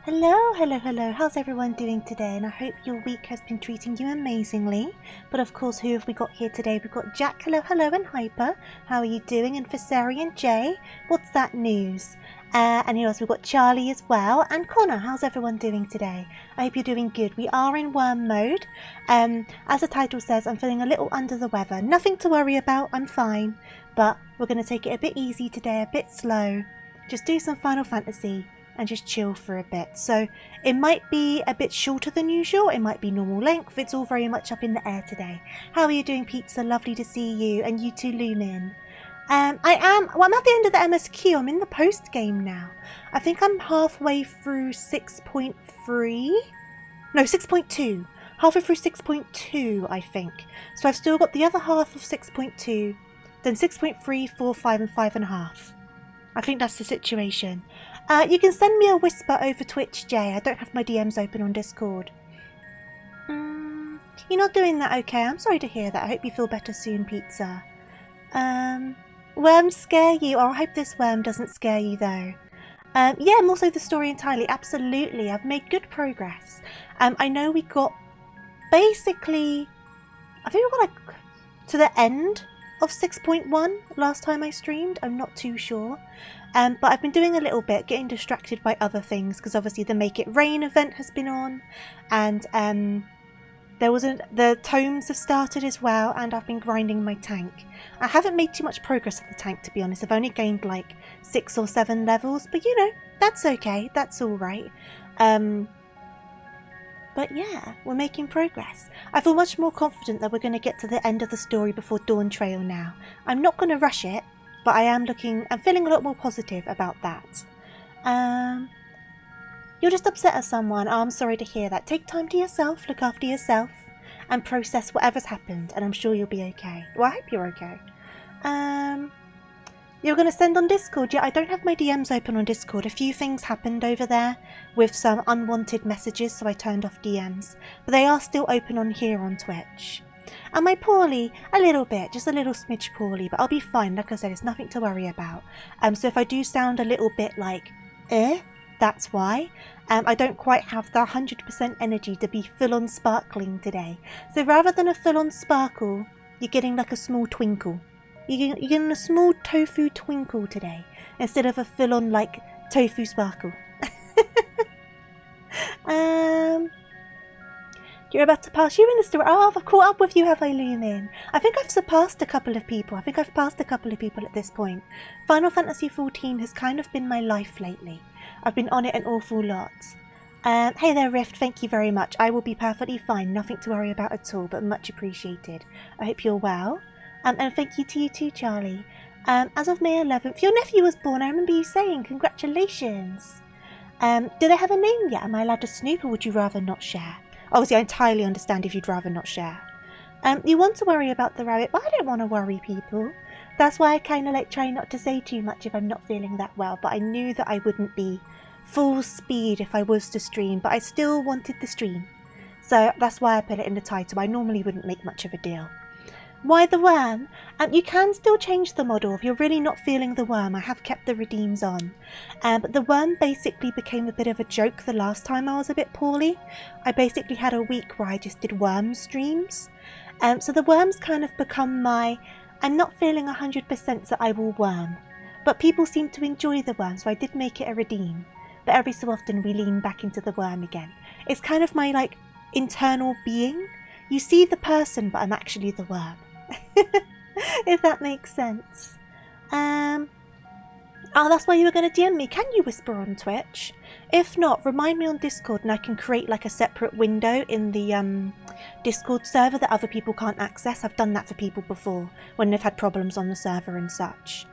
Hello, hello, hello. How's everyone doing today? And I hope your week has been treating you amazingly. But of course, who have we got here today? We've got Jack, hello, hello, and Hyper. How are you doing? And Fisari and Jay, what's that news? And who else? We've got Charlie as well. And Connor, how's everyone doing today? I hope you're doing good. We are in worm mode. As the title says, I'm feeling a little under the weather. Nothing to worry about, I'm fine. But we're going to take it a bit easy today, a bit slow. Just do some Final Fantasy and just chill for a bit. So it might be a bit shorter than usual, it might be normal length, it's all very much up in the air today. How are you doing, Pizza? Lovely to see you, and you too, Lumin. I'm at the end of the MSQ, I'm in the post game now. I think I'm halfway through 6.3? No, 6.2. Halfway through 6.2, I think. So I've still got the other half of 6.2, then 6.3, 4, 5, and 5.5. I think that's the situation. You can send me a whisper over Twitch, Jay. I don't have my DMs open on Discord. You're not doing that okay. I'm sorry to hear that. I hope you feel better soon, Pizza. Worms scare you? Oh, I hope this worm doesn't scare you, though. Yeah, I'm also the story entirely. Absolutely. I've made good progress. I know we got basically... I think we got like to the end of 6.1 last time I streamed. I'm not too sure. But I've been doing a little bit, getting distracted by other things, because obviously the Make It Rain event has been on, and the tomes have started as well, and I've been grinding my tank. I haven't made too much progress with the tank, to be honest. I've only gained like 6 or 7 levels, but you know, that's okay, that's alright. But yeah, we're making progress. I feel much more confident that we're going to get to the end of the story before Dawn Trail now. I'm not going to rush it, but I'm feeling a lot more positive about that. You're just upset at someone. Oh, I'm sorry to hear that. Take time to yourself, look after yourself, and process whatever's happened, and I'm sure you'll be okay. Well, I hope you're okay. You're going to send on Discord? Yeah, I don't have my DMs open on Discord. A few things happened over there with some unwanted messages, so I turned off DMs. But they are still open on here on Twitch. Am I poorly? A little bit, just a little smidge poorly, but I'll be fine. Like I said, it's nothing to worry about. So if I do sound a little bit like, that's why. I don't quite have the 100% energy to be full-on sparkling today. So rather than a full-on sparkle, you're getting like a small twinkle. You're getting a small tofu twinkle today, instead of a full-on like tofu sparkle. You're about to pass. You in the story. Oh, I've caught up with you, have I, Lumin? I think I've surpassed a couple of people. I think I've passed a couple of people at this point. Final Fantasy XIV has kind of been my life lately. I've been on it an awful lot. Hey there, Rift. Thank you very much. I will be perfectly fine. Nothing to worry about at all, but much appreciated. I hope you're well. And thank you to you too, Charlie. As of May 11th, your nephew was born. I remember you saying congratulations. Do they have a name yet? Am I allowed to snoop, or would you rather not share? Obviously, I entirely understand if you'd rather not share. You want to worry about the rabbit, but I don't want to worry people. That's why I kind of like try not to say too much if I'm not feeling that well, but I knew that I wouldn't be full speed if I was to stream, but I still wanted the stream. So that's why I put it in the title. I normally wouldn't make much of a deal. Why the worm? You can still change the model if you're really not feeling the worm. I have kept the redeems on. But the worm basically became a bit of a joke the last time I was a bit poorly. I basically had a week where I just did worm streams. So the worm's kind of become my... I'm not feeling 100% that I will worm. But people seem to enjoy the worm, so I did make it a redeem. But every so often we lean back into the worm again. It's kind of my like internal being. You see the person, but I'm actually the worm. If that makes sense. Oh, that's why you were going to DM me. Can you whisper on Twitch? If not, remind me on Discord and I can create like a separate window in the Discord server that other people can't access. I've done that for people before when they've had problems on the server and such.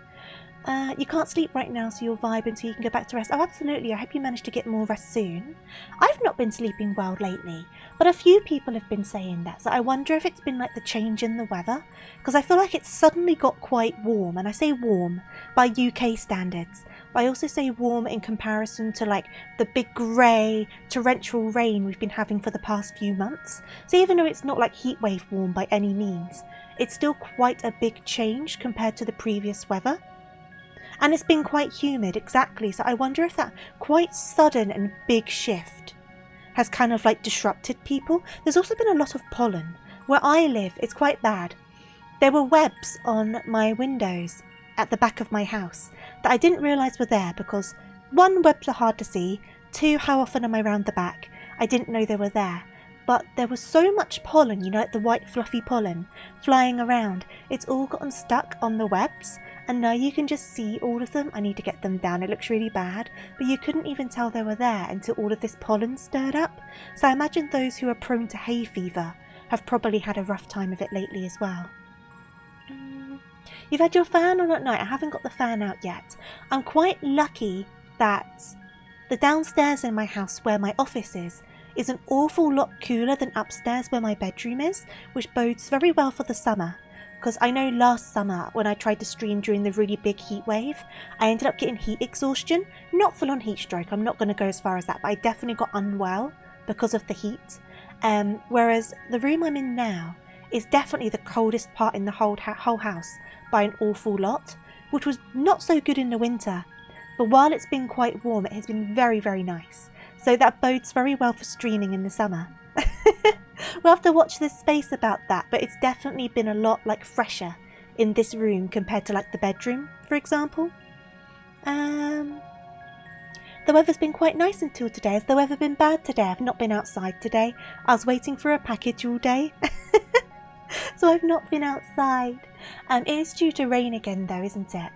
You can't sleep right now, so you'll vibe until you can go back to rest. Oh, absolutely. I hope you manage to get more rest soon. I've not been sleeping well lately, but a few people have been saying that, so I wonder if it's been like the change in the weather, because I feel like it's suddenly got quite warm, and I say warm by UK standards, but I also say warm in comparison to like the big grey torrential rain we've been having for the past few months. So even though it's not like heatwave warm by any means, it's still quite a big change compared to the previous weather. And it's been quite humid, exactly. So I wonder if that quite sudden and big shift has kind of like disrupted people. There's also been a lot of pollen. Where I live, it's quite bad. There were webs on my windows at the back of my house that I didn't realise were there because 1, webs are hard to see. 2, how often am I round the back? I didn't know they were there. But there was so much pollen, you know, like the white fluffy pollen flying around. It's all gotten stuck on the webs and now you can just see all of them. I need to get them down. It looks really bad, but you couldn't even tell they were there until all of this pollen stirred up. So I imagine those who are prone to hay fever have probably had a rough time of it lately as well. You've had your fan on at night? I haven't got the fan out yet. I'm quite lucky that the downstairs in my house where my office is an awful lot cooler than upstairs where my bedroom is, which bodes very well for the summer. Because I know last summer when I tried to stream during the really big heat wave, I ended up getting heat exhaustion. Not full on heat stroke, I'm not going to go as far as that, but I definitely got unwell because of the heat. Whereas the room I'm in now is definitely the coldest part in the whole house by an awful lot, which was not so good in the winter. But while it's been quite warm, it has been very, very nice. So that bodes very well for streaming in the summer. We'll have to watch this space about that, but it's definitely been a lot like fresher in this room compared to like the bedroom, for example. The weather's been quite nice until today. Has the weather been bad today? I've not been outside today. I was waiting for a package all day. So I've not been outside. It is due to rain again though, isn't it?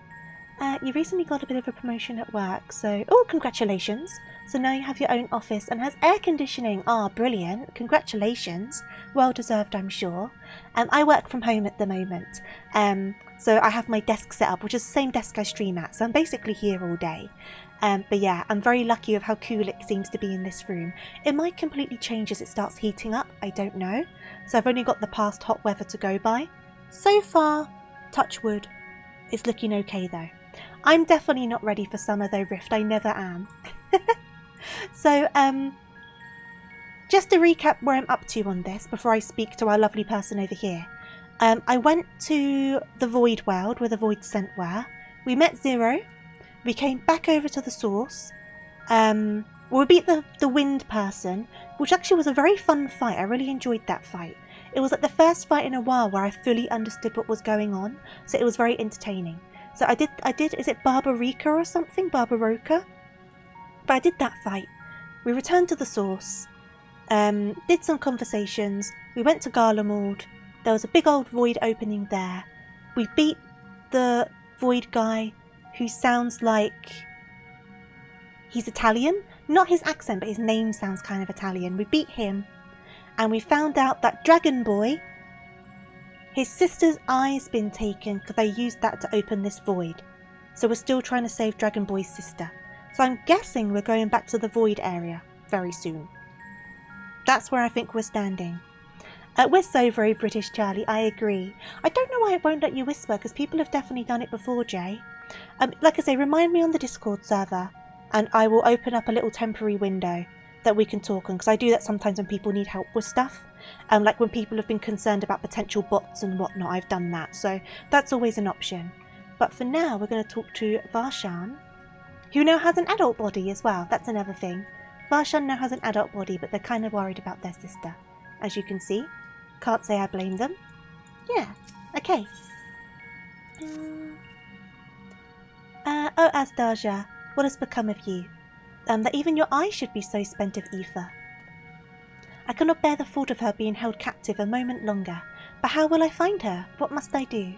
You recently got a bit of a promotion at work, so... Oh, congratulations! So now you have your own office and has air conditioning. Ah, brilliant. Congratulations. Well deserved, I'm sure. I work from home at the moment. So I have my desk set up, which is the same desk I stream at. So I'm basically here all day. But yeah, I'm very lucky with how cool it seems to be in this room. It might completely change as it starts heating up. I don't know. So I've only got the past hot weather to go by. So far, touch wood, it's looking okay though. I'm definitely not ready for summer though, Rift. I never am. So, just to recap where I'm up to on this before I speak to our lovely person over here. I went to the Void World where the Void Scent were. We met Zero. We came back over to the source. We beat the Wind person, which actually was a very fun fight. I really enjoyed that fight. It was like the first fight in a while where I fully understood what was going on, so it was very entertaining. So I did, is it Barbarica or something? Barbaroka? But I did that fight. We returned to the source, did some conversations, we went to Garlemald, there was a big old void opening there. We beat the void guy who sounds like he's Italian. Not his accent, but his name sounds kind of Italian. We beat him, and we found out that Dragon Boy, his sister's eye's been taken because they used that to open this void. So we're still trying to save Dragon Boy's sister. So I'm guessing we're going back to the void area very soon. That's where I think we're standing. We're so very British, Charlie. I agree. I don't know why it won't let you whisper, because people have definitely done it before, Jay. Like I say, remind me on the Discord server, and I will open up a little temporary window that we can talk on, because I do that sometimes when people need help with stuff. Like when people have been concerned about potential bots and whatnot, I've done that. So that's always an option. But for now, we're going to talk to Varshan, who now has an adult body as well. That's another thing. Varshan now has an adult body, but they're kind of worried about their sister, as you can see. Can't say I blame them. Yeah, okay. Oh, Astarja, what has become of you? That even your eyes should be so spent of ether. I cannot bear the thought of her being held captive a moment longer. But how will I find her? What must I do?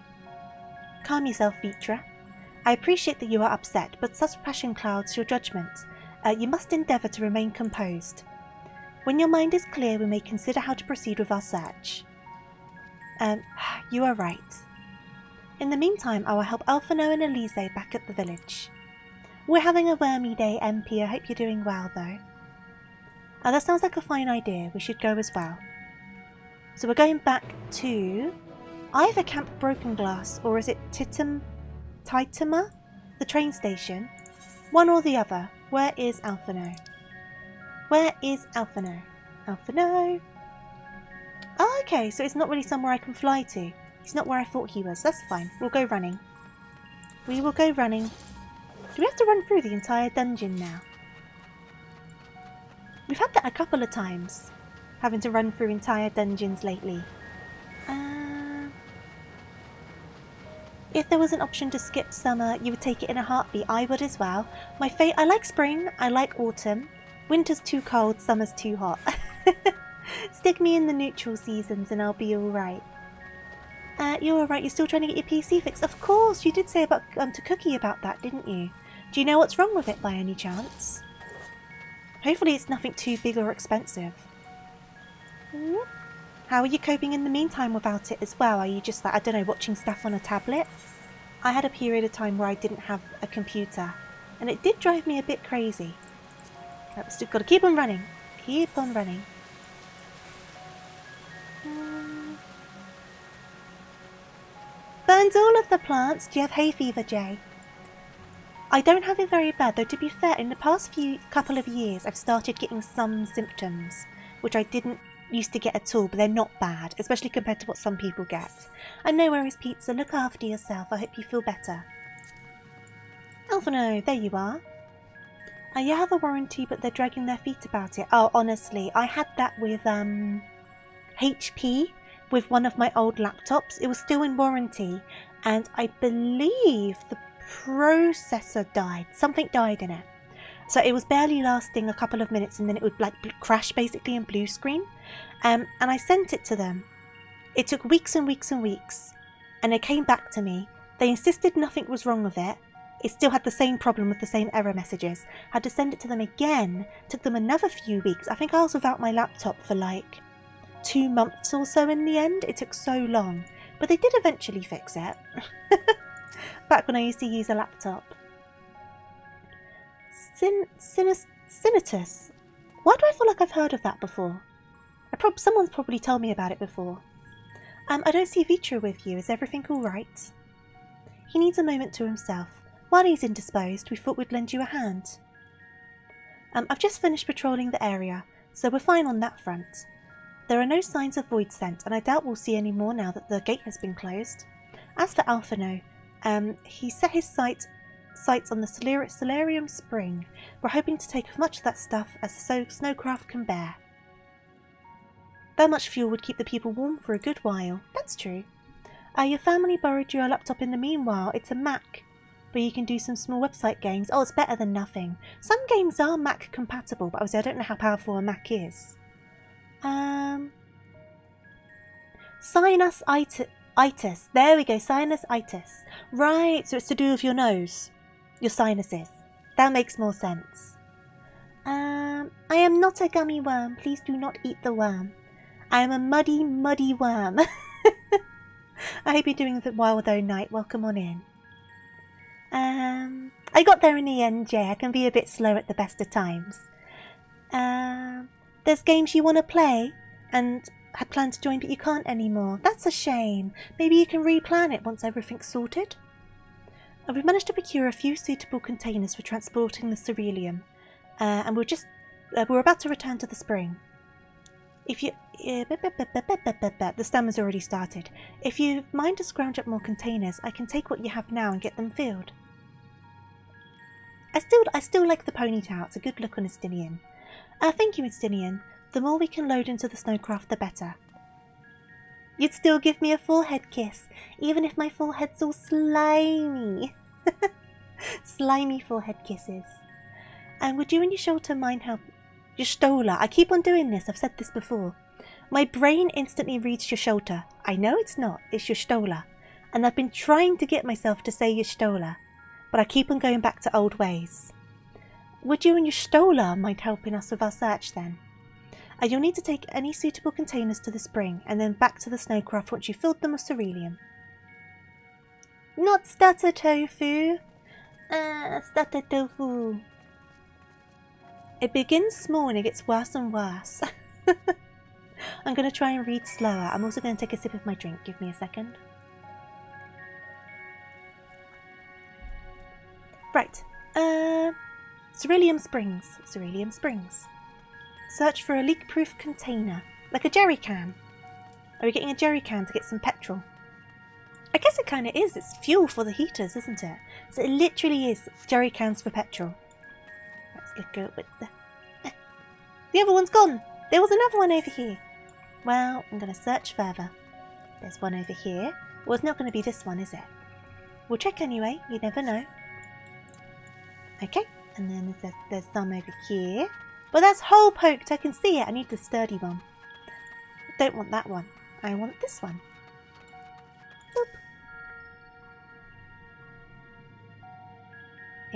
Calm yourself, Vitra. I appreciate that you are upset, but such passion clouds your judgment. You must endeavour to remain composed. When your mind is clear, we may consider how to proceed with our search. You are right. In the meantime, I will help Alphino and Elise back at the village. We're having a wormy day, MP. I hope you're doing well, though. That sounds like a fine idea. We should go as well. So we're going back to either Camp Broken Glass, or is it Titama? The train station? One or the other. Where is Alphino? Where is Alphino? Alphino? Oh, okay, so it's not really somewhere I can fly to. He's not where I thought he was. That's fine. We'll go running. We will go running. Do we have to run through the entire dungeon now? We've had that a couple of times, having to run through entire dungeons lately. If there was an option to skip summer, you would take it in a heartbeat. I would as well. I like spring, I like autumn. Winter's too cold, summer's too hot. Stick me in the neutral seasons and I'll be alright. You're alright, you're still trying to get your PC fixed. Of course, you did say about to Cookie about that, didn't you? Do you know what's wrong with it by any chance? Hopefully it's nothing too big or expensive. How are you coping in the meantime without it as well? Are you just like, I don't know, watching stuff on a tablet? I had a period of time where I didn't have a computer and it did drive me a bit crazy. I've still got to keep on running. Keep on running. Burns all of the plants. Do you have hay fever, Jay? I don't have it very bad, though to be fair, in the past couple of years I've started getting some symptoms, which I didn't used to get at all, but they're not bad, especially compared to what some people get. And no worries, Pizza, look after yourself. I hope you feel better. Alphino, there you are. You have a warranty, but they're dragging their feet about it. Oh, honestly, I had that with HP, with one of my old laptops. It was still in warranty, and I believe the processor died. Something died in it. So it was barely lasting a couple of minutes and then it would like crash basically in blue screen. And I sent it to them. It took weeks and weeks and weeks. And they came back to me. They insisted nothing was wrong with it. It still had the same problem with the same error messages. Had to send it to them again. Took them another few weeks. I think I was without my laptop for like 2 months or so in the end. It took so long. But they did eventually fix it. Back when I used to use a laptop. Sinitus. Why do I feel like I've heard of that before? Someone's probably told me about it before. I don't see Vitra with you. Is everything alright? He needs a moment to himself. While he's indisposed, we thought we'd lend you a hand. I've just finished patrolling the area, so we're fine on that front. There are no signs of void scent, and I doubt we'll see any more now that the gate has been closed. As for Alphino, he set his sights on the Solarium Spring. We're hoping to take as much of that stuff as the snowcraft can bear. That much fuel would keep the people warm for a good while. That's true. Your family borrowed your laptop in the meanwhile. It's a Mac, but you can do some small website games. Oh, it's better than nothing. Some games are Mac compatible, but obviously I don't know how powerful a Mac is. Sinusitis. There we go, sinusitis. Right, so it's to do with your nose. Your sinuses. That makes more sense. I am not a gummy worm. Please do not eat the worm. I am a muddy, muddy worm. I hope you're doing well though, Night. Welcome on in. I got there in the end, Jay. I can be a bit slow at the best of times. There's games you want to play and had planned to join but you can't anymore. That's a shame. Maybe you can replan it once everything's sorted. We've managed to procure a few suitable containers for transporting the cerealium, and we're about to return to the spring. If you... the stammer's already started. If you mind to scrounge up more containers, I can take what you have now and get them filled. I still like the ponytail. It's a good look on Estinian. Thank you, Estinian. The more we can load into the snowcraft, the better. You'd still give me a forehead kiss, even if my forehead's all slimy. Slimy forehead kisses. And would you and your shoulder mind help? Your stola. I keep on doing this. I've said this before. My brain instantly reads your shoulder. I know it's not. It's your stola. And I've been trying to get myself to say your stola, but I keep on going back to old ways. Would you and your stola mind helping us with our search then? You'll need to take any suitable containers to the spring and then back to the snowcraft once you've filled them with cerealium. Not stutter tofu. Stutter tofu. It begins small and it gets worse and worse. I'm going to try and read slower. I'm also going to take a sip of my drink. Give me a second. Right. Cerealium Springs. Cerealium Springs. Search for a leak-proof container. Like a jerry can. Are we getting a jerry can to get some petrol? I guess it kind of is. It's fuel for the heaters, isn't it? So it literally is jerry cans for petrol. Let's go with the other one's gone. There was another one over here. Well, I'm going to search further. There's one over here. Well, it's not going to be this one, is it? We'll check anyway. You never know. Okay. And then there's some over here. But that's hole poked. I can see it. I need the sturdy one. I don't want that one. I want this one. Boop.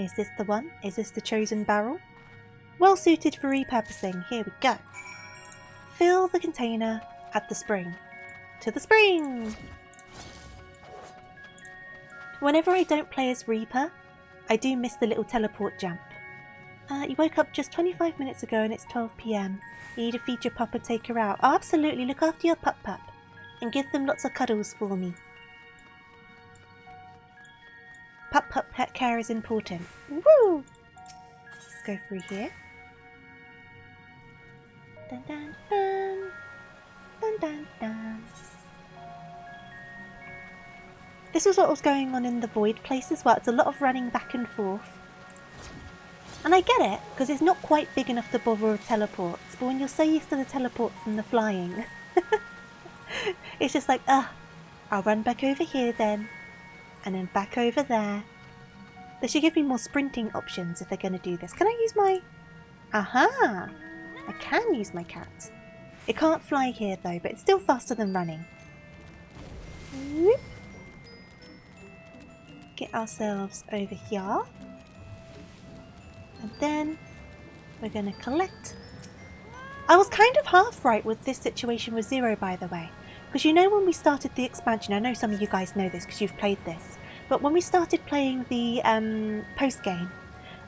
Is this the one? Is this the chosen barrel? Well suited for repurposing. Here we go. Fill the container at the spring. To the spring! Whenever I don't play as Reaper, I do miss the little teleport jump. You woke up just 25 minutes ago and it's 12 PM. You need to feed your pup and take her out. Oh, absolutely. Look after your pup. And give them lots of cuddles for me. Pup pet care is important. Woo! Let's go through here. Dun dun dun. Dun dun dun. This was what was going on in the void place as well. It's a lot of running back and forth. And I get it, because it's not quite big enough to bother with teleports. But when you're so used to the teleports and the flying, it's just like, I'll run back over here then. And then back over there. They should give me more sprinting options if they're going to do this. Can I use my... Aha! I can use my cat. It can't fly here though, but it's still faster than running. Whoop. Get ourselves over here. And then we're going to collect. I was kind of half right with this situation with Zero, by the way. Because you know when we started the expansion, I know some of you guys know this because you've played this. But when we started playing the post-game,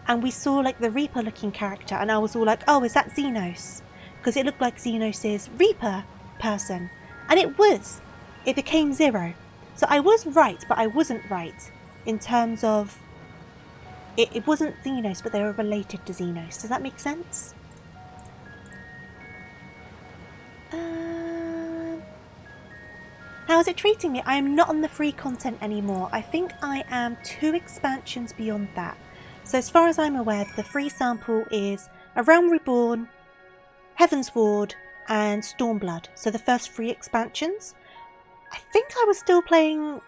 and we saw like the Reaper looking character, and I was all like, oh, is that Xenos? Because it looked like Xenos' Reaper person. And it was. It became Zero. So I was right, but I wasn't right. In terms of... It wasn't Xenos, but they were related to Xenos. Does that make sense? How is it treating me? I am not on the free content anymore. I think I am 2 expansions beyond that. So as far as I'm aware, the free sample is A Realm Reborn, Heaven's Ward, and Stormblood. So the first 3 expansions. I think I was still playing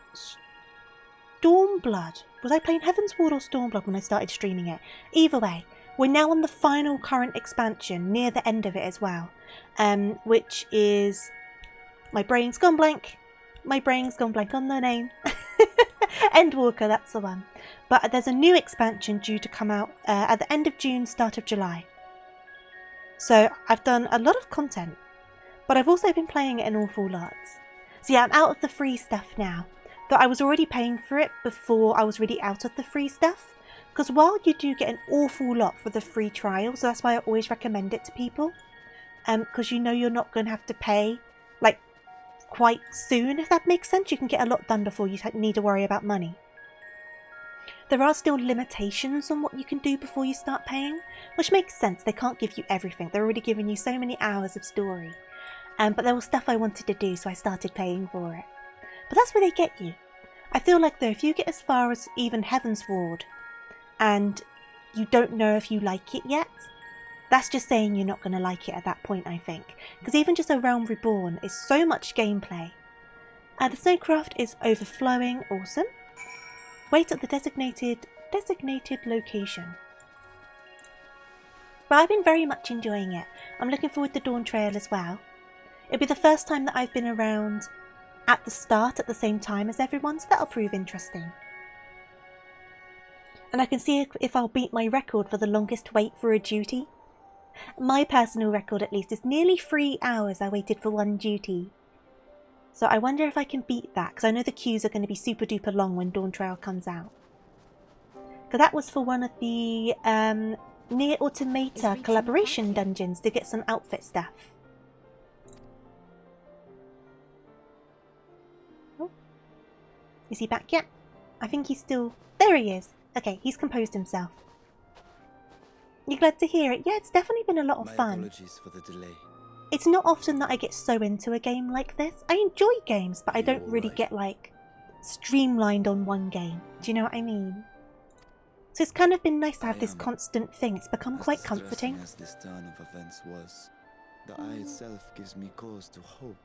Stormblood. Was I playing Heaven's Ward or Stormblood when I started streaming it? Either way, we're now on the final current expansion, near the end of it as well. Which is... My brain's gone blank. My brain's gone blank on the name. Endwalker, that's the one. But there's a new expansion due to come out at the end of June, start of July. So I've done a lot of content, but I've also been playing it an awful lot. So yeah, I'm out of the free stuff now. Though I was already paying for it before I was really out of the free stuff. Because while you do get an awful lot for the free trial, so that's why I always recommend it to people. Because you know you're not going to have to pay, like, quite soon, if that makes sense. You can get a lot done before you need to worry about money. There are still limitations on what you can do before you start paying, which makes sense. They can't give you everything. They're already giving you so many hours of story. But there was stuff I wanted to do, so I started paying for it. But that's where they get you. I feel like, though, if you get as far as even Heaven's Ward, and you don't know if you like it yet, that's just saying you're not going to like it at that point, I think. Because even just A Realm Reborn is so much gameplay. The Snowcraft is overflowing. Awesome. Wait at the designated location. But I've been very much enjoying it. I'm looking forward to Dawn Trail as well. It'll be the first time that I've been around at the start at the same time as everyone, so that'll prove interesting. And I can see if I'll beat my record for the longest wait for a duty. My personal record, at least, is nearly 3 hours I waited for one duty. So I wonder if I can beat that, because I know the queues are going to be super duper long when Dawn Trail comes out. Because that was for one of the Near Automata collaboration dungeons to get some outfit stuff. Oh. Is he back yet? I think he's still... There he is! Okay, he's composed himself. You glad to hear it? Yeah, it's definitely been a lot of fun. Apologies for the delay. It's not often that I get so into a game like this. I enjoy games, but I don't really get, like, streamlined on one game. Do you know what I mean? So it's kind of been nice to have this constant thing. It's become quite comforting. As this turn of events was, the eye itself gives me cause to hope.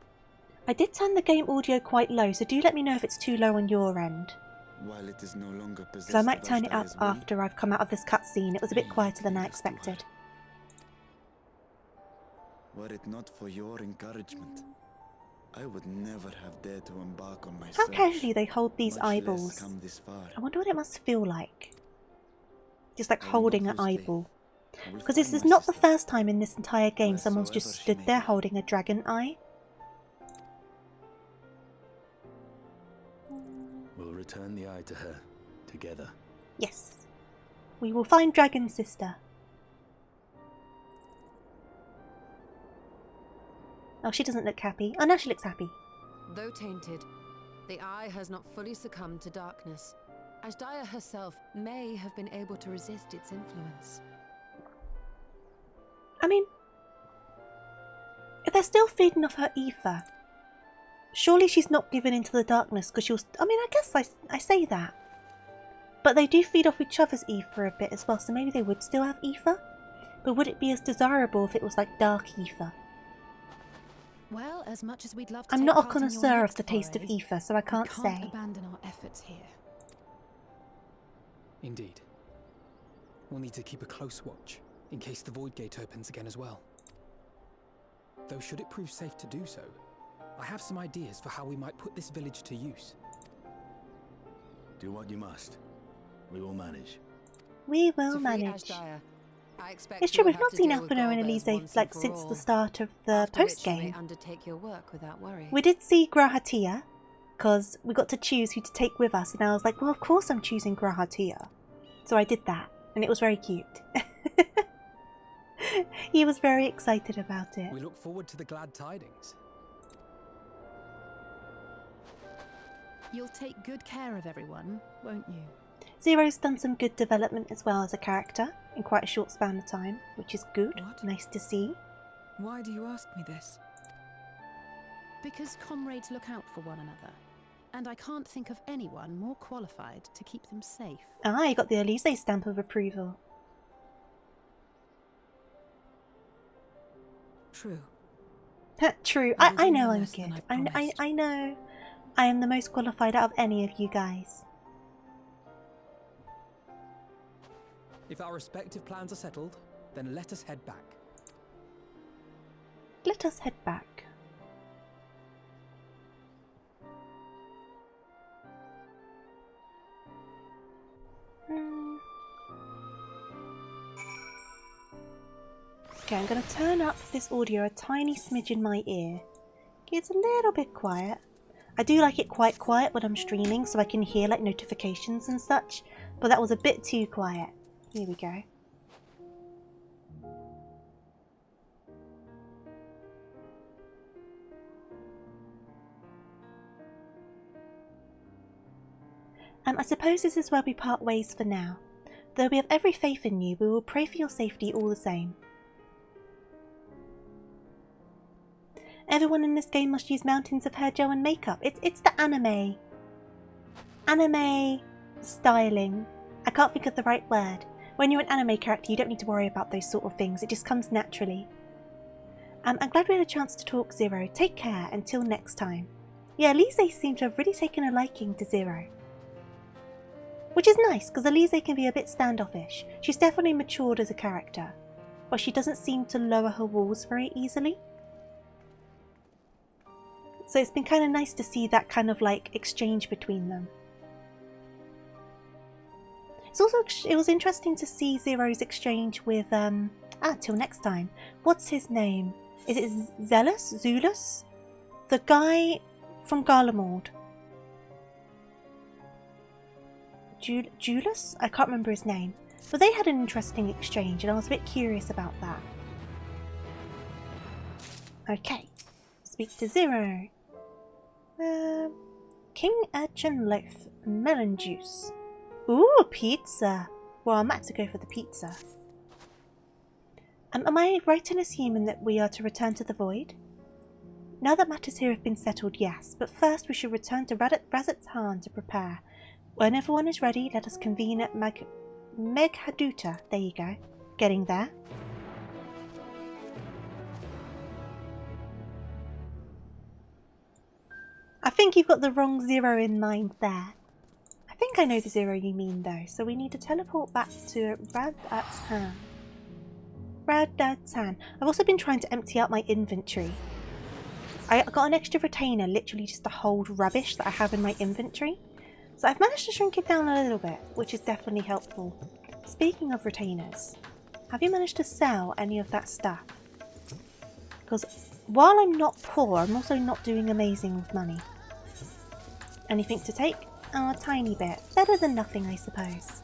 I did turn the game audio quite low, so do let me know if it's too low on your end. While it is no longer possessed, Because I might turn it up after I've come out of this cutscene. It was a bit quieter than I expected. Were it not for your encouragement, I would never have dared to embark on my How search, casually they hold these much less eyeballs. come this far. I wonder what it must feel like. Just like I will holding not an lose faith. eyeball. I will Because this find is my not the sister, first time in this entire game someone's just wheresoever she stood may there be. holding a dragon eye. We'll return the eye to her, together. Yes. We will find Dragon Sister. Oh, she doesn't look happy. Oh, no, she looks happy. Though tainted, the eye has not fully succumbed to darkness. Ashdaya herself may have been able to resist its influence. I mean, if they're still feeding off her ether, surely she's not given into the darkness because she'll... I mean, I guess I say that. But they do feed off each other's ether a bit as well, so maybe they would still have ether? But would it be as desirable if it was like dark ether? Well, as much as we'd love to I'm take not a part in your connoisseur of next the taste of foray, ether, so I can't we can't say. abandon our efforts here. Indeed. We'll need to keep a close watch, in case the Void Gate opens again as well. Though should it prove safe to do so, I have some ideas for how we might put this village to use. Do what you must. We will manage. We will To free manage. Ashdaya, I expect It's you true, will we've have not to seen deal with Alphinaud and Golbez Elise once like and for since the all, start of the after which you post-game. may undertake your work without worry. We did see Grahatia, because we got to choose who to take with us, and I was like, well, of course I'm choosing Grahatia. So I did that, and it was very cute. He was very excited about it. We look forward to the glad tidings. You'll take good care of everyone, won't you? Zero's done some good development as well as a character in quite a short span of time, which is good. What? Nice to see. Why do you ask me this? Because comrades look out for one another, and I can't think of anyone more qualified to keep them safe. Ah, you got the Elise stamp of approval. True. True. I will I do know no I'm less than good. I I promised. know I am the most qualified out of any of you guys. If our respective plans are settled, then let us head back. Let us head back. Okay, I'm going to turn up this audio a tiny smidge in my ear. It's a little bit quiet. I do like it quite quiet when I'm streaming so I can hear like notifications and such, but that was a bit too quiet. Here we go. I suppose this is where we part ways for now. Though we have every faith in you, we will pray for your safety all the same. Everyone in this game must use mountains of hair gel and makeup. It's the anime styling. I can't think of the right word. When you're an anime character, you don't need to worry about those sort of things. It just comes naturally. I'm glad we had a chance to talk, Zero. Take care. Until next time. Yeah, Elise seems to have really taken a liking to Zero. Which is nice, because Elise can be a bit standoffish. She's definitely matured as a character. But she doesn't seem to lower her walls very easily. So it's been kind of nice to see that kind of like exchange between them. It was interesting to see Zero's exchange with till next time. What's his name? Is it Zulus? The guy from Garlemald. Julius? I can't remember his name. But they had an interesting exchange and I was a bit curious about that. Okay. Speak to Zero. King Urchin Loaf. Melon juice. Ooh, pizza. Well, I might have to go for the pizza. Am I right in assuming that we are to return to the Void? Now that matters here have been settled, yes. But first we should return to Razat's Han to prepare. When everyone is ready, let us convene at Meghaduta. There you go. Getting there. I think you've got the wrong 0 in mind there. I think I know the 0 you mean though, so we need to teleport back to Rad-Atan. Rad-Atan. I've also been trying to empty out my inventory. I got an extra retainer literally just to hold rubbish that I have in my inventory. So I've managed to shrink it down a little bit, which is definitely helpful. Speaking of retainers, have you managed to sell any of that stuff? Because while I'm not poor, I'm also not doing amazing with money. Anything to take? Oh, a tiny bit. Better than nothing, I suppose.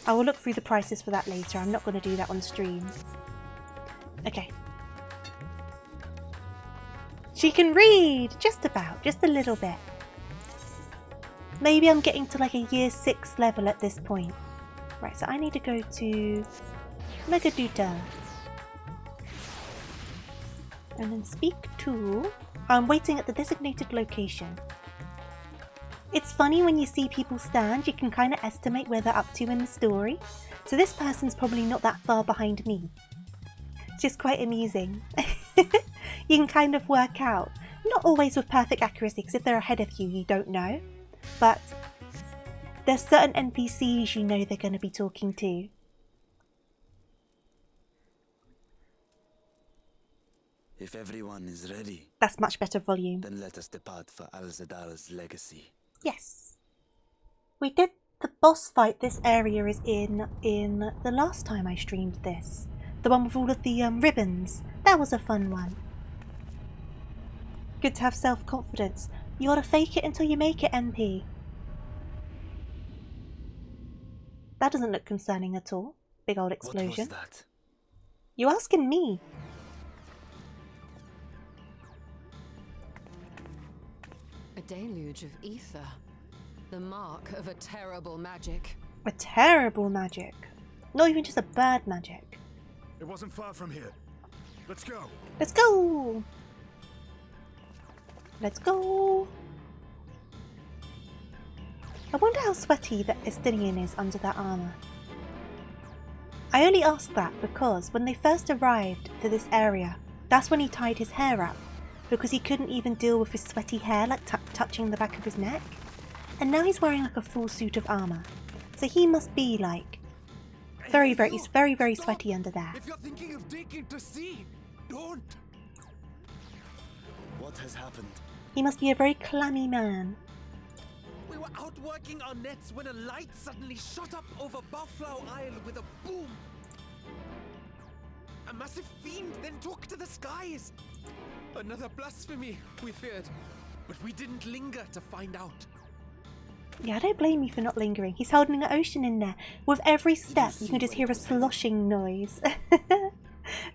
I will look through the prices for that later. I'm not going to do that on stream. Okay. She can read! Just about. Just a little bit. Maybe I'm getting to like a year 6 level at this point. Right, so I need to go to Meghaduta. And then speak to... I'm waiting at the designated location. It's funny when you see people stand, you can kind of estimate where they're up to in the story. So this person's probably not that far behind me. It's just quite amusing. You can kind of work out. Not always with perfect accuracy, because if they're ahead of you, you don't know. But there's certain NPCs you know they're going to be talking to. If everyone is ready, That's much better volume. then let us depart for Al-Zadal's legacy. Yes. We did the boss fight this area is in the last time I streamed this. The one with all of the ribbons. That was a fun one. Good to have self-confidence. You gotta fake it until you make it, MP. That doesn't look concerning at all. Big old explosion. What was that? You asking me? A deluge of ether. The mark of a terrible magic. A terrible magic. Not even just a bad magic. It wasn't far from here. Let's go. Let's go! Let's go! I wonder how sweaty that Estinian is under that armour. I only ask that because when they first arrived to this area, that's when he tied his hair up, because he couldn't even deal with his sweaty hair like touching the back of his neck. And now he's wearing like a full suit of armour. So he must be like he's very sweaty under there. If you're thinking of taking to sea, don't. What has happened? He must be a very clammy man. We were out working our nets when a light suddenly shot up over Buffalo Isle with a boom. A massive fiend then took to the skies. Another blasphemy, we feared, but we didn't linger to find out. Yeah, I don't blame you for not lingering. He's holding an ocean in there. With every step, you can just hear a sloshing noise.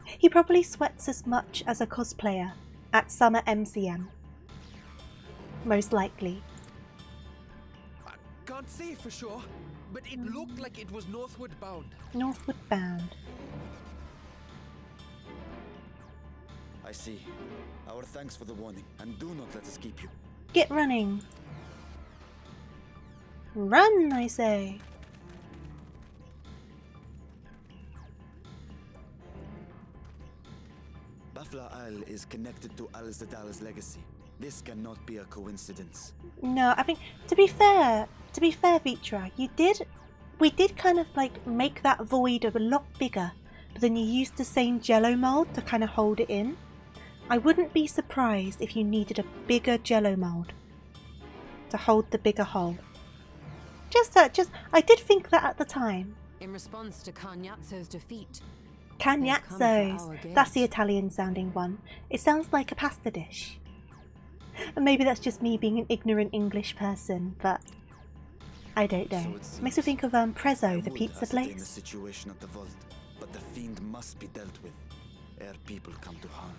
He probably sweats as much as a cosplayer at Summer MCM. Most likely. I can't say for sure, but it looked like it was northward bound. Northward bound. I see. Our thanks for the warning, and do not let us keep you. Get running. Run, I say. Buffalo Isle is connected to Al-Zadal's legacy. This cannot be a coincidence. No, I think to be fair, Vitra, we did kind of like make that void a lot bigger, but then you used the same jello mold to kind of hold it in. I wouldn't be surprised if you needed a bigger jello mold to hold the bigger hole. I did think that at the time. In response to Cagnazzo's defeat. Cagnazzo's. That's the Italian sounding one. It sounds like a pasta dish. And maybe that's just me being an ignorant English person, but I don't know. So Makes me think of Prezzo, the pizza The place. situation at the vault, but the fiend must be dealt with ere people come to harm.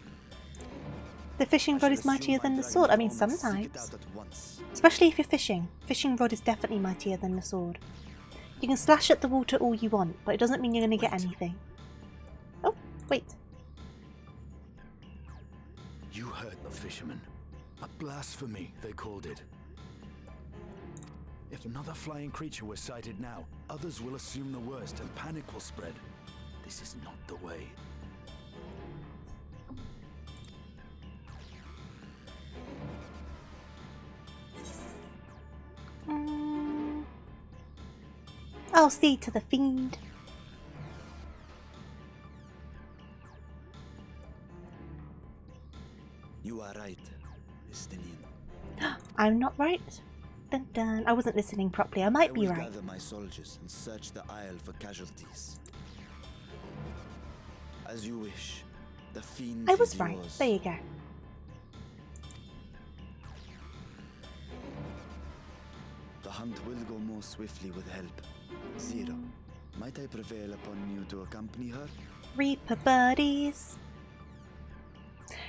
The fishing rod is mightier than the sword. I mean, sometimes. Especially if you're fishing. Fishing rod is definitely mightier than the sword. You can slash at the water all you want, but it doesn't mean you're going to get anything. Oh, wait. You heard the fisherman. A blasphemy, they called it. If another flying creature was sighted now, others will assume the worst and panic will spread. This is not the way. I'll see to the fiend. You are right, Estinian. I'm not right. Dun dun. I wasn't listening properly. I might be will right. gather my soldiers and search the isle for casualties. As you wish. The fiend I was is right. yours. There you go. The hunt will go more swiftly with help. Zero, might I prevail upon you to accompany her? Reaper buddies.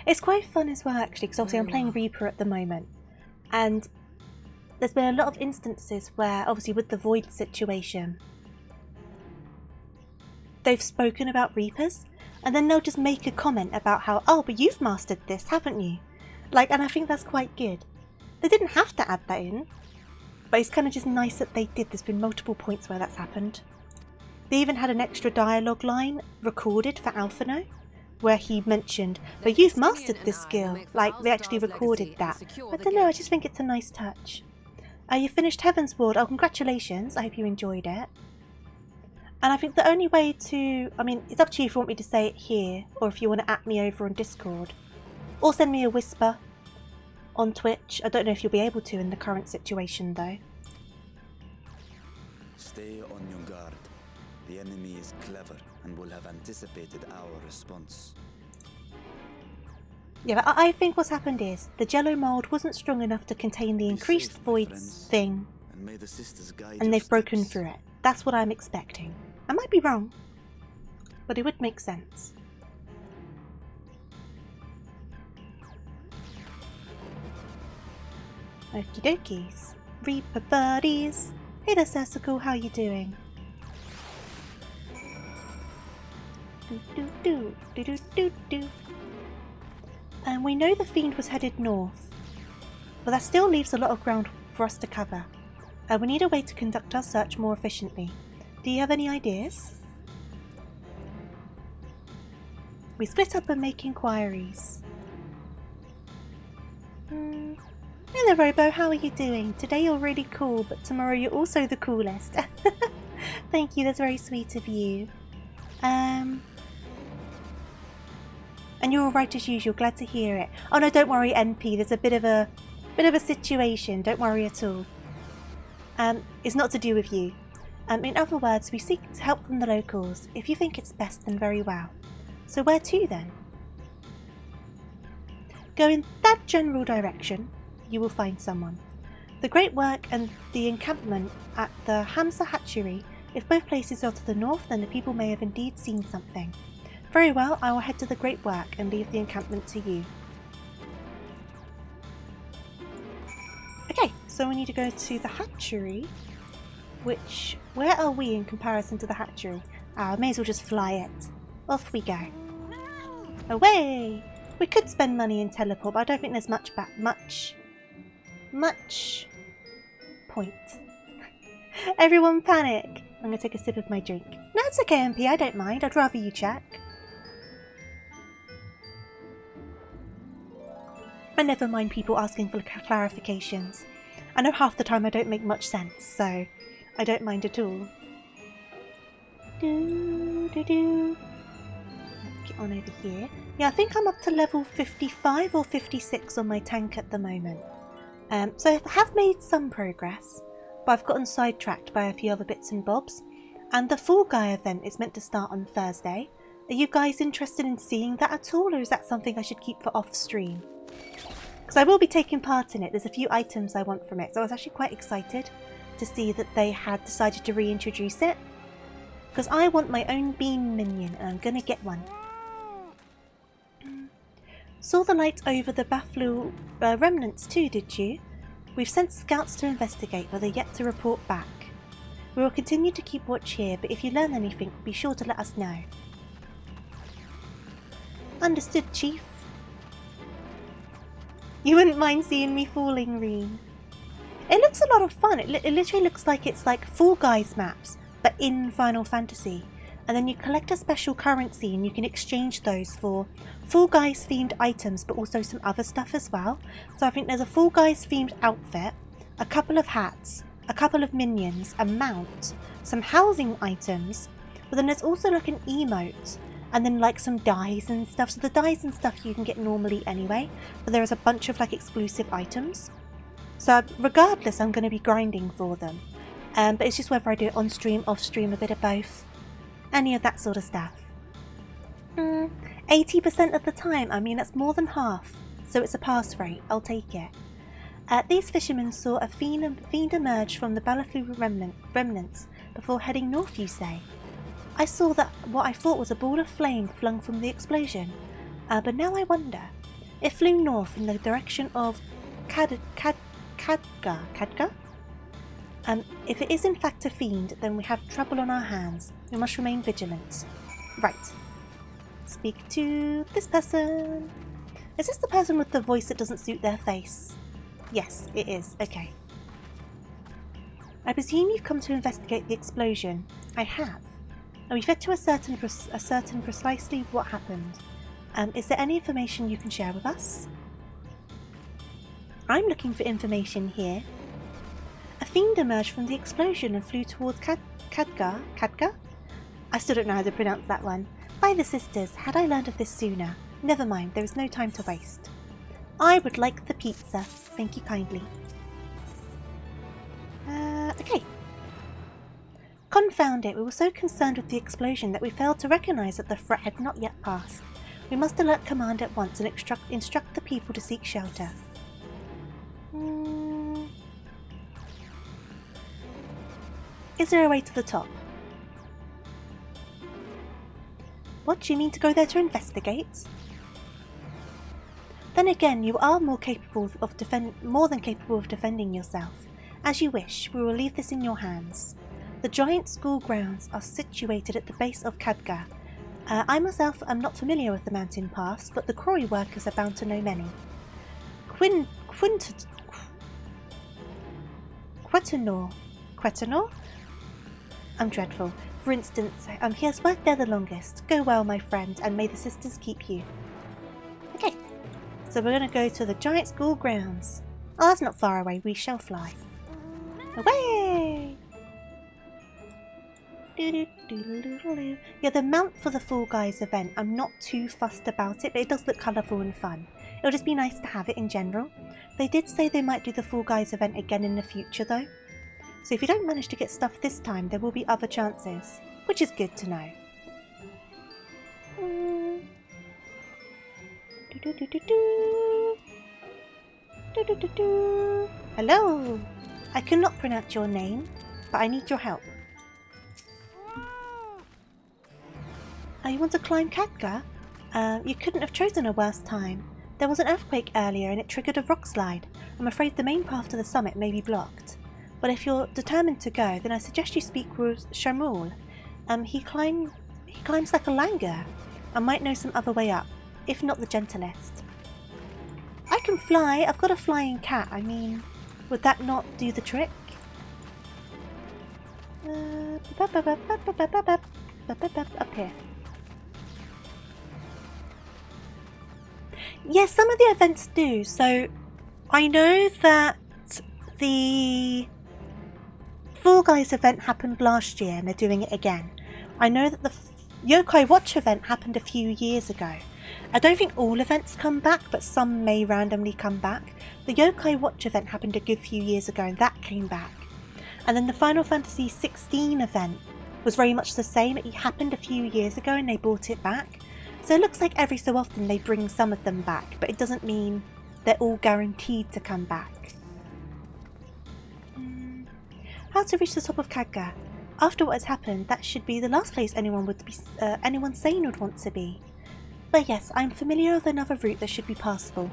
It's quite fun as well, actually, because obviously I'm playing Reaper at the moment, and there's been a lot of instances where, obviously with the Void situation, they've spoken about Reapers, and then they'll just make a comment about how, oh, but you've mastered this, haven't you? Like, and I think that's quite good. They didn't have to add that in, but it's kind of just nice that they did. There's been multiple points where that's happened. They even had an extra dialogue line recorded for Alphino, where he mentioned, but you've mastered this skill. Like, they actually recorded that. I don't know, I just think it's a nice touch. You finished Heaven's Ward. Oh, congratulations. I hope you enjoyed it. And I think the only way to... I mean, it's up to you if you want me to say it here, or if you want to at me over on Discord. Or send me a whisper on Twitch. I don't know if you'll be able to in the current situation, though. Stay on your guard. The enemy is clever and will have anticipated our response. Yeah, but I think what's happened is the Jello mold wasn't strong enough to contain the increased voids thing, and may the sisters guide and they've your broken steps. through it. That's what I'm expecting. I might be wrong, but it would make sense. Okie dokies. Reaper buddies. Hey there, Sessical, how you doing? Do. And we know the fiend was headed north, but that still leaves a lot of ground for us to cover. We need a way to conduct our search more efficiently. Do you have any ideas? We split up and make inquiries. Hello Robo, how are you doing? Today you're really cool, but tomorrow you're also the coolest. Thank you, that's very sweet of you. And you're all right as usual, glad to hear it. Oh no, don't worry NP, there's a bit of a situation, don't worry at all. It's not to do with you. In other words, we seek help from the locals. If you think it's best, then very well. So where to then? Go in that general direction, you will find someone. The Great Work and the encampment at the Hamza Hatchery, if both places are to the north, then the people may have indeed seen something. Very well, I will head to the Great Work and leave the encampment to you. Okay, so we need to go to the hatchery, which, where are we in comparison to the hatchery? I may as well just fly it. Off we go. Away! We could spend money and teleport, but I don't think there's much point. Everyone panic! I'm going to take a sip of my drink. No, it's okay MP, I don't mind. I'd rather you check. I never mind people asking for clarifications. I know half the time I don't make much sense, so I don't mind at all. Get on over here. Yeah, I think I'm up to level 55 or 56 on my tank at the moment. So I have made some progress, but I've gotten sidetracked by a few other bits and bobs. And the Fall Guy event is meant to start on Thursday. Are you guys interested in seeing that at all, or is that something I should keep for off stream? Because I will be taking part in it. There's a few items I want from it, so I was actually quite excited to see that they had decided to reintroduce it. Because I want my own beam minion, and I'm gonna get one. Saw the light over the Baflu remnants too, did you? We've sent scouts to investigate, but they're yet to report back. We will continue to keep watch here, but if you learn anything, be sure to let us know. Understood, Chief. You wouldn't mind seeing me falling, Reen. It looks a lot of fun. It literally looks like it's like Fall Guys maps, but in Final Fantasy. And then you collect a special currency and you can exchange those for Fall Guys themed items, but also some other stuff as well. So I think there's a Fall Guys themed outfit, a couple of hats, a couple of minions, a mount, some housing items, but then there's also like an emote, and then like some dyes and stuff. So the dyes and stuff you can get normally anyway, but there is a bunch of like exclusive items. So regardless, I'm going to be grinding for them. But it's just whether I do it on stream, off stream, a bit of both. Any of that sort of stuff. 80% of the time, I mean that's more than half. So it's a pass rate, I'll take it. These fishermen saw a fiend emerge from the Balaflu remnants before heading north, you say? I saw that what I thought was a ball of flame flung from the explosion. But now I wonder. It flew north in the direction of Kadga? If it is in fact a fiend, then we have trouble on our hands. We must remain vigilant. Right. Speak to this person. Is this the person with the voice that doesn't suit their face? Yes, it is. Okay. I presume you've come to investigate the explosion. I have. And we've had to ascertain precisely what happened. Is there any information you can share with us? I'm looking for information here. A fiend emerged from the explosion and flew towards Kadga? I still don't know how to pronounce that one. By the sisters, had I learned of this sooner? Never mind, there is no time to waste. I would like the pizza. Thank you kindly. Okay. Confound it, we were so concerned with the explosion that we failed to recognise that the threat had not yet passed. We must alert command at once and instruct the people to seek shelter. Is there a way to the top? What, do you mean to go there to investigate? Then again, you are more than capable of defending yourself. As you wish, we will leave this in your hands. The giant school grounds are situated at the base of Kadga. I myself am not familiar with the mountain pass, but the quarry workers are bound to know many. Quetanor? I'm dreadful. For instance, he has worked there the longest. Go well, my friend, and may the sisters keep you. Okay, so we're going to go to the giant school grounds. Oh, that's not far away. We shall fly. Away! Yeah, the mount for the Fall Guys event, I'm not too fussed about it, but it does look colourful and fun. It'll just be nice to have it in general. They did say they might do the Fall Guys event again in the future though. So if you don't manage to get stuff this time, there will be other chances, which is good to know. Hello! I cannot pronounce your name, but I need your help. You want to climb Kadga? You couldn't have chosen a worse time. There was an earthquake earlier and it triggered a rock slide. I'm afraid the main path to the summit may be blocked. But if you're determined to go, then I suggest you speak with Shamul. He climbs like a langur and might know some other way up, if not the gentlest. I can fly. I've got a flying cat. I mean, would that not do the trick? Up here. Yes, some of the events do. So I know that the Fall Guys event happened last year and they're doing it again. I know that the Yokai Watch event happened a few years ago. I don't think all events come back, but some may randomly come back. The Yokai Watch event happened a good few years ago and that came back. And then the Final Fantasy XVI event was very much the same. It happened a few years ago and they brought it back. So it looks like every so often they bring some of them back, but it doesn't mean they're all guaranteed to come back. How to reach the top of Kadga? After what has happened, that should be the last place anyone sane would want to be. But yes, I am familiar with another route that should be passable.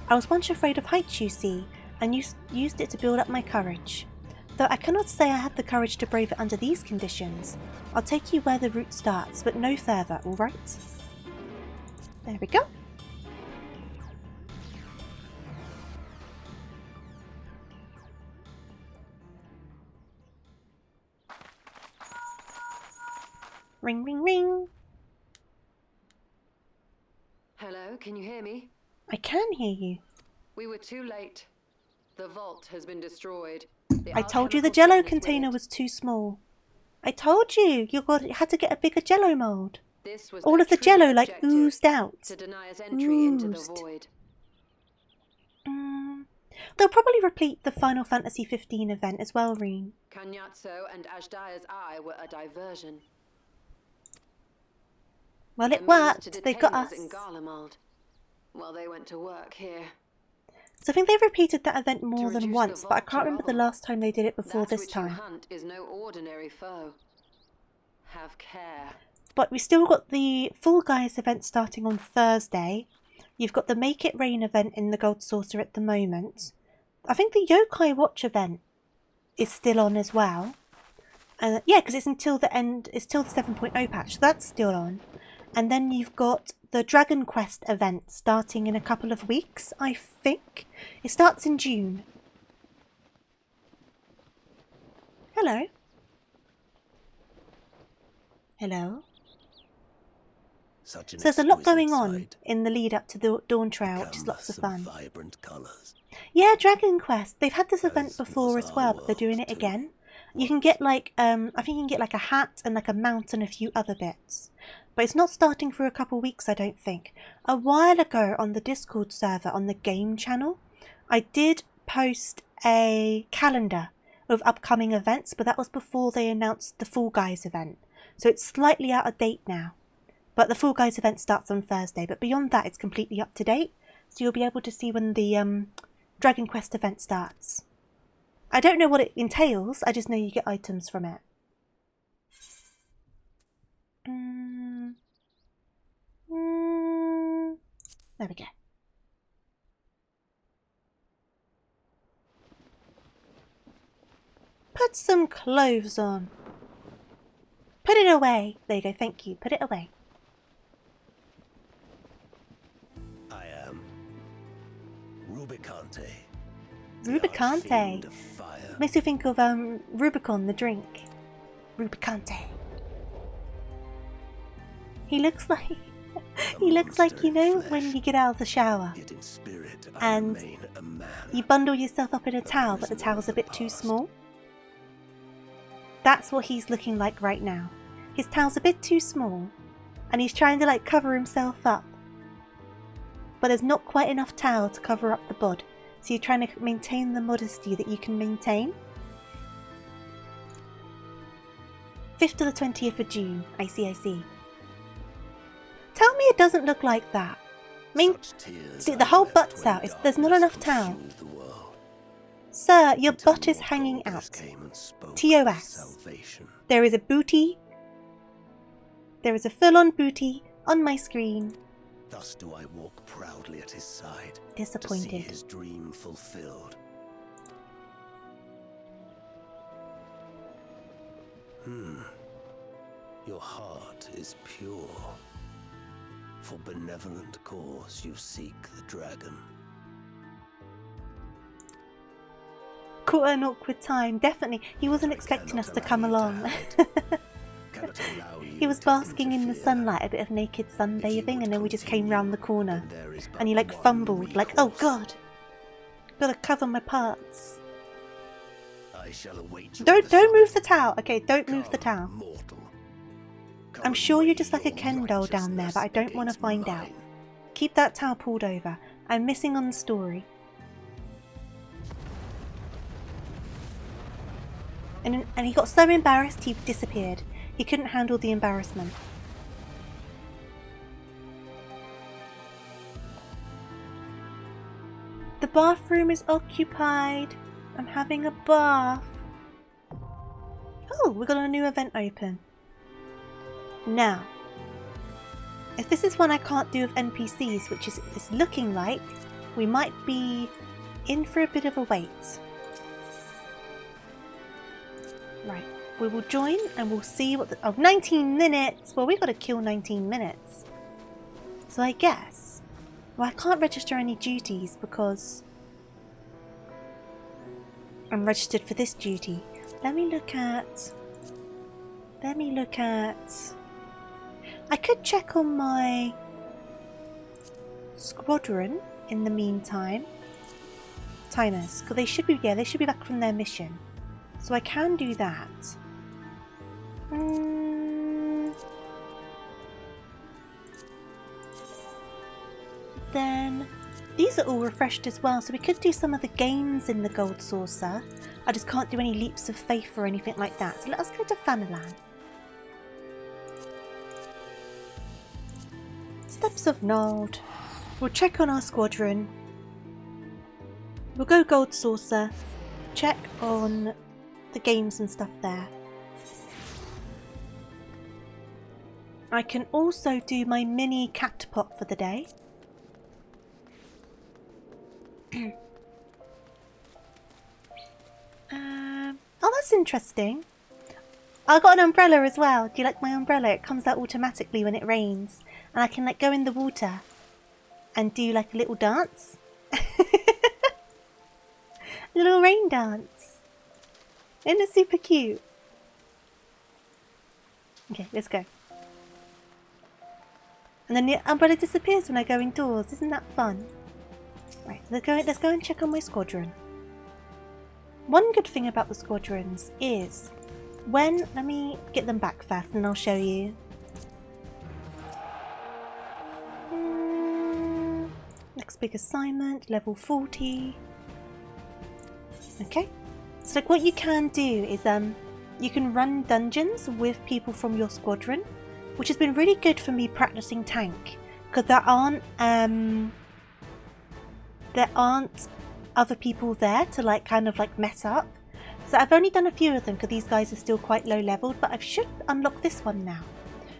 I was once afraid of heights, you see, and used it to build up my courage. Though I cannot say I have the courage to brave it under these conditions. I'll take you where the route starts, but no further, alright? There we go. Ring, ring, ring. Hello, can you hear me? I can hear you. We were too late. The vault has been destroyed. I told you the jello container was too small. I told you had to get a bigger jello mold. All of the jello like oozed out. To deny us entry into the void. They'll probably repeat the Final Fantasy 15 event as well, Reen. Kanyatso and Ajdaya's eye were a diversion. Well, it worked. They got us. In Garlemald, while they went to work here. So I think they've repeated that event more than once, but I can't remember the last time they did it before this time. That which you hunt is no ordinary foe. Have care. But we still got the Fall Guys event starting on Thursday. You've got the Make It Rain event in the Gold Saucer at the moment. I think the Yokai Watch event is still on as well. Yeah, because it's until the end. It's till the 7.0 patch, so that's still on. And then you've got the Dragon Quest event starting in a couple of weeks, I think. It starts in June. Hello. Hello. So there's a lot going on in the lead up to the Dawn Trail, which is lots of fun. Vibrant colours. Yeah, Dragon Quest. They've had this event before as well, but they're doing it again. You can get like, I think you can get like a hat and like a mount and a few other bits. But it's not starting for a couple weeks, I don't think. A while ago on the Discord server on the game channel, I did post a calendar of upcoming events, but that was before they announced the Fall Guys event. So it's slightly out of date now. But the Fall Guys event starts on Thursday, but beyond that it's completely up to date. So you'll be able to see when the Dragon Quest event starts. I don't know what it entails, I just know you get items from it. There we go. Put some clothes on. Put it away. There you go, thank you. Put it away. I am Rubicante. Rubicante. Makes you think of Rubicon, the drink. Rubicante. He looks like you know when you get out of the shower and you bundle yourself up in a towel, but the towel's a bit too small. That's what he's looking like right now. His towel's a bit too small and he's trying to like cover himself up, but there's not quite enough towel to cover up the bod, so you're trying to maintain the modesty that you can maintain. 5th to the 20th of June. I see. Tell me it doesn't look like that. I mean, see, the whole butt's out. There's not enough towel. Sir, your butt is hanging out. TOS. There is a booty. There is a full-on booty on my screen. Thus do I walk proudly at his side. Disappointed. To see his dream fulfilled. Your heart is pure. For benevolent cause you seek the dragon. Caught an awkward time, definitely. He wasn't expecting us to come along. He was basking in the sunlight, a bit of naked sunbathing, and then we just came round the corner. And he like fumbled, like, oh god, gotta cover my parts. Don't move the towel. Okay, don't move the towel. I'm sure you're just like a Ken doll down there, but I don't want to find out. Keep that towel pulled over. I'm missing on the story. And he got so embarrassed he disappeared. He couldn't handle the embarrassment. The bathroom is occupied. I'm having a bath. Oh, we got a new event open. Now, if this is one I can't do with NPCs, which is it's looking like, we might be in for a bit of a wait. Right, we will join and we'll see what oh, 19 minutes! Well, we got to kill 19 minutes. So I guess, well, I can't register any duties because I'm registered for this duty. Let me look at I could check on my squadron in the meantime. Timers, because they should be back from their mission. So I can do that. Then these are all refreshed as well, so we could do some of the games in the gold saucer. I just can't do any leaps of faith or anything like that. So let us go to Fanalan. Steps of Nald. We'll check on our squadron. We'll go gold saucer. Check on the games and stuff there. I can also do my mini cat pot for the day. Oh, that's interesting. I got an umbrella as well. Do you like my umbrella? It comes out automatically when it rains. And I can like go in the water and do like a little dance. Little rain dance. Isn't it super cute? Okay, let's go. And then the umbrella disappears when I go indoors. Isn't that fun? Right, let's go and check on my squadron. One good thing about the squadrons is let me get them back first and then I'll show you. Next big assignment, level 40. Okay, so like what you can do is you can run dungeons with people from your squadron, which has been really good for me practicing tank, because there aren't other people there to like kind of like mess up. So I've only done a few of them because these guys are still quite low leveled, but I should unlock this one now,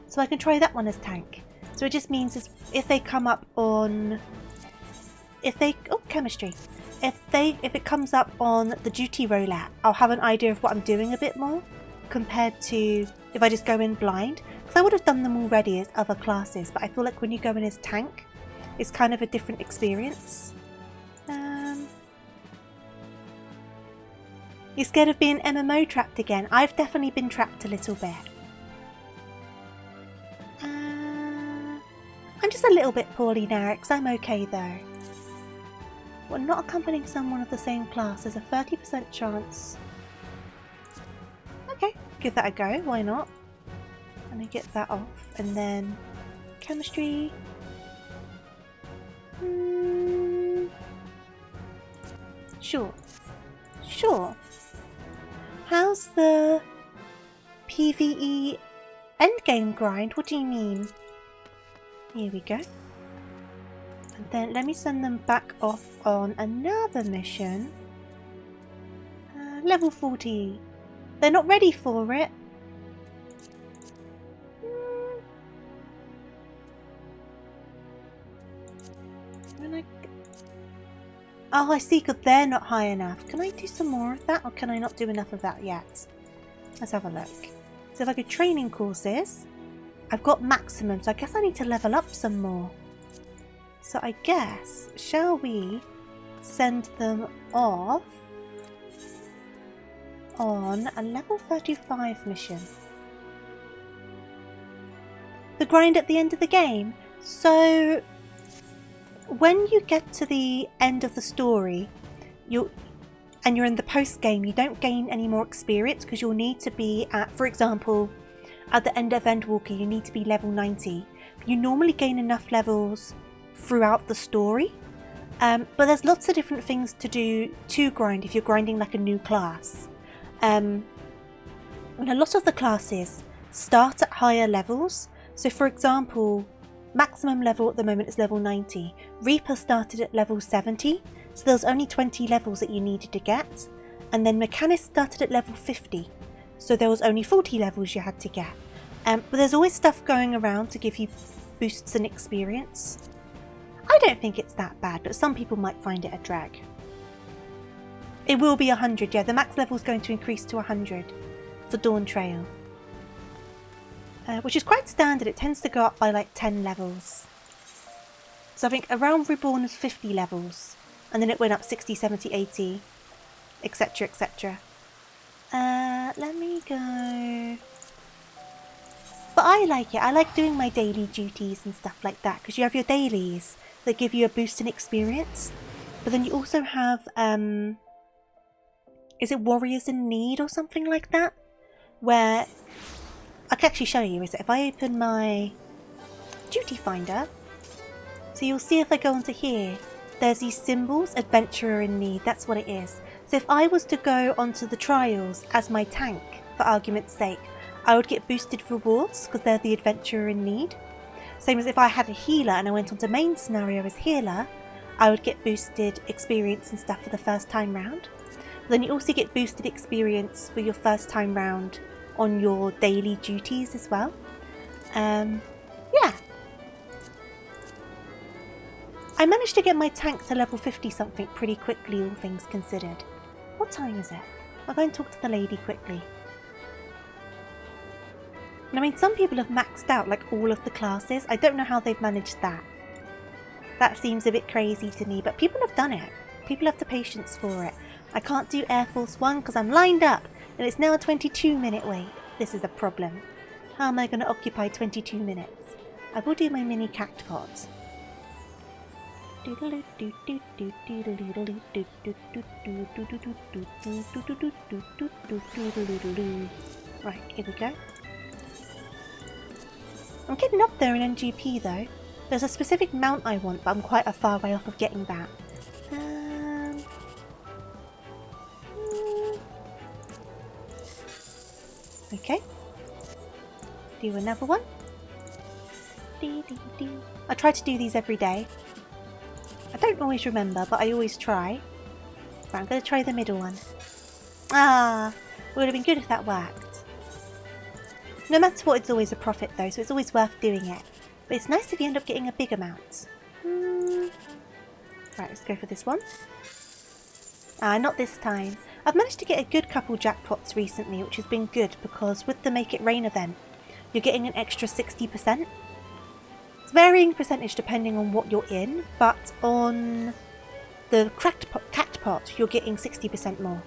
so I can try that one as tank. So it just means if they come up on, chemistry. If it comes up on the duty roulette, I'll have an idea of what I'm doing a bit more compared to if I just go in blind. Because I would have done them already as other classes, but I feel like when you go in as tank, it's kind of a different experience. You're scared of being MMO trapped again? I've definitely been trapped a little bit. I'm just a little bit poorly now, because I'm okay though. We're not accompanying someone of the same class. There's a 30% chance. Okay, give that a go. Why not? Let me get that off. And then chemistry. Sure. How's the PvE endgame grind? What do you mean? Here we go. And then let me send them back off on another mission. Level 40. They're not ready for it. Oh, I see, because they're not high enough. Can I do some more of that, or can I not do enough of that yet? Let's have a look. So if I go training courses, I've got maximum, so I guess I need to level up some more. So I guess, shall we send them off on a level 35 mission? The grind at the end of the game. So when you get to the end of the story, you're in the post game, you don't gain any more experience because you'll need to be at, for example, at the end of Endwalker, you need to be level 90. You normally gain enough levels throughout the story, but there's lots of different things to do to grind if you're grinding like a new class. And a lot of the classes start at higher levels. So for example, maximum level at the moment is level 90. Reaper started at level 70, so there was only 20 levels that you needed to get. And then Mechanist started at level 50, so there was only 40 levels you had to get. But there's always stuff going around to give you boosts in experience. I don't think it's that bad, but some people might find it a drag. It will be 100, yeah, the max level is going to increase to 100 for Dawn Trail. Which is quite standard, it tends to go up by like 10 levels. So I think around Reborn is 50 levels, and then it went up 60, 70, 80, etc, etc. Let me go... But but I like it. I like doing my daily duties and stuff like that, because you have your dailies that give you a boost in experience. But then you also have, is it Warriors in Need or something like that? Where, I can actually show you, is it? If I open my duty finder, so you'll see if I go onto here, there's these symbols, Adventurer in Need, that's what it is. So if I was to go onto the trials as my tank, for argument's sake, I would get boosted rewards because they're the Adventurer in Need. Same as if I had a healer and I went onto main scenario as healer, I would get boosted experience and stuff for the first time round. But then you also get boosted experience for your first time round on your daily duties as well. Yeah. I managed to get my tank to level 50 something pretty quickly, all things considered. What time is it? I'll go and talk to the lady quickly. And I mean, some people have maxed out like all of the classes. I don't know how they've managed that. That seems a bit crazy to me, but people have done it. People have the patience for it. I can't do Air Force 1 because I'm lined up and it's now a 22-minute wait. This is a problem. How am I going to occupy 22 minutes? I will do my mini cactpot. Right, here we go. I'm getting up there in NGP though. There's a specific mount I want, but I'm quite a far way off of getting that. Okay. Do another one. I try to do these every day. I don't always remember, but I always try. Right, I'm going to try the middle one. Ah, would have been good if that worked. No matter what, it's always a profit though, so it's always worth doing it. But it's nice if you end up getting a big amount. Right, let's go for this one. Ah, not this time. I've managed to get a good couple jackpots recently, which has been good because with the Make It Rain event, you're getting an extra 60%. It's varying percentage depending on what you're in, but on the Catpot, you're getting 60% more.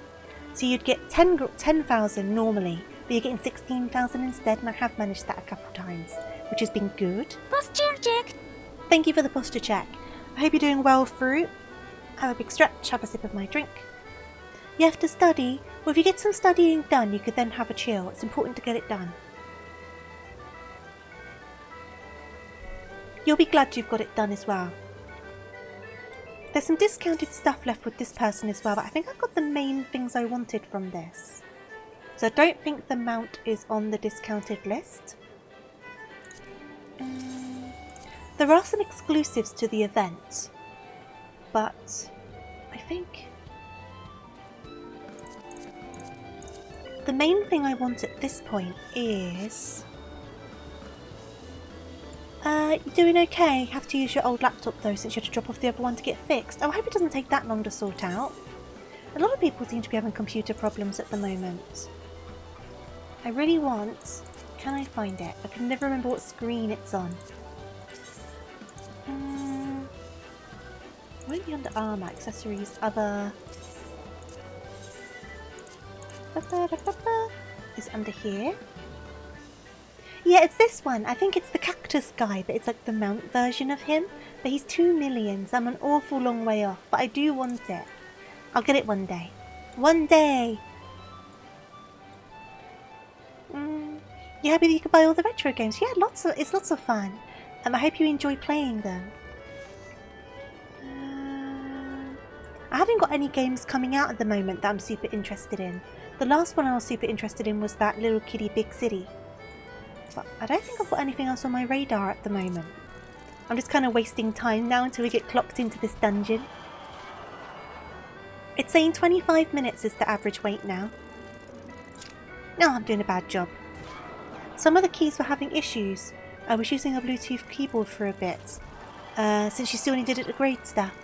So you'd get 10,000 normally, but you're getting 16,000 instead, and I have managed that a couple times, which has been good. Posture check! Thank you for the posture check. I hope you're doing well through. Have a big stretch, have a sip of my drink. You have to study. Well, if you get some studying done, you could then have a chill. It's important to get it done. You'll be glad you've got it done as well. There's some discounted stuff left with this person as well, but I think I've got the main things I wanted from this. So I don't think the mount is on the discounted list. There are some exclusives to the event, but I think the main thing I want at this point is... you're doing okay. Have to use your old laptop though, since you had to drop off the other one to get fixed. Oh, I hope it doesn't take that long to sort out. A lot of people seem to be having computer problems at the moment. I really want... Can I find it? I can never remember what screen it's on. Won't be under armor, accessories, other... Is under here. Yeah, it's this one. I think it's the cactus guy, but it's like the mount version of him. But he's 2 million, so I'm an awful long way off. But I do want it. I'll get it one day. One day! You happy that you can buy all the retro games? Yeah, it's lots of fun. I hope you enjoy playing them. I haven't got any games coming out at the moment that I'm super interested in. The last one I was super interested in was that Little Kitty Big City. But I don't think I've got anything else on my radar at the moment. I'm just kind of wasting time now until we get clocked into this dungeon. It's saying 25 minutes is the average wait now. No, I'm doing a bad job. Some of the keys were having issues. I was using a Bluetooth keyboard for a bit, since you still only did it at grade stuff.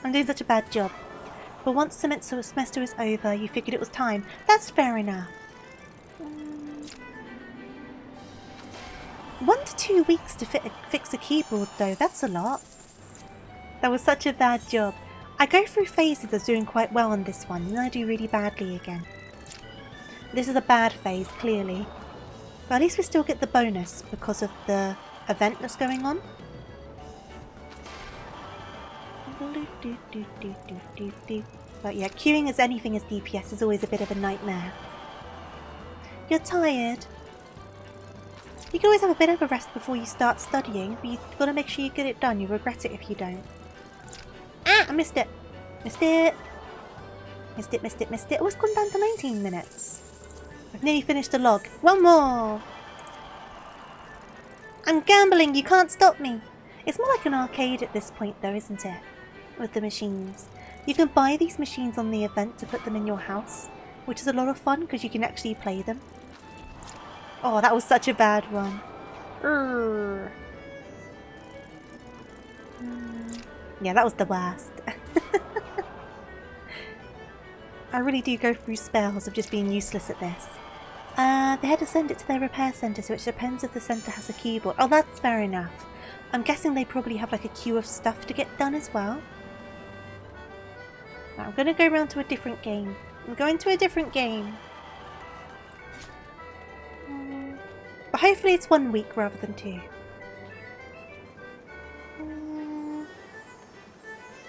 I'm doing such a bad job. But once the semester was over, you figured it was time. That's fair enough. 1 to 2 weeks to fix a keyboard though, that's a lot. That was such a bad job. I go through phases of doing quite well on this one, and then I do really badly again. This is a bad phase, clearly. But at least we still get the bonus because of the event that's going on. But yeah, queuing as anything as DPS is always a bit of a nightmare. You're tired. You can always have a bit of a rest before you start studying, but you've got to make sure you get it done. You regret it if you don't. Ah! I missed it! Missed it! Missed it, missed it, missed it. Oh, it's gone down to 19 minutes. I've nearly finished the log. One more! I'm gambling! You can't stop me! It's more like an arcade at this point though, isn't it? With the machines. You can buy these machines on the event to put them in your house, which is a lot of fun because you can actually play them. Oh, that was such a bad one. Yeah, that was the worst. I really do go through spells of just being useless at this. They had to send it to their repair centre, so it depends if the centre has a keyboard. Oh, that's fair enough. I'm guessing they probably have like a queue of stuff to get done as well. Right, I'm going to go around to a different game. I'm going to a different game. But hopefully it's 1 week rather than 2.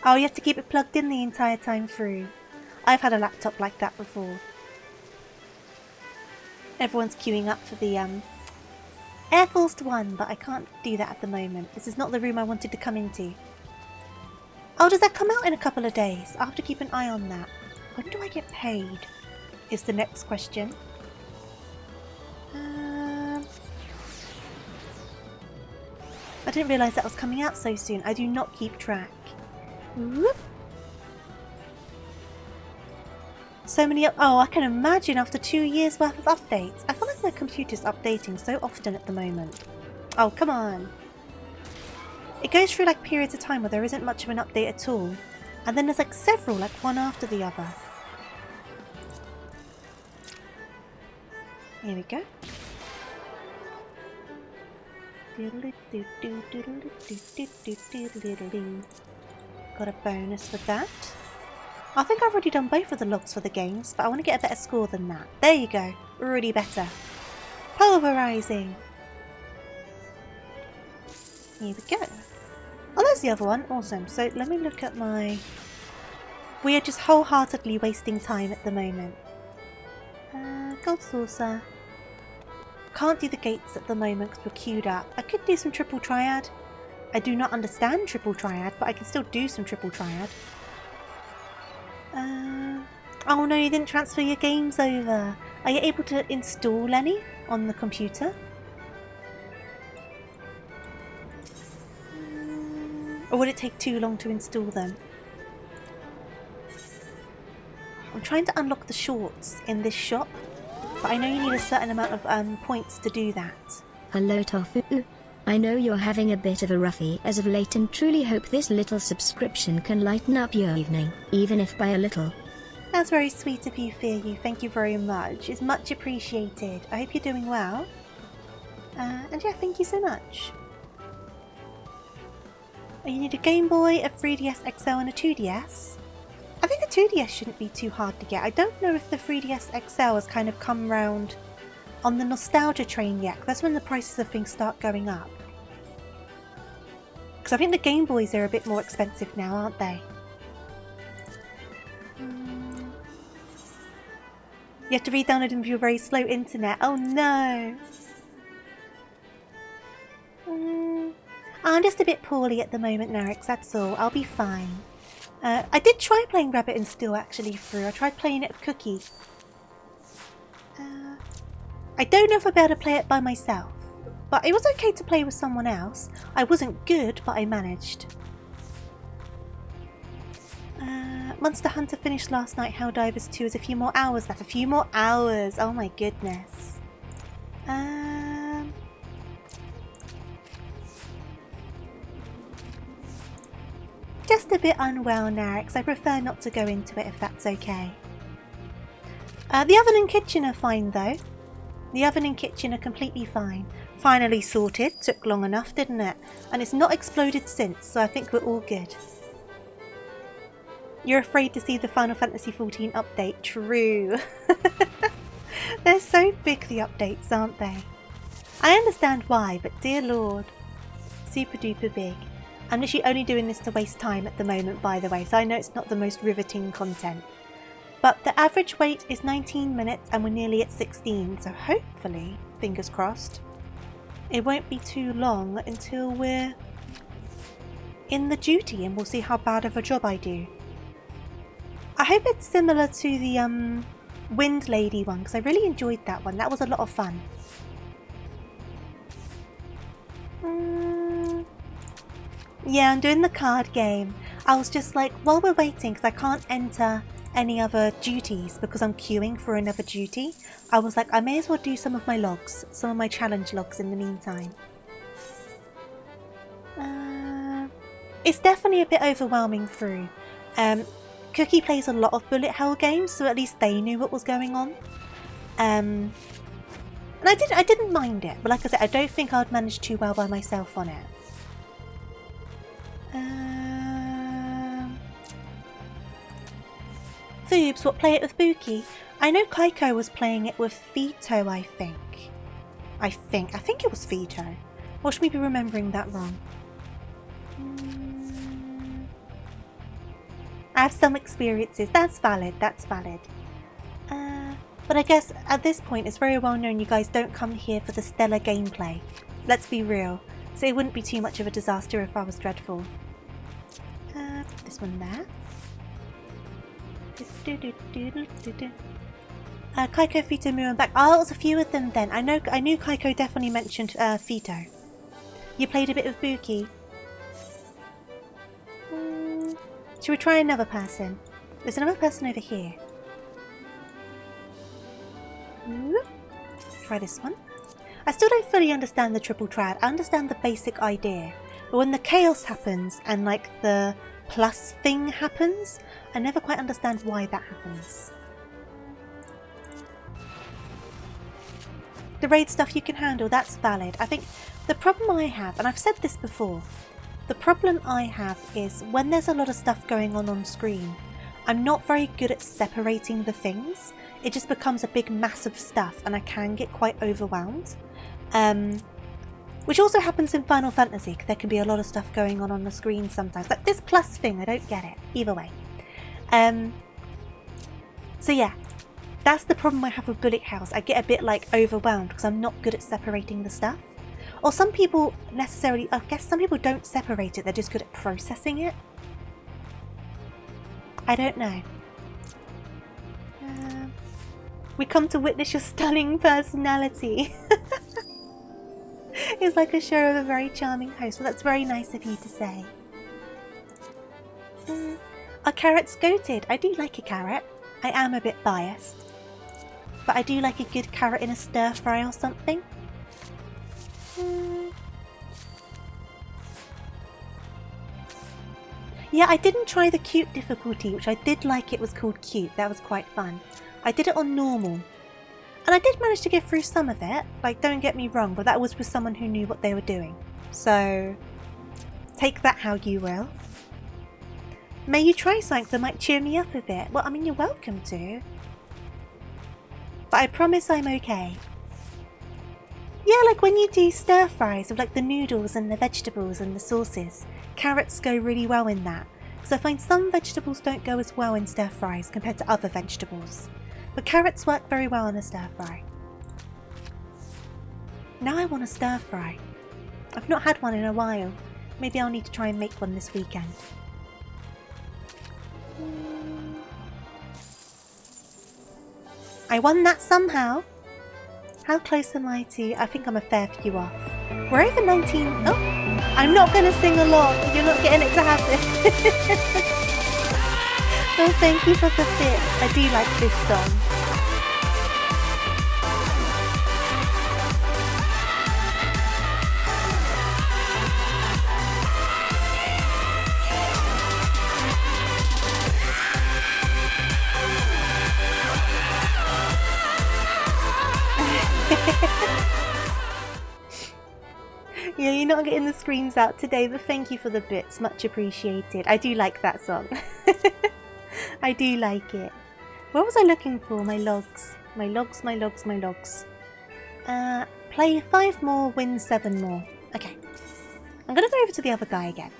Oh, you have to keep it plugged in the entire time through. I've had a laptop like that before. Everyone's queuing up for the Air Force 1, but I can't do that at the moment. This is not the room I wanted to come into. Oh, does that come out in a couple of days? I'll have to keep an eye on that. When do I get paid? Is the next question. I didn't realise that was coming out so soon. I do not keep track. Whoop. So many oh, I can imagine after 2 years worth of updates. I feel like my computer's updating so often at the moment. Oh, come on. It goes through like periods of time where there isn't much of an update at all. And then there's like several, like one after the other. Here we go. Got a bonus for that. I think I've already done both of the logs for the games, but I want to get a better score than that. There you go. Already better. Pulverizing. Here we go. Oh, there's the other one. Awesome. So let me look at my... We are just wholeheartedly wasting time at the moment. Gold saucer. Can't do the gates at the moment because we're queued up. I could do some triple triad. I do not understand triple triad, but I can still do some triple triad. Oh no, you didn't transfer your games over. Are you able to install any on the computer? Or would it take too long to install them? I'm trying to unlock the shorts in this shop, but I know you need a certain amount of points to do that. Hello Tofu. I know you're having a bit of a roughie as of late and truly hope this little subscription can lighten up your evening, even if by a little. That's very sweet of you, Fear. Thank you very much. It's much appreciated. I hope you're doing well. And yeah, thank you so much. You need a Game Boy, a 3DS XL and a 2DS. I think a 2DS shouldn't be too hard to get. I don't know if the 3DS XL has kind of come round on the nostalgia train yet. That's when the prices of things start going up. Because I think the Game Boys are a bit more expensive now, aren't they? You have to re-download them with your very slow internet. Oh no! I'm just a bit poorly at the moment, Narix, that's all. I'll be fine. I did try playing Rabbit and Steel actually through. I tried playing it with Cookie. I don't know if I'll be able to play it by myself, but it was okay to play with someone else. I wasn't good, but I managed. Monster Hunter finished last night. Helldivers 2 is a few more hours. That's a few more hours. Oh my goodness. Just a bit unwell, Narix. I prefer not to go into it if that's okay. The oven and kitchen are fine though. The oven and kitchen are completely fine. Finally sorted. Took long enough, didn't it? And it's not exploded since, so I think we're all good. You're afraid to see the Final Fantasy XIV update. True. They're so big, the updates, aren't they? I understand why, but dear lord. Super duper big. I'm literally only doing this to waste time at the moment, by the way, so I know it's not the most riveting content. But the average wait is 19 minutes and we're nearly at 16, so hopefully, fingers crossed, it won't be too long until we're in the duty and we'll see how bad of a job I do. I hope it's similar to the Wind Lady one, because I really enjoyed that one. That was a lot of fun. Yeah, I'm doing the card game. I was just like, while we're waiting, because I can't enter any other duties because I'm queuing for another duty, I was like, I may as well do some of my logs, some of my challenge logs in the meantime. It's definitely a bit overwhelming through. Cookie plays a lot of bullet hell games, so at least they knew what was going on. And I didn't mind it, but like I said, I don't think I'd manage too well by myself on it. Foobs, what, play it with Buki? I know Kaiko was playing it with Vito, I think. I think it was Vito. Watch me be remembering that wrong. I have some experiences. That's valid, that's valid. But I guess at this point it's very well known you guys don't come here for the stellar gameplay. Let's be real. So it wouldn't be too much of a disaster if I was dreadful. This one there. Kaiko, Vito, Mu and back. Oh, it was a few of them then. I knew Kaiko definitely mentioned Vito. You played a bit of Buki. Should we try another person? There's another person over here. Try this one. I still don't fully understand the triple trad. I understand the basic idea. But when the chaos happens and like the plus thing happens, I never quite understand why that happens. The raid stuff you can handle, that's valid. I think the problem I have, and I've said this before, the problem I have is when there's a lot of stuff going on screen, I'm not very good at separating the things. It just becomes a big mass of stuff and I can get quite overwhelmed. Which also happens in Final Fantasy, there can be a lot of stuff going on the screen sometimes. Like this plus thing, I don't get it. Either way. So yeah, that's the problem I have with Bullet House. I get a bit like overwhelmed because I'm not good at separating the stuff. Or some people necessarily, I guess some people don't separate it, they're just good at processing it. I don't know. We come to witness your stunning personality. It's like a show of a very charming host. Well, that's very nice of you to say. Are carrots goated? I do like a carrot. I am a bit biased. But I do like a good carrot in a stir fry or something. Yeah, I didn't try the cute difficulty, which I did like. It was called cute. That was quite fun. I did it on normal. And I did manage to get through some of it. Like, don't get me wrong, but that was with someone who knew what they were doing. So, take that how you will. May you try something that might cheer me up a bit. Well, I mean, you're welcome to. But I promise I'm okay. Yeah, like when you do stir fries with like the noodles and the vegetables and the sauces, carrots go really well in that. Because I find some vegetables don't go as well in stir fries compared to other vegetables. But carrots work very well in a stir fry. Now I want a stir fry. I've not had one in a while. Maybe I'll need to try and make one this weekend. I won that somehow. How close am I to? I think I'm a fair few off. We're over 19. Oh, I'm not going to sing along. You're not getting it to happen. Oh, thank you for the bits. I do like this song. Yeah, you're not getting the screams out today, but thank you for the bits. Much appreciated. I do like that song. I do like it. What was I looking for? My logs. My logs, my logs, my logs. play 5 more, win 7 more. Okay. I'm going to go over to the other guy again.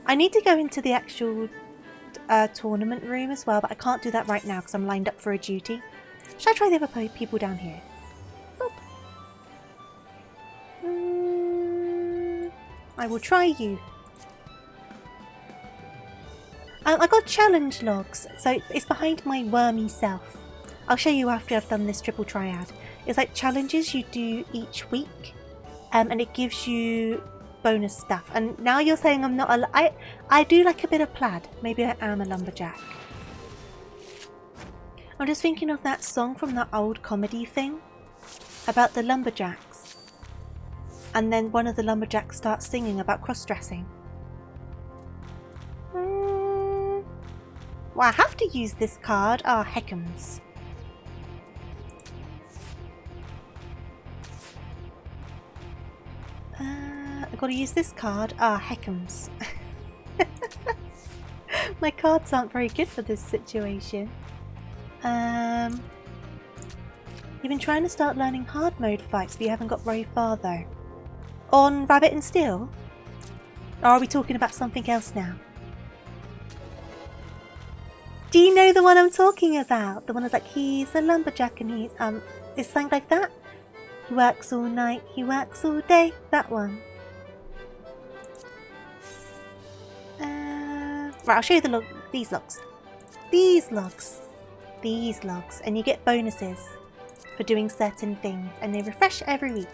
I need to go into the actual tournament room as well, but I can't do that right now because I'm lined up for a duty. Should I try the other people down here? I will try you. I got challenge logs, so it's behind my wormy self. I'll show you after I've done this triple triad. It's like challenges you do each week, and it gives you bonus stuff. And now you're saying I'm not I do like a bit of plaid. Maybe I am a lumberjack. I'm just thinking of that song from that old comedy thing about the lumberjacks. And then one of the lumberjacks starts singing about cross-dressing. Well, I have to use this card. Ah, heckums. I've got to use this card. Ah, heckums. My cards aren't very good for this situation. You've been trying to start learning hard mode fights, but you haven't got very far though. On Rabbit and Steel? Or are we talking about something else now? Do you know the one I'm talking about? The one that's like, he's a lumberjack and he's, is something like that? He works all night, he works all day. That one. Right, I'll show you these logs. These logs. These logs. And you get bonuses for doing certain things. And they refresh every week.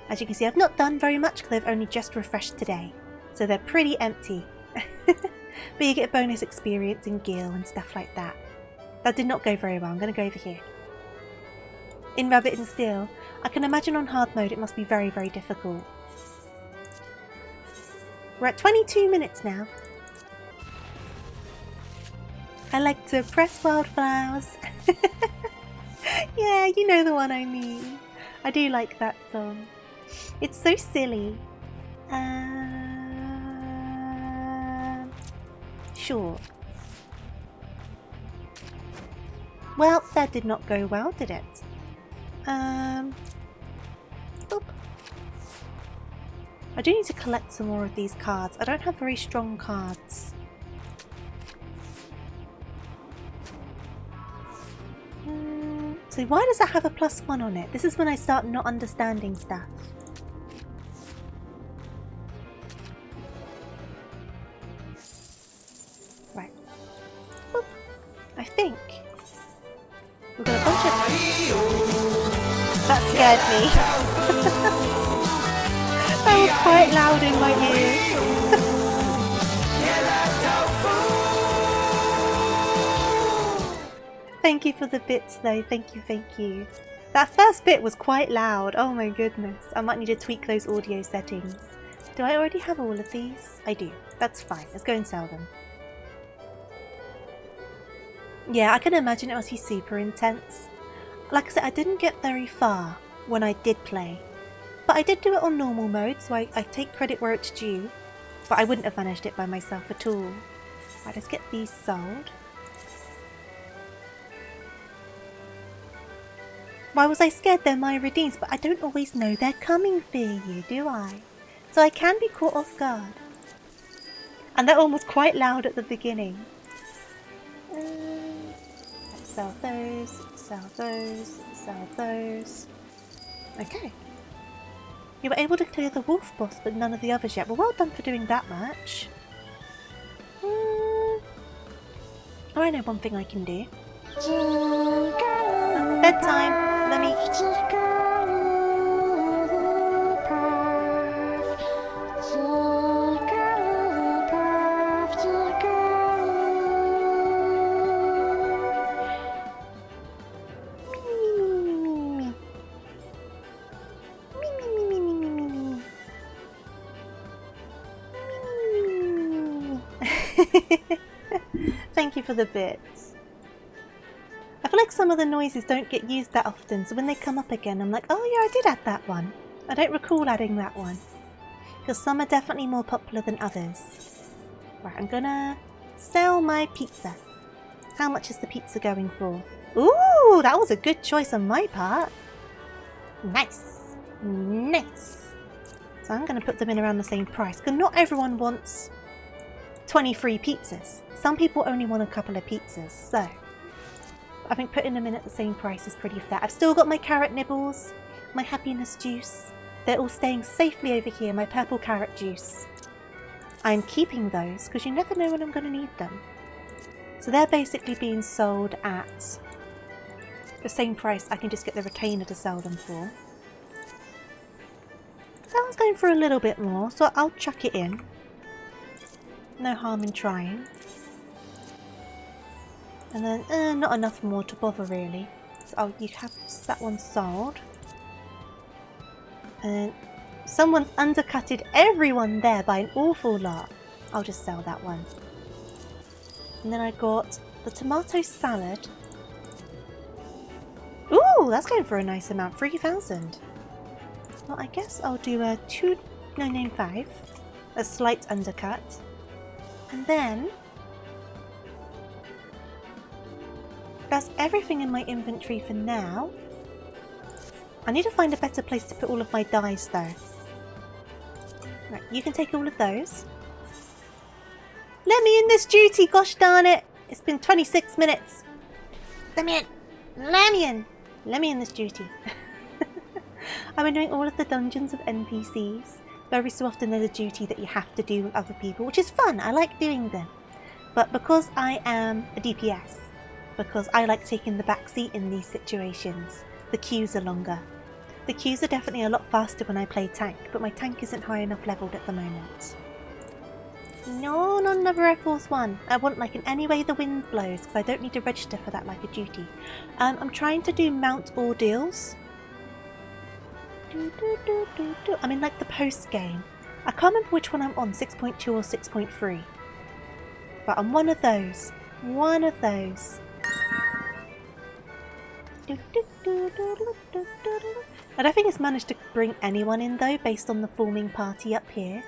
As you can see, I've not done very much because I've only just refreshed today. So they're pretty empty. But you get bonus experience in Gil and stuff like that. That did not go very well. I'm going to go over here. In Rabbit and Steel, I can imagine on hard mode it must be very, very difficult. We're at 22 minutes now. I like to press wildflowers. Yeah, you know the one I mean. I do like that song. It's so silly. Sure. Well, that did not go well, did it? Boop. I do need to collect some more of these cards. I don't have very strong cards. So why does that have a +1 on it? This is when I start not understanding stuff. Right. Boop. I think we've got a bunch of... That scared me. That was quite loud in my ears. Thank you for the bits though, thank you, thank you. That first bit was quite loud, oh my goodness. I might need to tweak those audio settings. Do I already have all of these? I do, that's fine, let's go and sell them. Yeah, I can imagine it must be super intense. Like I said, I didn't get very far when I did play. But I did do it on normal mode, so I take credit where it's due. But I wouldn't have managed it by myself at all. Right, let's get these sold. Why was I scared they're my redeems? But I don't always know they're coming for you, do I? So I can be caught off guard. And that one was quite loud at the beginning. Let's sell those, sell those, sell those. Okay. You were able to clear the wolf boss, but none of the others yet. Well, well done for doing that much. Oh, I know one thing I can do. Bedtime. Let me... Thank you for the bits. I feel like some of the noises don't get used that often, so when they come up again I'm like, oh yeah, I did add that one. I don't recall adding that one. Because some are definitely more popular than others. Right, I'm gonna sell my pizza. How much is the pizza going for? Ooh, that was a good choice on my part. Nice. Nice. So I'm going to put them in around the same price, because not everyone wants 23 pizzas. Some people only want a couple of pizzas, so I think putting them in at the same price is pretty fair. I've still got my carrot nibbles, my happiness juice. They're all staying safely over here, my purple carrot juice. I'm keeping those, because you never know when I'm going to need them. So they're basically being sold at the same price I can just get the retainer to sell them for. That one's going for a little bit more, so I'll chuck it in. No harm in trying. And then, not enough more to bother really. So you have that one sold. And someone's undercutted everyone there by an awful lot. I'll just sell that one. And then I got the tomato salad. Ooh, that's going for a nice amount, 3,000. Well, I guess I'll do a 2,995, a slight undercut, and then that's everything in my inventory for now. I need to find a better place to put all of my dyes though. Right, you can take all of those. Let me in this duty, gosh darn it! It's been 26 minutes. Let me in! Let me in! Let me in this duty. I've been doing all of the dungeons of NPCs. Very so often there's a duty that you have to do with other people, which is fun. I like doing them. But because I am a DPS, because I like taking the back seat in these situations, the queues are longer. The queues are definitely a lot faster when I play tank, but my tank isn't high enough leveled at the moment. No, not another Air Force One. I want like an Any Way the Wind Blows, because I don't need to register for that like a duty. I'm trying to do Mount Ordeals. I'm in like the post game. I can't remember which one I'm on, 6.2 or 6.3. But I'm one of those. One of those. I don't think it's managed to bring anyone in though, based on the forming party up here.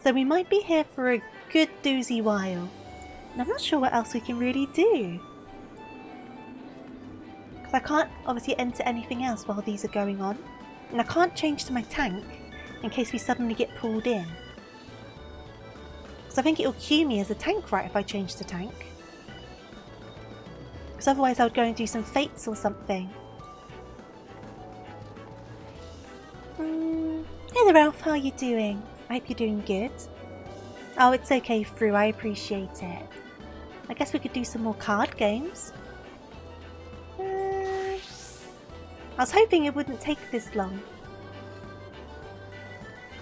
So we might be here for a good doozy while. And I'm not sure what else we can really do. Because I can't obviously enter anything else while these are going on. And I can't change to my tank in case we suddenly get pulled in. Because I think it'll queue me as a tank right if I change to tank. Because otherwise I would go and do some fates or something. Hey there, Ralph, how are you doing? I hope you're doing good. Oh, it's okay, Fru, I appreciate it. I guess we could do some more card games. I was hoping it wouldn't take this long.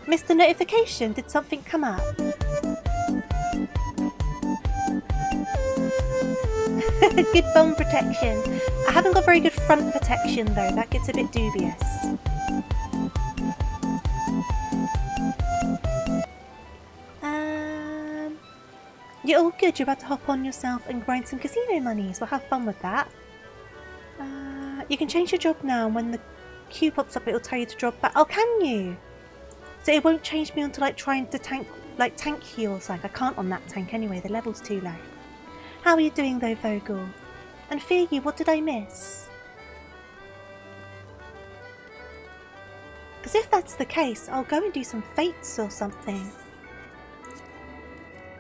Missed a notification? Did something come up? Good bum protection. I haven't got very good front protection though, that gets a bit dubious. You're all good, you're about to hop on yourself and grind some casino monies. We'll have fun with that. You can change your job now, and when the queue pops up it'll tell you to drop back. Oh, can you? So it won't change me onto like trying to tank heals. Like I can't on that tank anyway, the level's too low. How are you doing though, Vogel? And fear you, what did I miss? Because if that's the case, I'll go and do some fates or something.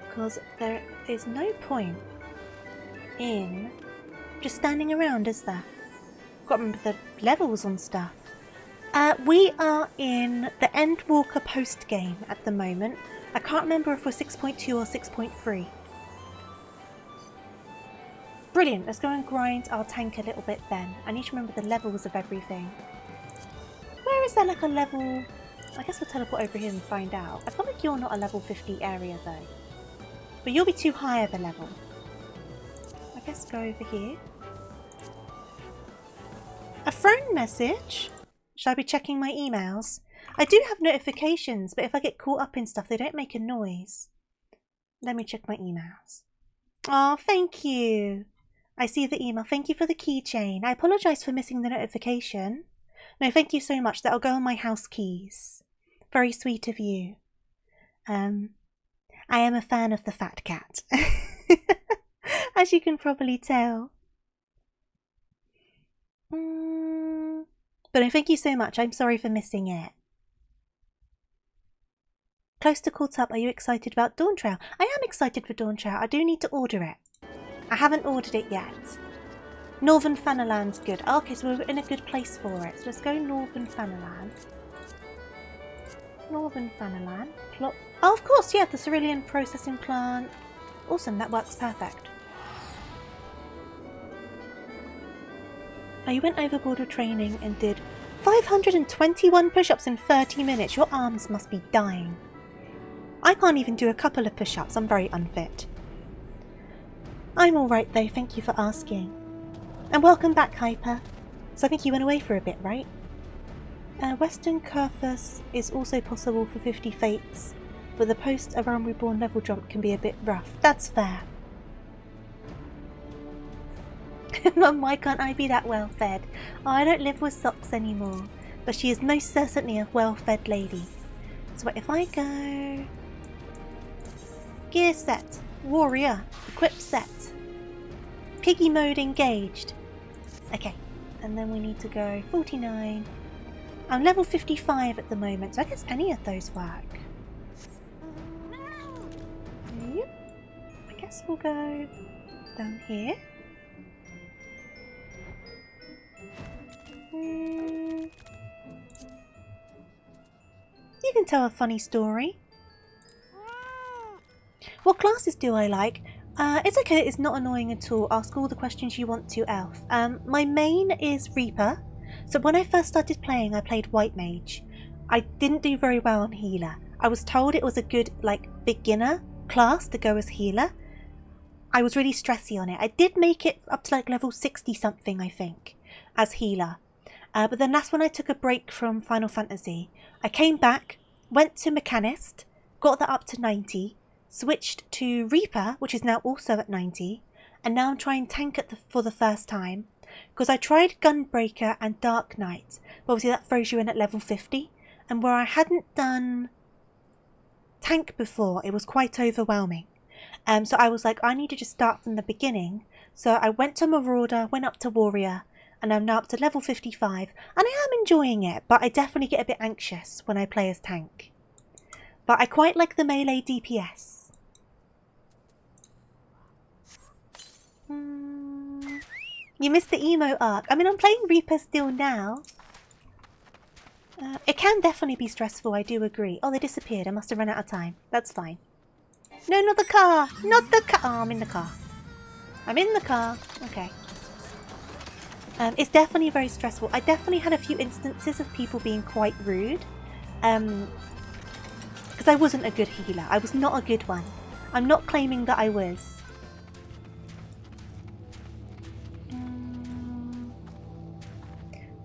Because there is no point in just standing around, is there? Got to remember the levels on stuff. We are in the Endwalker post game at the moment. I can't remember if we're 6.2 or 6.3. Brilliant, let's go and grind our tank a little bit then. I need to remember the levels of everything. Where is there like a level? I guess we'll teleport over here and find out. I feel like you're not a level 50 area though. But you'll be too high of a level. I guess go over here. A phone message? Should I be checking my emails? I do have notifications, but if I get caught up in stuff, they don't make a noise. Let me check my emails. Oh, thank you. I see the email. Thank you for the keychain. I apologise for missing the notification. No, thank you so much. That'll go on my house keys. Very sweet of you. I am a fan of the fat cat. As you can probably tell. But thank you so much. I'm sorry for missing it. Close to caught up. Are you excited about Dawn Trail? I am excited for Dawn Trail. I do need to order it. I haven't ordered it yet. Northern Fanaland's good. Oh, okay, so we're in a good place for it. So let's go Northern Fanaland. Northern Fanaland. Plot. Oh, of course, yeah, the cerulean processing plant. Awesome, that works perfect. Oh, you went overboard with training and did 521 push-ups in 30 minutes. Your arms must be dying. I can't even do a couple of push-ups. I'm very unfit. I'm alright though, thank you for asking. And welcome back, Hyper. So I think you went away for a bit, right? Western Curthus is also possible for 50 Fates, but the post-Aram Reborn level jump can be a bit rough. That's fair. Mum, why can't I be that well-fed? Oh, I don't live with socks anymore, but she is most certainly a well-fed lady. So if I go... Gear set. Warrior. Equip set. Piggy mode engaged. Okay, and then we need to go 49. I'm level 55 at the moment, so I guess any of those work. Yep. I guess we'll go down here. You can tell a funny story. What classes do I like? It's okay, it's not annoying at all. Ask all the questions you want to, Elf. My main is Reaper. So when I first started playing, I played White Mage. I didn't do very well on Healer. I was told it was a good, like, beginner class to go as Healer. I was really stressy on it. I did make it up to like level 60 something, I think, as Healer. But then that's when I took a break from Final Fantasy. I came back, went to Mechanist, got that up to 90, switched to Reaper, which is now also at 90, and now I'm trying Tank for the first time, because I tried Gunbreaker and Dark Knight, but obviously that throws you in at level 50, and where I hadn't done Tank before, it was quite overwhelming. So I was like, I need to just start from the beginning, so I went to Marauder, went up to Warrior, and I'm now up to level 55, and I am enjoying it, but I definitely get a bit anxious when I play as Tank. But I quite like the melee DPS. You missed the emo arc. I mean, I'm playing Reaper still now. It can definitely be stressful, I do agree. Oh, they disappeared. I must have run out of time. That's fine. No, not the car! Not the car! Oh, I'm in the car. I'm in the car. Okay. It's definitely very stressful. I definitely had a few instances of people being quite rude. Because I wasn't a good healer. I was not a good one. I'm not claiming that I was.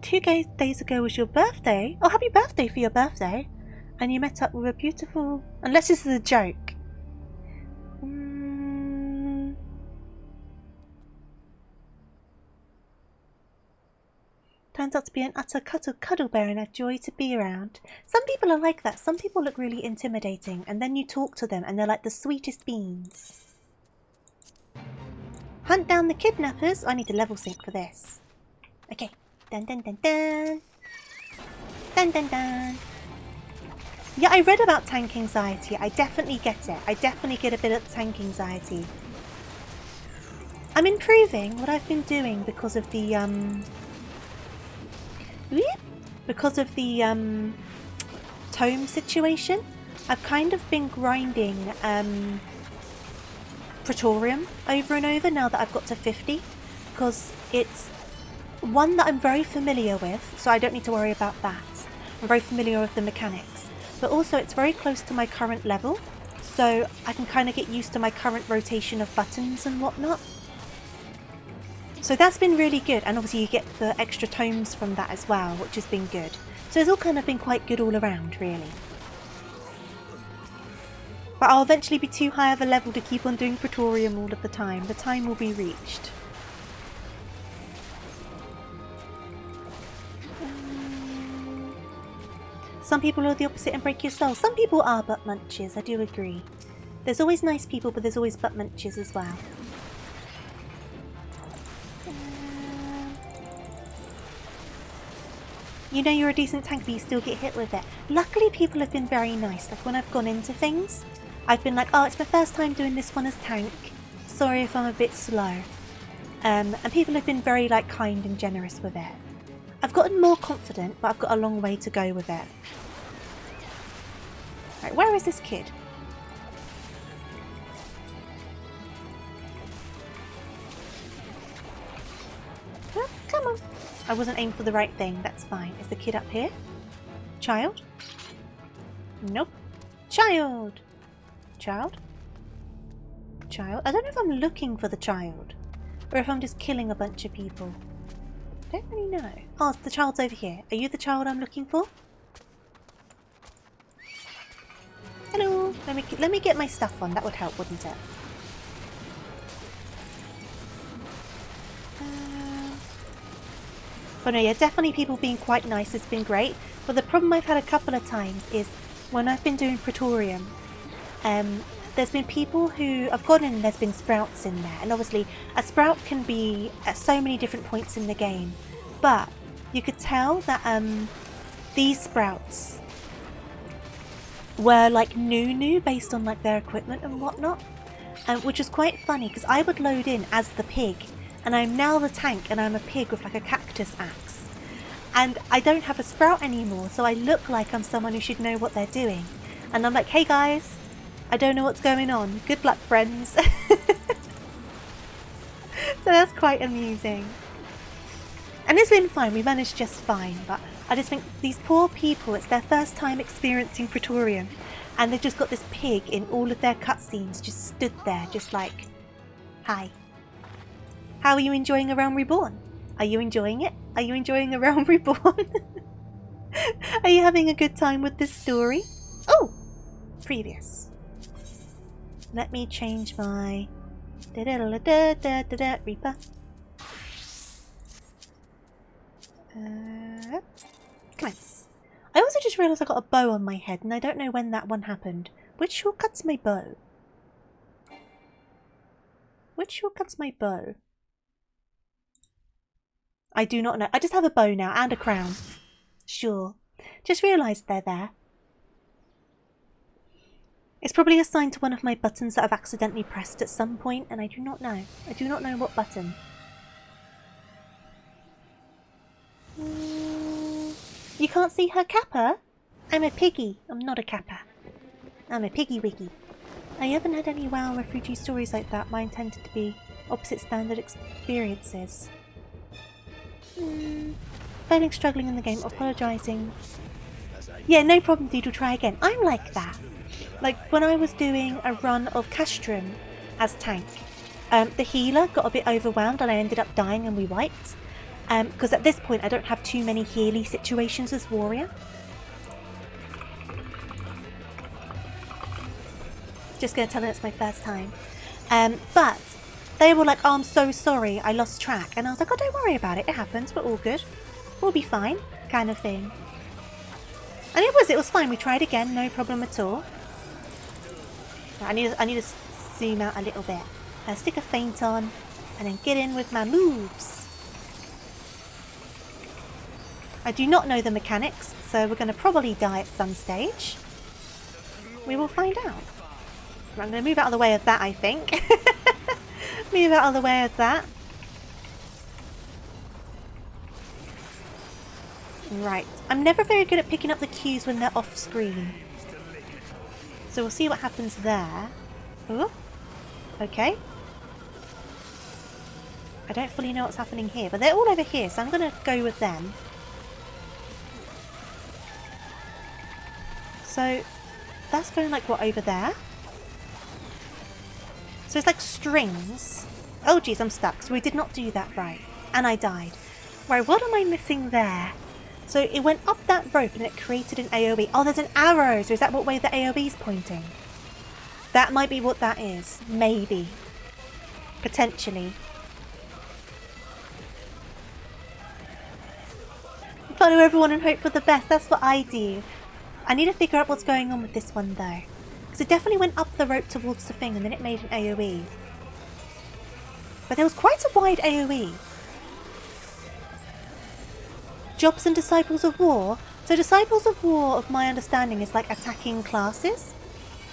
2 days ago was your birthday. Oh, happy birthday for your birthday. And you met up with a beautiful... Unless this is a joke. Turns out to be an utter cuddle bear and a joy to be around. Some people are like that. Some people look really intimidating. And then you talk to them and they're like the sweetest beans. Hunt down the kidnappers. I need to level sync for this. Okay. Dun dun dun dun. Dun dun dun. Yeah, I read about tank anxiety. I definitely get it. I definitely get a bit of tank anxiety. I'm improving what I've been doing because of the tome situation. I've kind of been grinding Praetorium over and over now that I've got to 50, because it's one that I'm very familiar with, so I don't need to worry about that. I'm very familiar with the mechanics, but also it's very close to my current level, so I can kind of get used to my current rotation of buttons and whatnot. So that's been really good, and obviously you get the extra tomes from that as well, which has been good. So it's all kind of been quite good all around, really. But I'll eventually be too high of a level to keep on doing Praetorium all of the time. The time will be reached. Some people are the opposite and break your soul. Some people are butt munchers, I do agree. There's always nice people, but there's always butt munchers as well. You know you're a decent tank, but you still get hit with it. Luckily, people have been very nice. Like when I've gone into things, I've been like, oh, it's my first time doing this one as tank. Sorry if I'm a bit slow. And people have been very like kind and generous with it. I've gotten more confident, but I've got a long way to go with it. Right, where is this kid? Oh, come on. I wasn't aiming for the right thing. That's fine. Is the kid up here? Child? Nope. Child! Child? Child? I don't know if I'm looking for the child or if I'm just killing a bunch of people. I don't really know. Oh, the child's over here. Are you the child I'm looking for? Hello. Let me get my stuff on. That would help, wouldn't it? But no, yeah, definitely people being quite nice has been great. But the problem I've had a couple of times is when I've been doing Praetorium, there's been people who I've gone in and there's been sprouts in there. And obviously a sprout can be at so many different points in the game. But you could tell that these sprouts were like new based on like their equipment and whatnot. Which is quite funny because I would load in as the pig. And I'm now the tank and I'm a pig with like a cactus axe. And I don't have a sprout anymore, so I look like I'm someone who should know what they're doing. And I'm like, hey guys, I don't know what's going on. Good luck, friends. So that's quite amusing. And it's been fine, we managed just fine, but I just think these poor people, it's their first time experiencing Praetorium. And they've just got this pig in all of their cutscenes just stood there, just like, hi. How are you enjoying A Realm Reborn? Are you enjoying it? Are you enjoying A Realm Reborn? Are you having a good time with this story? Oh! Previous. Let me change my... Reaper. Commence. I also just realised I got a bow on my head and I don't know when that one happened. Which shortcut's my bow? Which shortcut's my bow? I do not know. I just have a bow now and a crown. Sure. Just realised they're there. It's probably assigned to one of my buttons that I've accidentally pressed at some point and I do not know. I do not know what button. You can't see her kappa? I'm a piggy. I'm not a kappa. I'm a piggy wiggy. I haven't had any WoW refugee stories like that. Mine tended to be opposite standard experiences. Failing, struggling in the game, apologising. Yeah, no problem, dude, we'll try again. I'm like that. Like, when I was doing a run of Castrum as tank, the healer got a bit overwhelmed and I ended up dying and we wiped. Because at this point I don't have too many healy situations as warrior. Just going to tell them it's my first time. But they were like, oh, I'm so sorry, I lost track. And I was like, oh, don't worry about it, it happens, we're all good. We'll be fine, kind of thing. And it was fine, we tried again, no problem at all. Right, I need to zoom out a little bit. Stick a feint on, and then get in with my moves. I do not know the mechanics, so we're going to probably die at some stage. We will find out. I'm going to move out of the way of that, I think. Move out of the way of that. Right. I'm never very good at picking up the cues when they're off screen. So we'll see what happens there. Ooh. Okay. I don't fully know what's happening here, but they're all over here, so I'm going to go with them. So that's going like what, over there? So it's like strings. Oh geez, I'm stuck. So we did not do that right. And I died. Right, what am I missing there? So it went up that rope and it created an AoE. Oh, there's an arrow. So is that what way the AoE is pointing? That might be what that is. Maybe. Potentially. Follow everyone and hope for the best. That's what I do. I need to figure out what's going on with this one though. Because it definitely went up the rope towards the thing and then it made an AoE. But there was quite a wide AoE. Jobs and Disciples of War. So Disciples of War, of my understanding, is like attacking classes.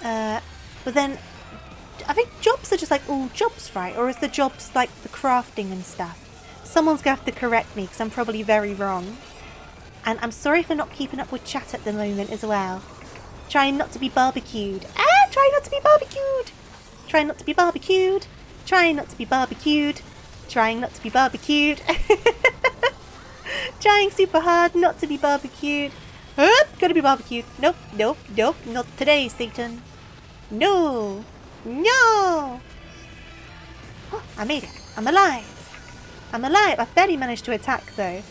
But then I think jobs are just like all jobs, right? Or is the jobs like the crafting and stuff? Someone's going to have to correct me because I'm probably very wrong. And I'm sorry for not keeping up with chat at the moment as well. Trying not to be barbecued. Ah! Trying not to be barbecued! Trying not to be barbecued. Trying not to be barbecued. Trying not to be barbecued. Trying super hard not to be barbecued. Gonna be barbecued. Nope, nope, nope. Not today, Satan. No. No! Oh, I made it. I'm alive. I'm alive. I barely managed to attack, though.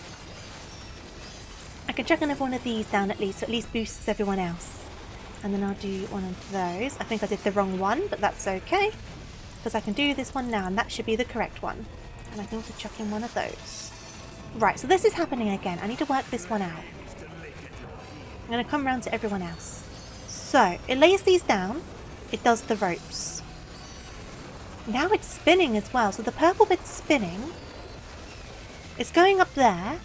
I can chuck another one of these down at least, so at least boosts everyone else. And then I'll do one of those. I think I did the wrong one, but that's okay. Because I can do this one now, and that should be the correct one. And I can also chuck in one of those. Right, so this is happening again. I need to work this one out. I'm going to come round to everyone else. So, it lays these down. It does the ropes. Now it's spinning as well. So the purple bit's spinning. It's going up there.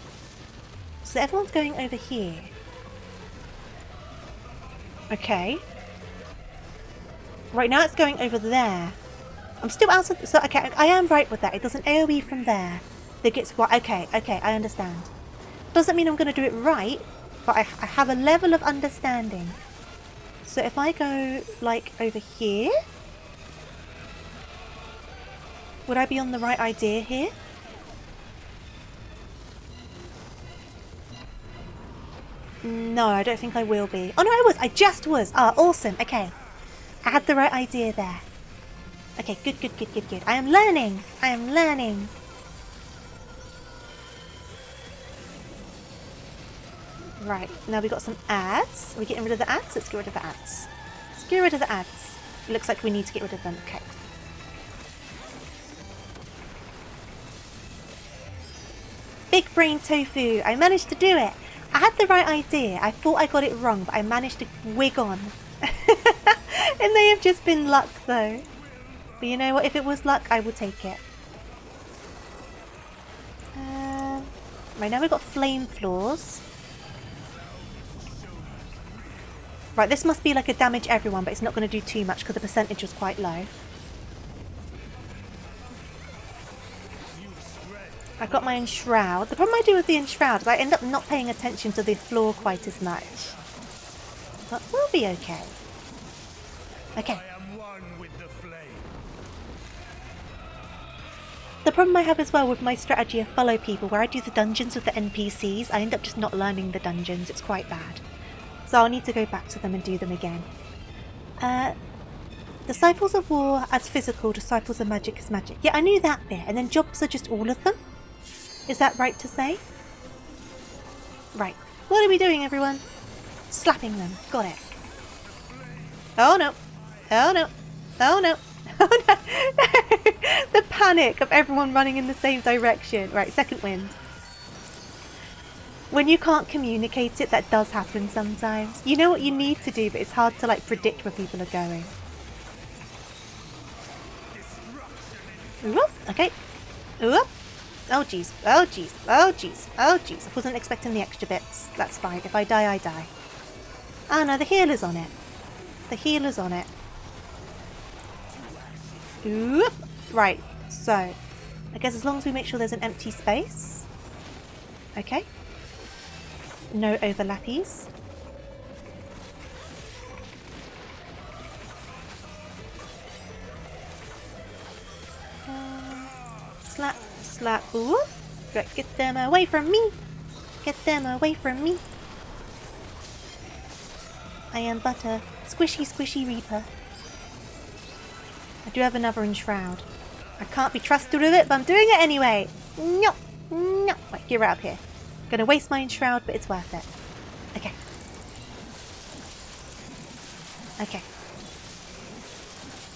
So everyone's going over here. Okay. Right now it's going over there. I'm still outside. So okay, I am right with that. It does an AoE from there. That gets what? Okay, I understand. Doesn't mean I'm going to do it right, but I have a level of understanding. So if I go, like, over here... Would I be on the right idea here? No, I don't think I will be. Oh no, I was! I just was! Ah, awesome! Okay. I had the right idea there. Okay, good, good, good, good, good. I am learning! I am learning! Right, now we've got some ads. Are we getting rid of the ads? Let's get rid of the ads. Let's get rid of the ads. It looks like we need to get rid of them. Okay. Big brain tofu. I managed to do it. I had the right idea. I thought I got it wrong, but I managed to wig on. It may have just been luck, though. But you know what? If it was luck, I will take it. Right, now we've got flame floors. Right, this must be like a damage everyone, but it's not going to do too much because the percentage was quite low. I've got my enshroud. The problem I do with the enshroud is I end up not paying attention to the floor quite as much. But we'll be okay. Okay. The problem I have as well with my strategy of follow people, where I do the dungeons with the NPCs, I end up just not learning the dungeons. It's quite bad. So I'll need to go back to them and do them again. Disciples of War as physical, Disciples of Magic as magic. Yeah, I knew that bit. And then jobs are just all of them? Is that right to say? Right. What are we doing, everyone? Slapping them. Got it. Oh no. Oh no. Oh no. Oh no. The panic of everyone running in the same direction. Right, second wind. When you can't communicate it, that does happen sometimes. You know what you need to do, but it's hard to like predict where people are going. Ooh, okay. Ooh. Oh jeez. Oh jeez. Oh jeez. Oh jeez. I wasn't expecting the extra bits. That's fine. If I die, I die. Oh no, the healer's on it. The healer's on it. Ooh. Right. So, I guess as long as we make sure there's an empty space. Okay. No overlappies. Slap, slap. Ooh. Right, get them away from me. Get them away from me. I am but a squishy, squishy reaper. I do have another enshroud. I can't be trusted with it, but I'm doing it anyway. No, no. Right, get right up here. Gonna waste my enshroud, but it's worth it. Okay. Okay.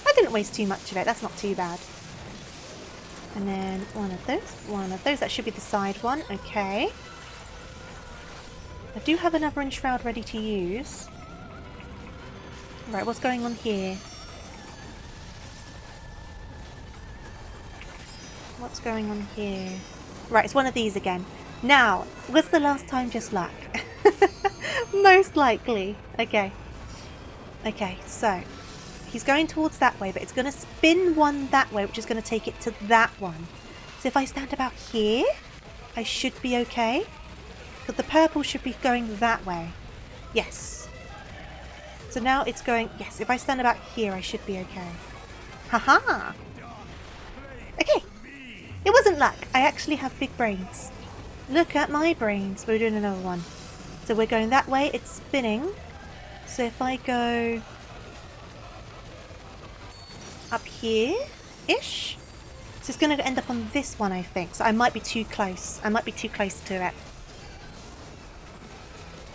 I didn't waste too much of it. That's not too bad. And then one of those. One of those. That should be the side one. Okay. I do have another enshroud ready to use. Right, what's going on here? What's going on here? Right, it's one of these again. Now, was the last time just luck? Most likely. Okay. Okay, so he's going towards that way, but it's going to spin one that way, which is going to take it to that one. So if I stand about here, I should be okay. But the purple should be going that way. Yes. So now it's going... Yes, if I stand about here, I should be okay. Haha! Okay. It wasn't luck. I actually have big brains. Look at my brains. We're doing another one. So we're going that way. It's spinning. So if I go... up here-ish. So it's going to end up on this one, I think. So I might be too close. I might be too close to it.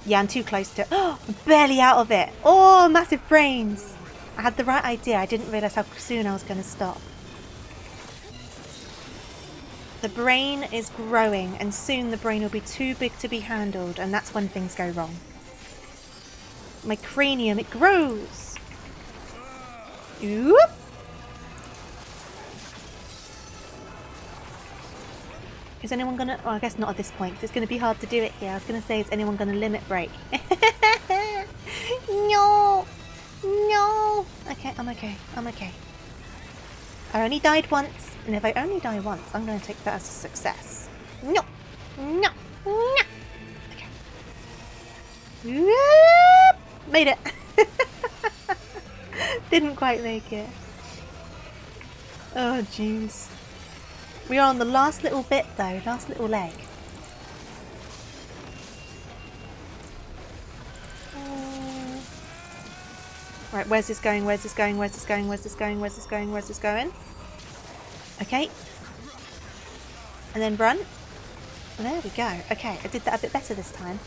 Yeah, I'm too close to it. Oh, barely out of it. Oh, massive brains. I had the right idea. I didn't realise how soon I was going to stop. The brain is growing, and soon the brain will be too big to be handled, and that's when things go wrong. My cranium, it grows. Oop. Is anyone gonna... Oh, I guess not at this point, because it's going to be hard to do it here. I was going to say, is anyone going to limit break? No! No! Okay, I'm okay. I'm okay. I only died once, and if I only die once, I'm going to take that as a success. No! No! No! Okay. Whoop! Made it! Didn't quite make it. Oh, jeez. We are on the last little bit though, last little leg. Right, where's this going? Where's this going? Where's this going? Where's this going? Where's this going? Where's this going? Okay. And then run. There we go. Okay, I did that a bit better this time.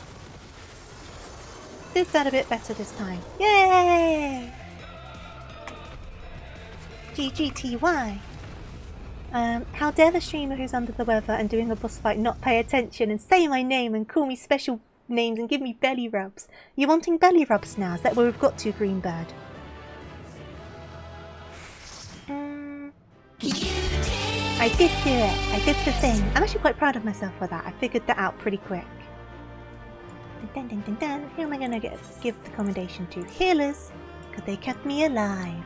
Did that a bit better this time. Yay! GGTY. How dare the streamer who's under the weather and doing a boss fight not pay attention and say my name and call me special names and give me belly rubs. You wanting belly rubs now? Is that where we've got to, Greenbird? I did do it. I did the thing. I'm actually quite proud of myself for that. I figured that out pretty quick. Dun, dun, dun, dun. Who am I going to give the commendation to? Healers. Because they kept me alive.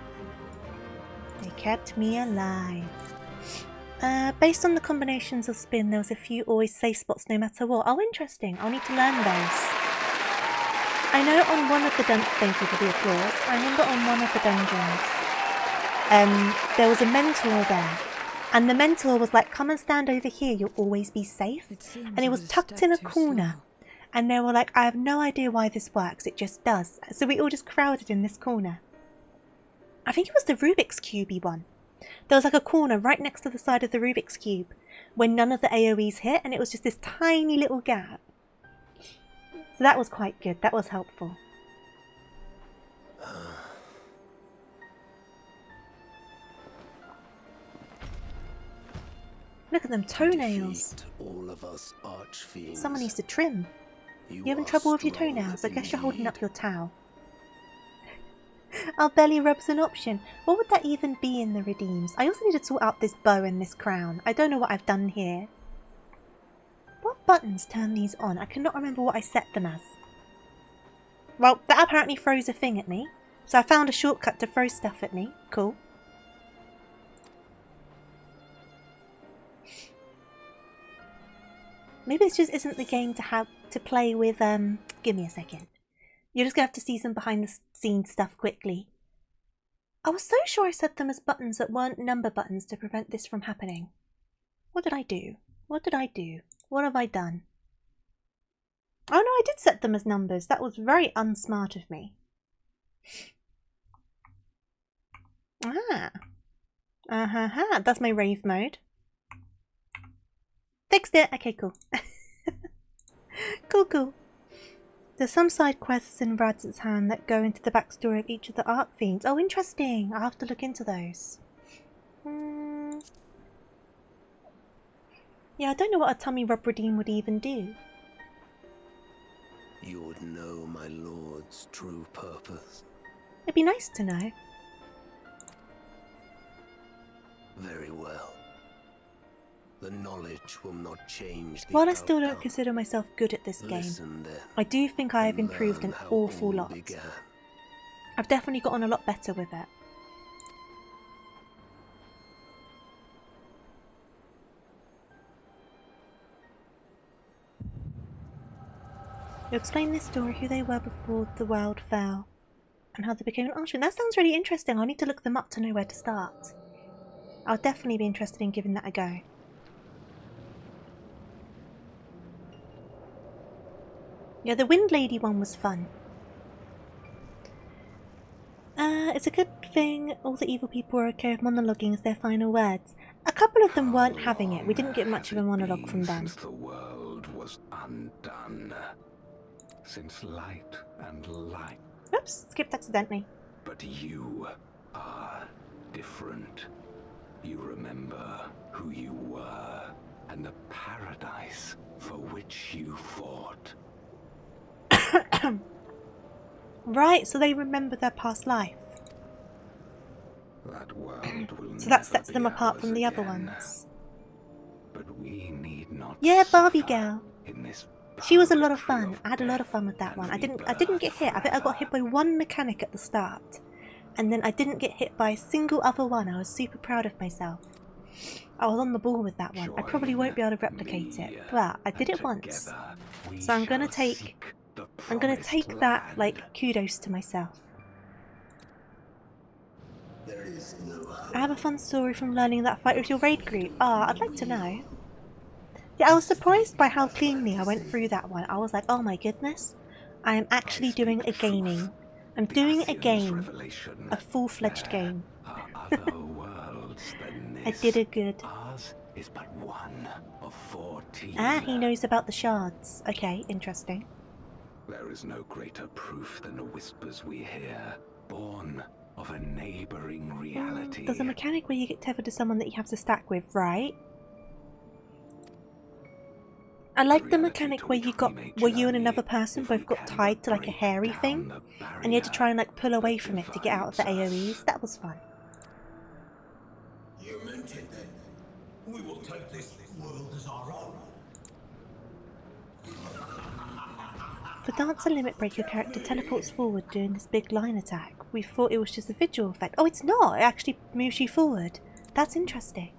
They kept me alive. Based on the combinations of spin, there was a few always safe spots no matter what. Oh, interesting. I'll need to learn those. I know on one of the dungeons... Thank you for the applause. I remember on one of the dungeons, there was a mentor there. And the mentor was like, come and stand over here, you'll always be safe. And it was tucked in a corner. And they were like, I have no idea why this works, it just does. So we all just crowded in this corner. I think it was the Rubik's Cubey one. There was like a corner right next to the side of the Rubik's Cube when none of the AoEs hit, and it was just this tiny little gap. So that was quite good, that was helpful. Look at them toenails. All of us archfiends. Someone needs to trim. You having trouble with your toenails? I guess you're holding up your towel. Are belly rubs an option? What would that even be in the redeems? I also need to sort out this bow and this crown. I don't know what I've done here. What buttons turn these on? I cannot remember what I set them as. Well, that apparently throws a thing at me. So I found a shortcut to throw stuff at me. Cool. Maybe this just isn't the game to have to play with, give me a second. You're just going to have to see some behind the scenes stuff quickly. I was so sure I set them as buttons that weren't number buttons to prevent this from happening. What did I do? What did I do? What have I done? Oh no, I did set them as numbers. That was very unsmart of me. Ah. That's my rave mode. Fixed it! Okay, cool. Cool. There's some side quests in Radz's hand that go into the backstory of each of the Archfiends. Oh, interesting! I'll have to look into those. Yeah, I don't know what a tummy rub redeem would even do. You would know my lord's true purpose. It'd be nice to know. Very well. The knowledge will not change the While I still don't outcome. consider myself good at this game, Listen, then, I do think I have and improved learn an how awful all lot. began. I've definitely gotten a lot better with it. You explain this story, who they were before the world fell, and how they became an archery. That sounds really interesting. I'll need to look them up to know where to start. I'll definitely be interested in giving that a go. Yeah, the Wind Lady one was fun. It's a good thing all the evil people were okay with monologuing as their final words. A couple of them weren't having it. We didn't get much of a monologue from them. Since the world was undone, since light and light. Oops, skipped accidentally. But you are different. You remember who you were and the paradise for which you fought. Right, so they remember their past life. That world will So that never sets be them apart ours from the other again. ones. But we need not Yeah, Barbie suffer girl. in this She was a lot of purgatory fun. I had a lot of fun with that and one. I didn't get hit. I think I got hit by one mechanic at the start. And then I didn't get hit by a single other one. I was super proud of myself. I was on the ball with that one. I probably won't be able to replicate it, but I did it once. So I'm gonna take that, like, kudos to myself. There is no hope. I have a fun story from learning that fight with your raid group. Ah, I'd like to know. Yeah, I was surprised by how cleanly I went through that one. I was like, oh my goodness, I am actually doing a gaming. I'm doing a game. A full-fledged game. I did a good. Ours is but one of 14. Ah, he knows about the shards. Okay, interesting. There is no greater proof than the whispers we hear, born of a neighboring reality. There's a mechanic where you get tethered to someone that you have to stack with, right? I like the mechanic where you and another person both got tied to like a hairy thing, and you had to try and like pull away from it to get out of the AoEs. That was fun. You meant it then. We will take this world as our own. For Dancer Limit Break, your character teleports forward during this big line attack. We thought it was just a visual effect. Oh, it's not! It actually moves you forward. That's interesting.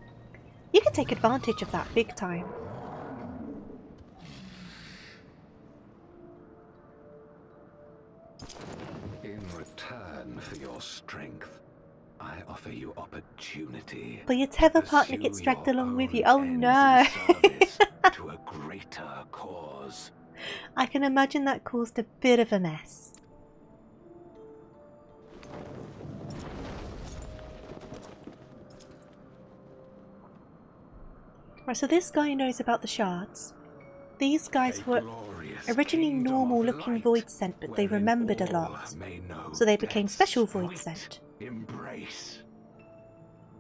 You can take advantage of that big time. In return for your strength, I offer you opportunity. But your tether partner gets dragged along with you. Oh no! To a greater cause. I can imagine that caused a bit of a mess. Right, so this guy knows about the shards. These guys were originally normal looking void sent, but they remembered a lot. So they became special void sent. Embrace.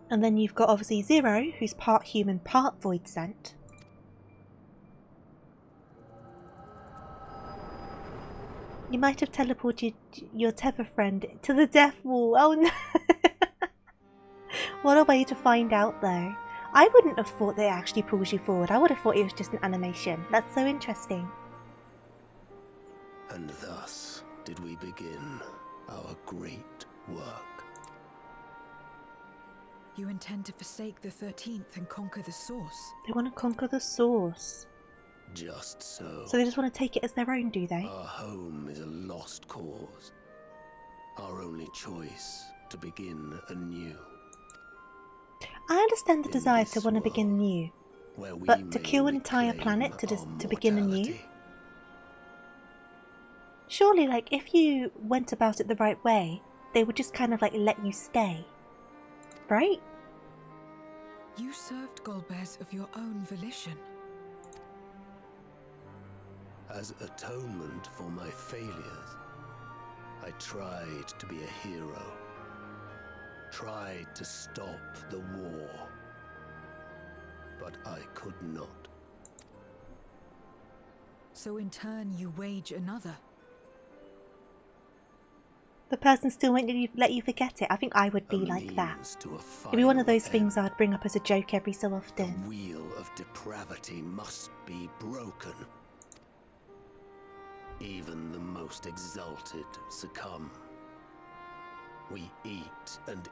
And then you've got obviously Zero, who's part human, part void sent. You might have teleported your tether friend to the death wall. Oh no! What a way to find out though. I wouldn't have thought that it actually pulls you forward. I would have thought it was just an animation. That's so interesting. And thus did we begin our great work. You intend to forsake the 13th and conquer the source? They want to conquer the source. Just so. So they just want to take it as their own, do they? Our home is a lost cause. Our only choice to begin anew. I understand the desire to want to begin new, but to kill an entire planet to begin anew? Surely, like, if you went about it the right way, they would just kind of like let you stay, right? You served Golbez of your own volition. As atonement for my failures, I tried to be a hero. Tried to stop the war. But I could not. So in turn you wage another? The person still won't let you forget it. I think I would be like that. It'd be one of those things I'd bring up as a joke every so often. The wheel of depravity must be broken. Even the most exalted succumb. We eat and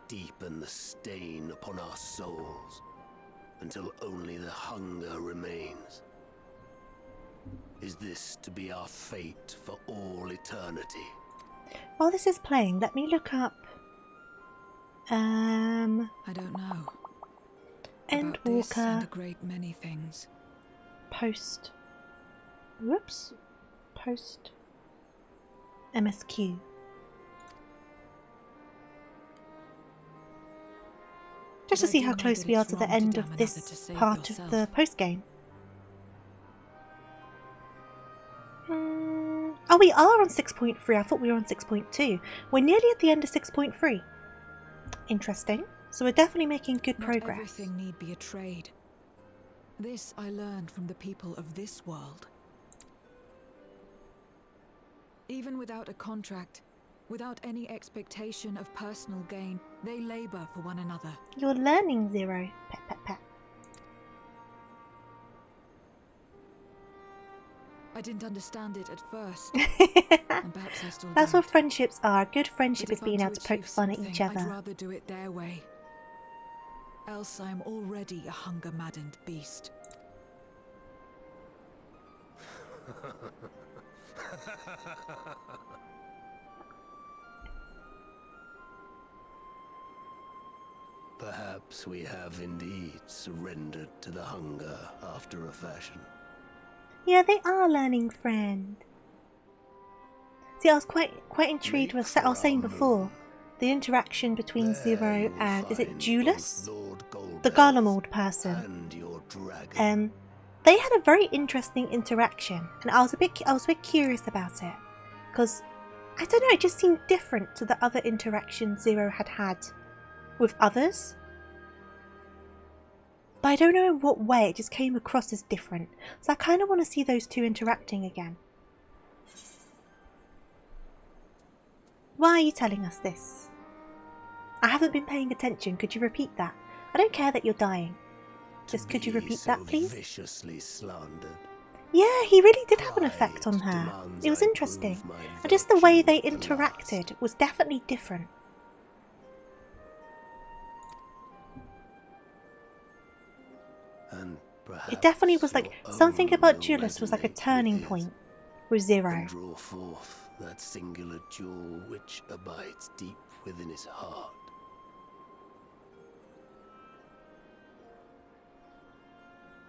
deepen the stain upon our souls, until only the hunger remains. Is this to be our fate for all eternity? While this is playing, let me look up... I don't know. Endwalker. About this and a great many things. Post. Whoops. Post. MSQ. Just to see how close we are to the end of this part of the post-game. Oh, we are on 6.3. I thought we were on 6.2. We're nearly at the end of 6.3. Interesting. So we're definitely making good progress. Everything need be a trade. This I learned from the people of this world. Even without a contract, without any expectation of personal gain, they labor for one another. You're learning, Zero. Pet, pet, pet. I didn't understand it at first. And perhaps I still That's don't. what friendships are. A good friendship But is if being I'm able to achieve poke fun at something, each I'd other. rather do it their way. Else I am already a hunger-maddened beast. Perhaps we have indeed surrendered to the hunger after a fashion. Yeah, they are learning, friend. See, I was quite intrigued with what I was saying before. The interaction between Zero and, is it Julius? The Garlemald person. They had a very interesting interaction, and I was a bit curious about it, because I don't know, it just seemed different to the other interactions Zero had with others. But I don't know in what way, it just came across as different. So I kind of want to see those two interacting again. Why are you telling us this? I haven't been paying attention. Could you repeat that? I don't care that you're dying. Just could you repeat that, please? Viciously slandered. Yeah, he really did have an effect on her. It was interesting. And just the way they interacted was definitely different. It definitely was like, something about Julius was like a turning point with Zero. Draw forth that singular jewel which abides deep within his heart.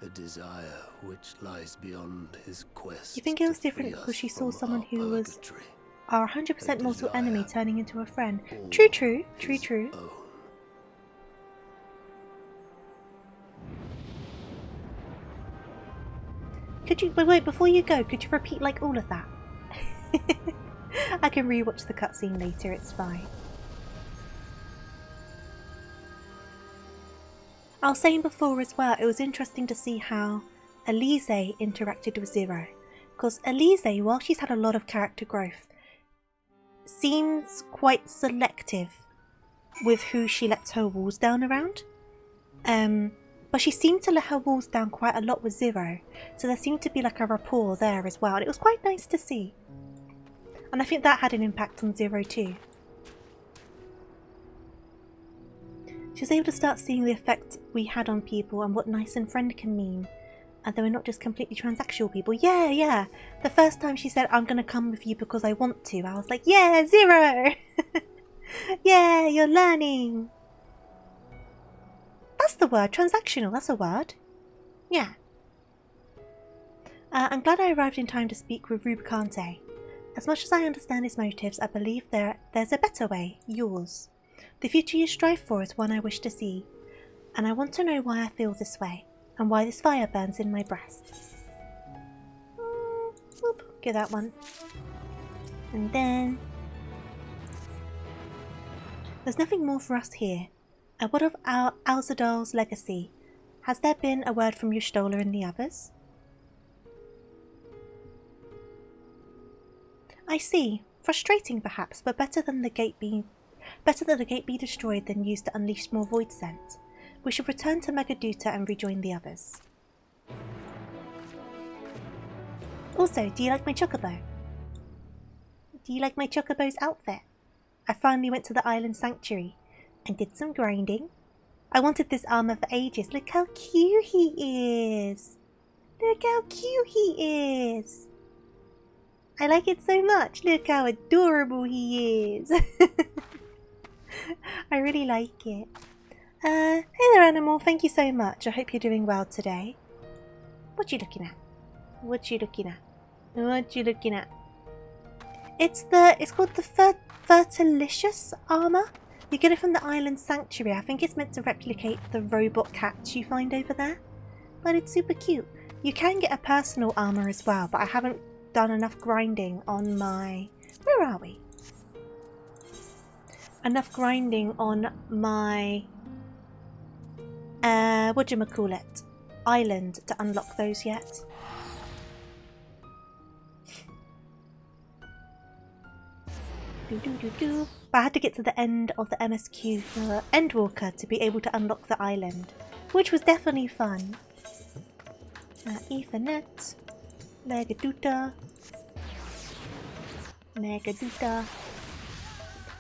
A desire which lies beyond his quest. You think it was different because she saw someone who was our 100% mortal enemy turning into a friend? True, true, true, true. Could you wait before you go? Could you repeat like all of that? I can rewatch the cutscene later. It's fine. I was saying before as well, it was interesting to see how Elise interacted with Zero, because Elise, while she's had a lot of character growth, seems quite selective with who she lets her walls down around. But she seemed to let her walls down quite a lot with Zero, so there seemed to be like a rapport there as well, and it was quite nice to see. And I think that had an impact on Zero too. She was able to start seeing the effect we had on people and what nice and friend can mean, and they were not just completely transactional people. Yeah, yeah. The first time she said, I'm going to come with you because I want to, I was like, yeah, Zero! Yeah, you're learning! That's the word, transactional, that's a word. Yeah. I'm glad I arrived in time to speak with Rubicante. As much as I understand his motives, I believe there's a better way, yours. The future you strive for is one I wish to see, and I want to know why I feel this way, and why this fire burns in my breast. Whoop, get that one. And then... There's nothing more for us here. And what of our Alzadal's legacy? Has there been a word from Y'shtola and the others? I see. Frustrating perhaps, but better that the gate be destroyed than used to unleash more void scent. We should return to Megaduta and rejoin the others. Also, do you like my chocobo? Do you like my chocobo's outfit? I finally went to the island sanctuary and did some grinding. I wanted this armor for ages. Look how cute he is. Look how cute he is. I like it so much. Look how adorable he is. I really like it. Hey there, animal. Thank you so much. I hope you're doing well today. What you looking at? What you looking at? What you looking at? It's called the Fertilicious armor. You get it from the island sanctuary. I think it's meant to replicate the robot cats you find over there. But it's super cute. You can get a personal armor as well, but I haven't done enough grinding on my... Where are we? Enough grinding on my... whatchamacallit? Island to unlock those yet. But I had to get to the end of the MSQ for Endwalker to be able to unlock the island, which was definitely fun. Ethernet, Megaduta.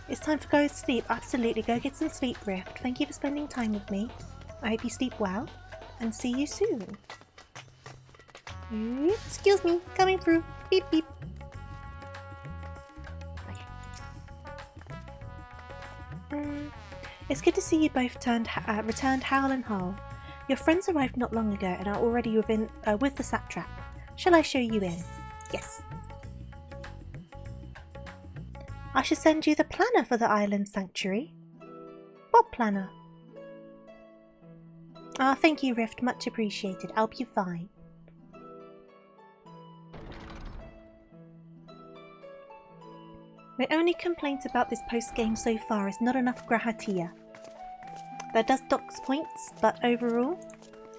It's time for go to sleep. Absolutely, go get some sleep, Rift. Thank you for spending time with me. I hope you sleep well, and see you soon. Excuse me, coming through. Beep beep. It's good to see you both returned Howl and Hull. Your friends arrived not long ago and are already with the satrap. Shall I show you in? Yes. I should send you the planner for the island sanctuary. What planner? Ah, thank you, Rift. Much appreciated. I'll be fine. My only complaint about this post-game so far is not enough Grahatia. That does docks points, but overall,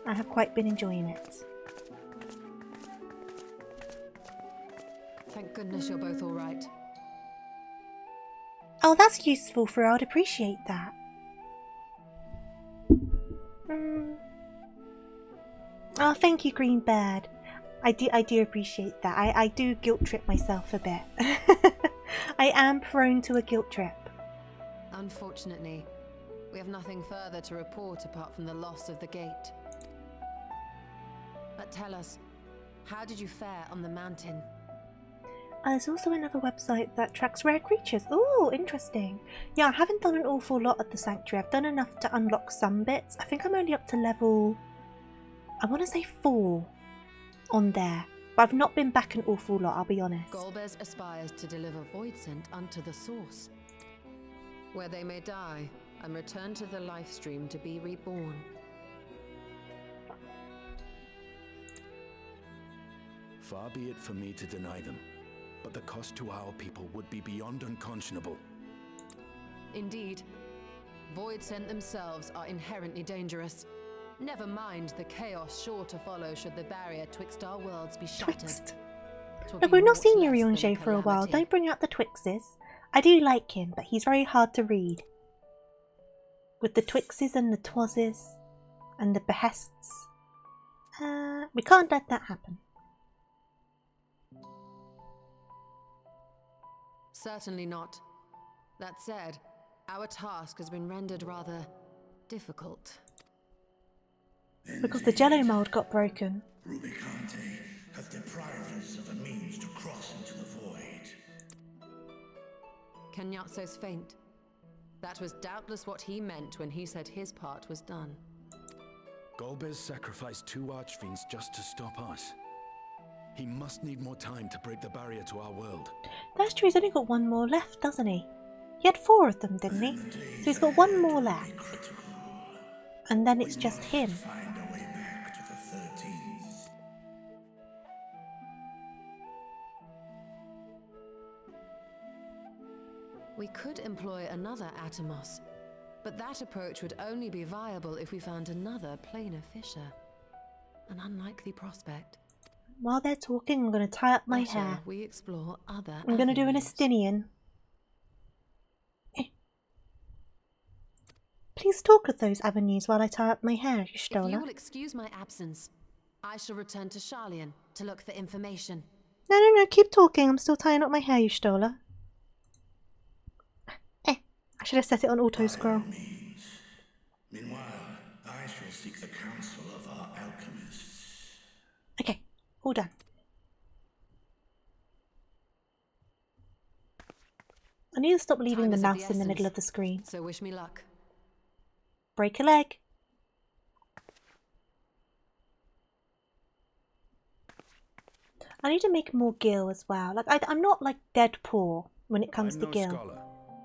I have quite been enjoying it. Thank goodness you're both alright. Oh, that's useful, for I'd appreciate that. Oh, thank you, Green Bird. I do appreciate that. I do guilt trip myself a bit. I am prone to a guilt trip. Unfortunately, we have nothing further to report apart from the loss of the gate. But tell us, how did you fare on the mountain? There's also another website that tracks rare creatures. Oh, interesting. Yeah, I haven't done an awful lot at the sanctuary. I've done enough to unlock some bits. I think I'm only up to level, I want to say 4 on there. But I've not been back an awful lot, I'll be honest. Golbez aspires to deliver void scent unto the source, where they may die and return to the life stream to be reborn. Far be it for me to deny them, but the cost to our people would be beyond unconscionable. Indeed, void scent themselves are inherently dangerous. Never mind the chaos sure to follow should the barrier twixt our worlds be shattered. Look, we've not seen Yurionje for a while. Don't bring out the Twixes. I do like him, but he's very hard to read. With the Twixes and the Twazes and the Behests. We can't let that happen. Certainly not. That said, our task has been rendered rather difficult. Because the jello mold got broken. Rubicante has deprived us of a means to cross into the void. Kenyatso's faint. That was doubtless what he meant when he said his part was done. Golbez sacrificed 2 archfiends just to stop us. He must need more time to break the barrier to our world. That's true, he's only got 1 more left, doesn't he? He had 4 of them, didn't he? So he's got 1 more left. And then it's just him. Find a way back to the 13th. We could employ another Atomos, but that approach would only be viable if we found another planar fissure. An unlikely prospect. while they're talking, I'm going to tie up my hair. We explore other I'm going to do an avenues. Estinian. Please talk of those avenues while I tie up my hair, If you Y'shtola. will excuse my absence, I shall return to Sharlayan to look for information. No, keep talking. I'm still tying up my hair, Y'shtola. I should have set it on auto scroll. Meanwhile, I shall seek the counsel of our alchemists. Okay, all done. I need to stop leaving the mouse in the middle of the screen. So wish me luck. Break a leg. I need to make more gil as well. Like I'm not like dead poor when it comes to gil. Scholar.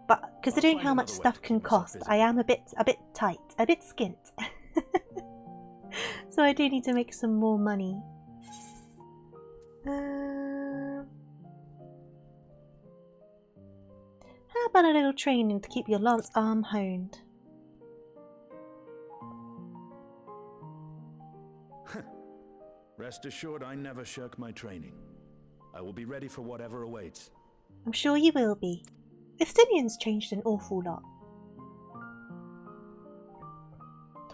But considering how much stuff can cost, I am a bit tight, a bit skint. So I do need to make some more money. How about a little training to keep your lance arm honed? Rest assured, I never shirk my training. I will be ready for whatever awaits. I'm sure you will be. Estinian's changed an awful lot.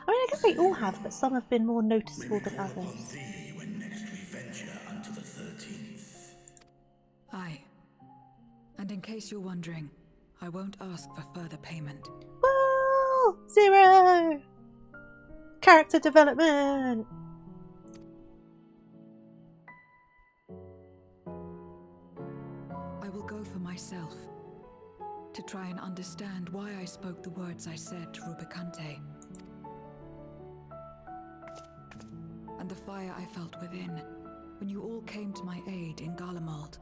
I mean, I guess they all have, but some have been more noticeable than others. When next we venture unto the 13th. Aye. And in case you're wondering, I won't ask for further payment. Woo! 0! Character development! I will go for myself. To try and understand why I spoke the words I said to Rubicante. And the fire I felt within, when you all came to my aid in Garlemald.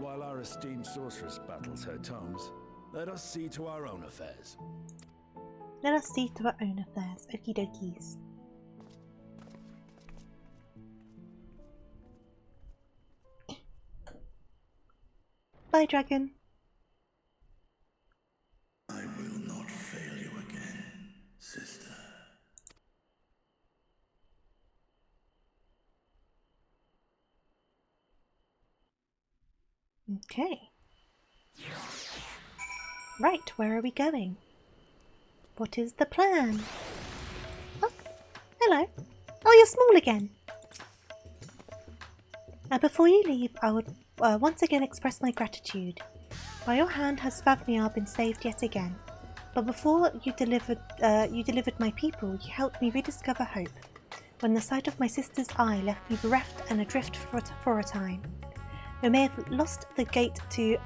While our esteemed sorceress battles her tomes, let us see to our own affairs. Let us see to our own affairs. Okie dokies. Bye, dragon. I will not fail you again, sister. Okay. Right, where are we going? What is the plan? Oh, hello. Oh, you're small again. Now, before you leave, I would once again express my gratitude. By your hand has Svavniar been saved yet again. But before you delivered my people, you helped me rediscover hope. When the sight of my sister's eye left me bereft and adrift for a time. We may have lost the gate to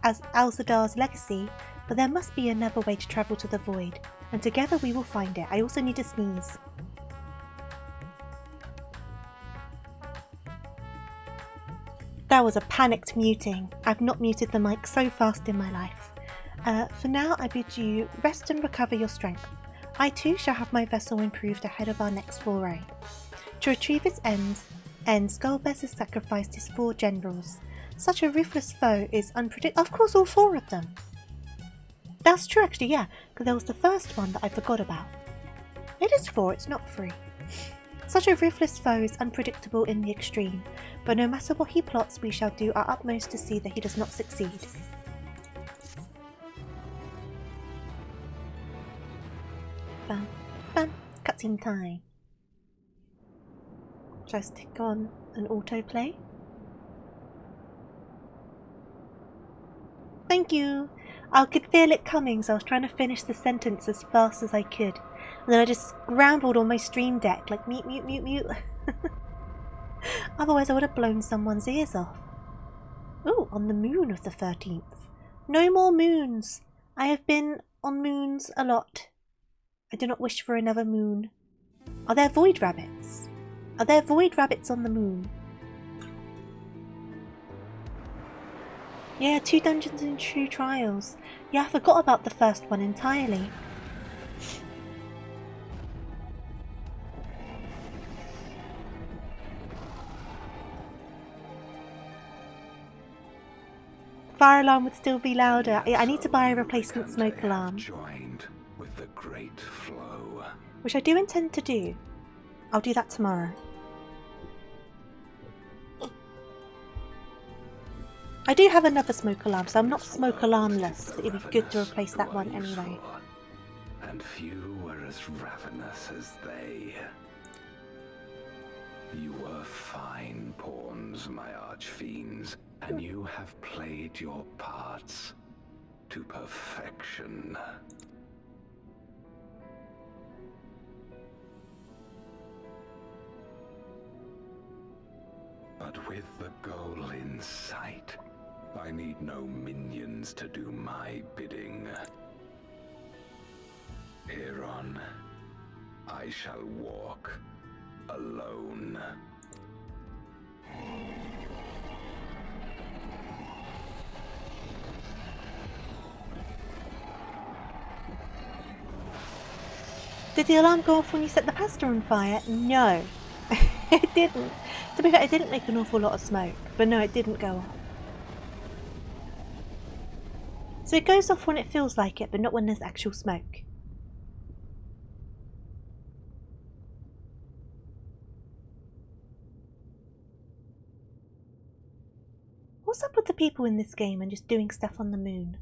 Alzadar's legacy, but there must be another way to travel to the void, and together we will find it. I also need to sneeze. That was a panicked muting. I've not muted the mic so fast in my life. For now, I bid you rest and recover your strength. I too shall have my vessel improved ahead of our next foray. To retrieve its end, Skullbez has sacrificed his 4 generals. Such a ruthless foe is unpredictable. Of course, all 4 of them. That's true, actually, yeah, because there was the first one that I forgot about. It is 4, it's not 3. Such a ruthless foe is unpredictable in the extreme, but no matter what he plots, we shall do our utmost to see that he does not succeed. Bam, bam, cutscene time. Should I stick on an autoplay? Thank you! I could feel it coming, so I was trying to finish the sentence as fast as I could. And then I just scrambled on my stream deck, like mute, mute, mute, mute. Otherwise I would have blown someone's ears off. Ooh, on the moon of the 13th. No more moons! I have been on moons a lot. I do not wish for another moon. Are there void rabbits? Are there void rabbits on the moon? Yeah, 2 dungeons and 2 trials. Yeah, I forgot about the first one entirely. fire alarm would still be louder. I need to buy a replacement smoke alarm. Joined with the great flow. Which I do intend to do. I'll do that tomorrow. I do have another smoke alarm, so I'm not smoke alarmless, but it'd be good to replace that one anyway. And few were as ravenous as they. You were fine pawns, my archfiends, and you have played your parts to perfection. But with the goal in sight, I need no minions to do my bidding. Hereon, I shall walk alone. Did the alarm go off when you set the pasta on fire? No, it didn't. To be fair, it didn't make an awful lot of smoke, but no, it didn't go off. So it goes off when it feels like it, but not when there's actual smoke. What's up with the people in this game and just doing stuff on the moon?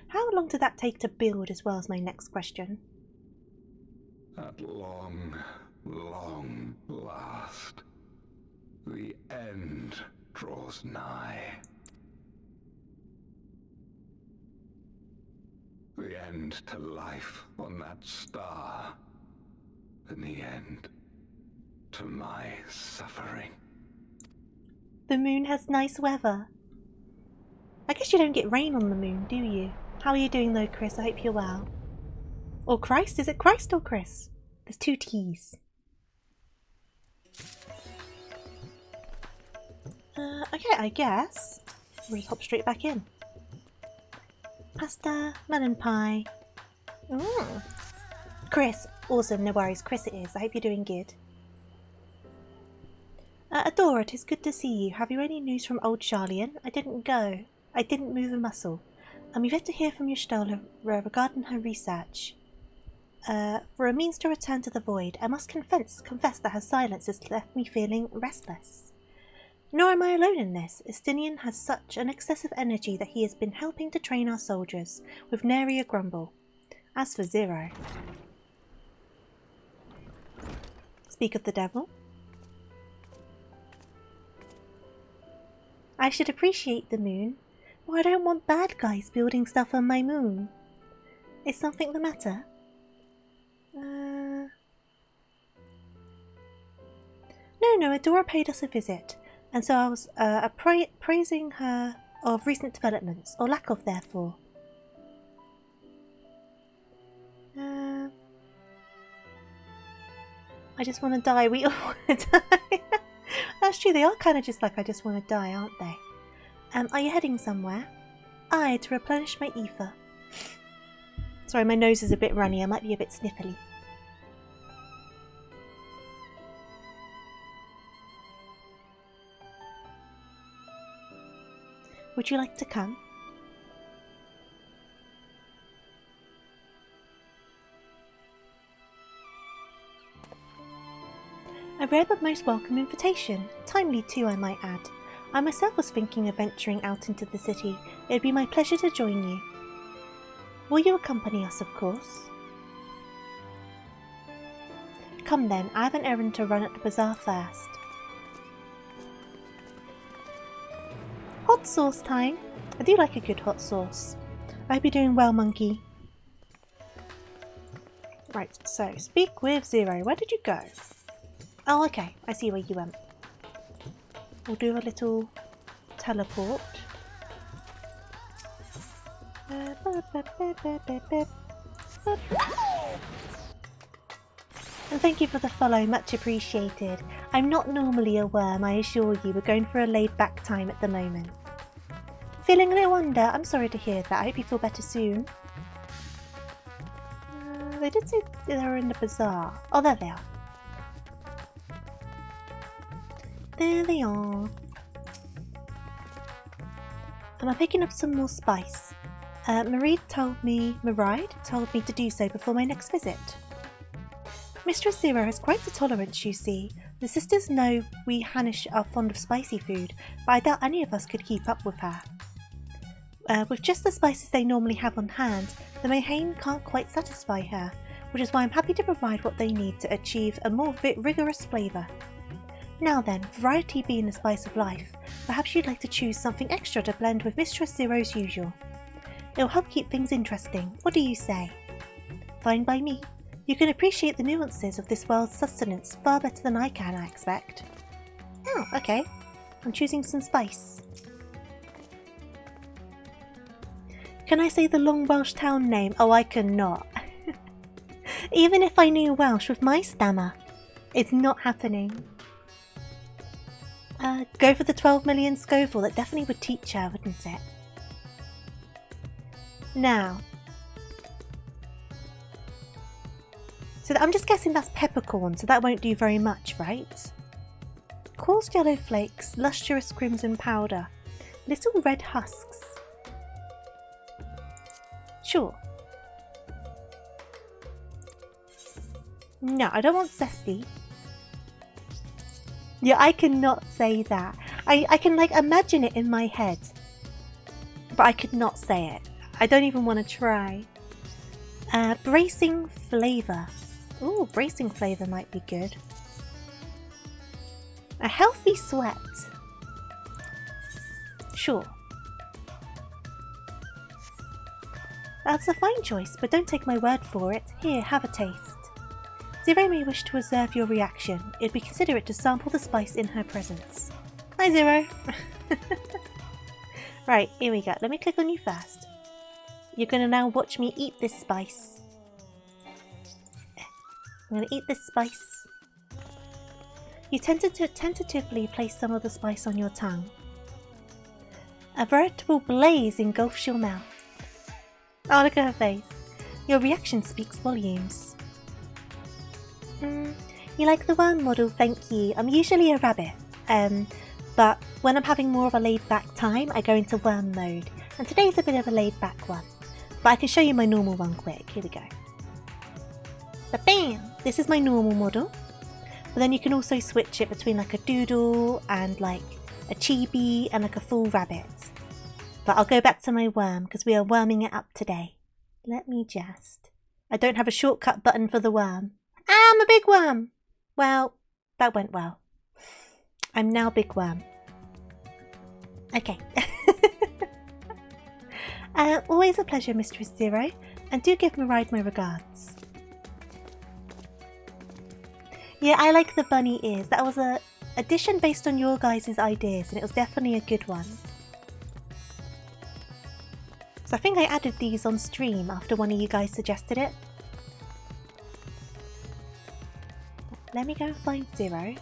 How long did that take to build as well as my next question? At long, long last, the end draws nigh. The end to life on that star, and the end to my suffering. The moon has nice weather. I guess you don't get rain on the moon, do you? How are you doing though, Chris? I hope you're well. Or Christ? Is it Christ or Chris? There's two T's. Okay, I guess we'll just hop straight back in. Pasta, melon pie. Chris, awesome, no worries. Chris it is. I hope you're doing good. Adora, it is good to see you. Have you any news from old Charlian? I didn't go. I didn't move a muscle. We've yet to hear from Y'shtola regarding her research. For a means to return to the void, I must confess that her silence has left me feeling restless. Nor am I alone in this. Estinian has such an excessive energy that he has been helping to train our soldiers, with nary a grumble. As for Zero... Speak of the devil. I should appreciate the moon, or I don't want bad guys building stuff on my moon. Is something the matter? No, Adora paid us a visit, and so I was praising her of recent developments, or lack of therefore. I just want to die. We all want to die. That's true, they are kind of just like I just want to die, aren't they? Are you heading somewhere? Aye, to replenish my ether. Sorry, my nose is a bit runny, I might be a bit sniffly. Would you like to come? A rare but most welcome invitation. Timely too, I might add. I myself was thinking of venturing out into the city. It would be my pleasure to join you. Will you accompany us, of course? Come then, I have an errand to run at the bazaar first. Hot sauce time! I do like a good hot sauce. I hope you're doing well, monkey. Right, so speak with Zero. Where did you go? Oh, okay. I see where you went. We'll do a little teleport. And thank you for the follow, much appreciated. I'm not normally a worm, I assure you. We're going for a laid-back time at the moment. Feeling a little under? I'm sorry to hear that. I hope you feel better soon. They did say they were in the bazaar. Oh, there they are. There they are. Am I picking up some more spice? Maride told me to do so before my next visit. Mistress Zero has quite a tolerance, you see. The sisters know we Hanish are fond of spicy food, but I doubt any of us could keep up with her. With just the spices they normally have on hand, the Mayhane can't quite satisfy her, which is why I'm happy to provide what they need to achieve a more rigorous flavour. Now then, variety being the spice of life, perhaps you'd like to choose something extra to blend with Mistress Zero's usual. It'll help keep things interesting. What do you say? Fine by me. You can appreciate the nuances of this world's sustenance far better than I can, I expect. Oh, okay. I'm choosing some spice. Can I say the long Welsh town name? Oh, I cannot. Even if I knew Welsh with my stammer, it's not happening. Go for the 12 million Scoville. That definitely would teach her, wouldn't it? Now. So I'm just guessing that's peppercorn, so that won't do very much, right? Coarse yellow flakes, lustrous crimson powder, little red husks. Sure. No, I don't want zesty. Yeah, I cannot say that. I can like imagine it in my head, but I could not say it. I don't even want to try. Bracing flavour. Ooh, bracing flavour might be good. A healthy sweat. Sure. That's a fine choice, but don't take my word for it. Here, have a taste. Zero may wish to observe your reaction. It'd be considerate to sample the spice in her presence. Hi, Zero. Right, here we go. Let me click on you first. You're going to now watch me eat this spice. I'm going to eat this spice. You tentatively place some of the spice on your tongue. A veritable blaze engulfs your mouth. Oh, look at her face. Your reaction speaks volumes. You like the worm model? Thank you. I'm usually a rabbit. But when I'm having more of a laid-back time, I go into worm mode. And today's a bit of a laid-back one. But I can show you my normal one quick. Here we go. But bam! This is my normal model. But then you can also switch it between like a doodle and like a chibi and like a full rabbit. But I'll go back to my worm because we are worming it up today. Let me just... I don't have a shortcut button for the worm. I'm a big worm! Well, that went well. I'm now big worm. Okay. Always a pleasure, Mistress Zero. And do give Maride my regards. Yeah, I like the bunny ears. That was a addition based on your guys' ideas, and it was definitely a good one. So I think I added these on stream after one of you guys suggested it. Let me go and find Zero.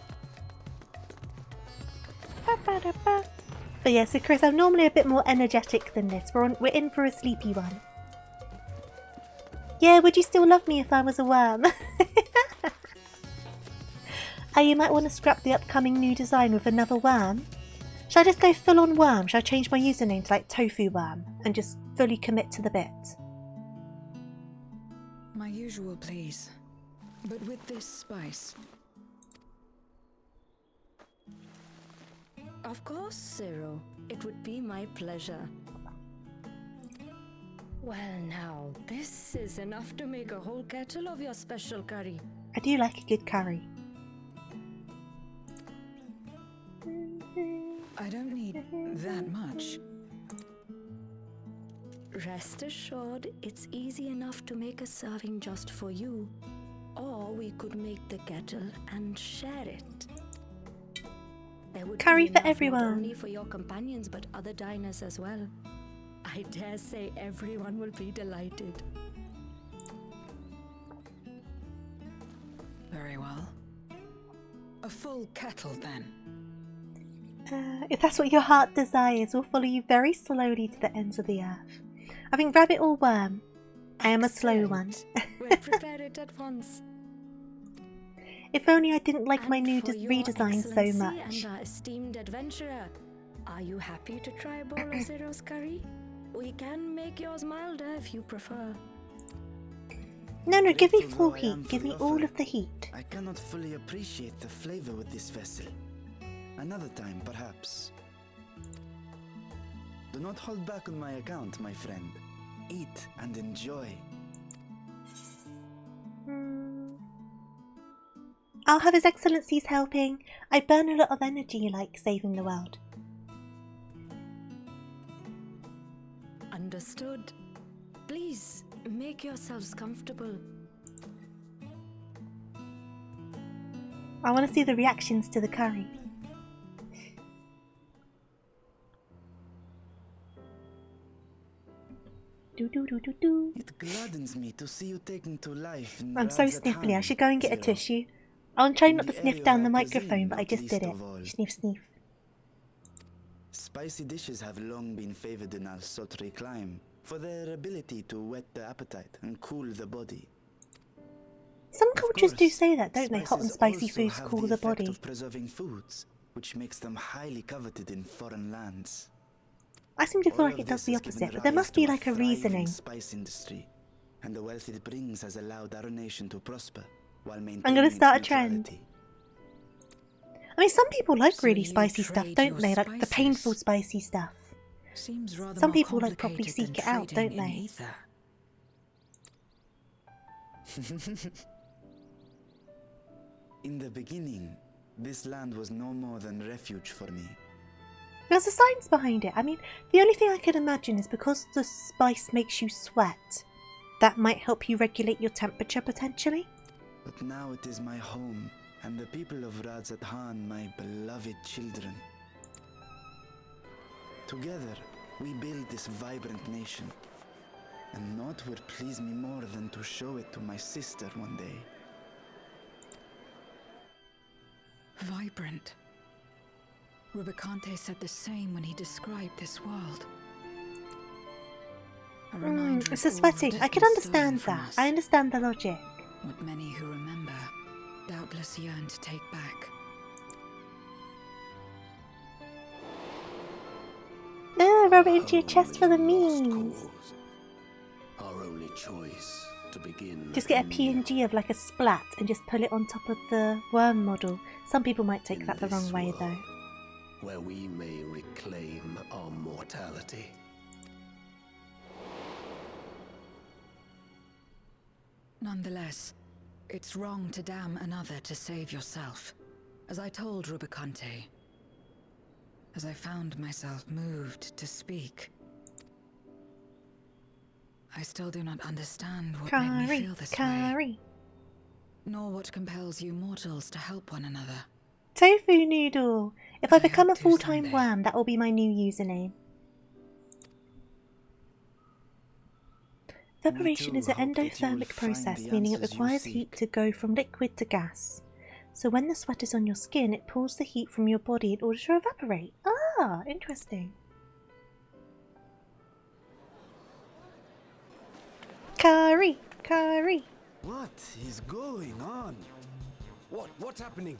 But yeah, so Chris, I'm normally a bit more energetic than this. We're in for a sleepy one. Yeah, would you still love me if I was a worm? You might want to scrap the upcoming new design with another worm. Should I just go full on worm? Should I change my username to like TofuuRabbit and just fully commit to the bit? My usual, please. But with this spice. Of course, Zero. It would be my pleasure. Well now, this is enough to make a whole kettle of your special curry. I do like a good curry. I don't need that much. Rest assured, it's easy enough to make a serving just for you. Or we could make the kettle and share it. There would curry be for enough everyone. Not only for your companions, but other diners as well. I dare say everyone will be delighted. Very well. A full kettle, then. If that's what your heart desires, we'll follow you very slowly to the ends of the earth. I think rabbit or worm? I am a slow one. We'll prepare it at once. If only I didn't like my new For your redesign so Excellency much. And our esteemed adventurer, are you happy to try a bowl of Zero's curry? We can make yours milder if you prefer. No, give me Grateful full though I am heat. for Give the me all offer, of the heat. I cannot fully appreciate the flavor with this vessel. Another time, perhaps. Do not hold back on my account, my friend. Eat and enjoy. I'll have His Excellency's helping. I burn a lot of energy like saving the world. Understood. Please, make yourselves comfortable. I want to see the reactions to the curry. It gladdens me to see you taking to life in I'm so sniffly, I should go and get a tissue. I'm trying not to sniff down the microphone, but I just did it. Sniff, sniff. Spicy dishes have long been favored in our sultry clime for their ability to whet the appetite and cool the body. Some cultures do say that, don't they? Hot and Spices spicy also foods have cool the effect body. of preserving foods, which makes them highly coveted in foreign lands. I seem to feel All like of it does this the has given opposite, but there rise must to be like a thriving reasoning. Spice industry, and the wealth it brings has allowed our nation to prosper while maintaining I'm gonna its start a trend. neutrality. I mean, some people like So really you spicy stuff, trade don't your they? Like the spices? painful spicy stuff. Seems rather Some more people like properly complicated seek it than out, trading don't in they? ether. In the beginning, this land was no more than refuge for me. There's a science behind it. I mean, the only thing I could imagine is because the spice makes you sweat, that might help you regulate your temperature potentially. But now it is my home, and the people of Radzat Han, my beloved children. Together, we build this vibrant nation, and naught would please me more than to show it to my sister one day. Vibrant. Rubicante said the same when he described this world. A reminder It's of the all sweating. that I has can been understand stolen that. from us. I understand the logic. What many who remember doubtless yearn to take back. Rub it into your chest for the memes. Our only choice to begin. Just get a PNG of like a splat and just pull it on top of the worm model. Some people might take that the wrong way though. Where we may reclaim our mortality. Nonetheless, it's wrong to damn another to save yourself. As I told Rubicante, as I found myself moved to speak, I still do not understand what made me feel this way, nor what compels you mortals to help one another. Tofu Noodle! If I become a full-time worm, that will be my new username. Evaporation is an endothermic process, meaning it requires heat to go from liquid to gas. So when the sweat is on your skin, it pulls the heat from your body in order to evaporate. Ah, interesting. Curry! Curry! What is going on? What's happening?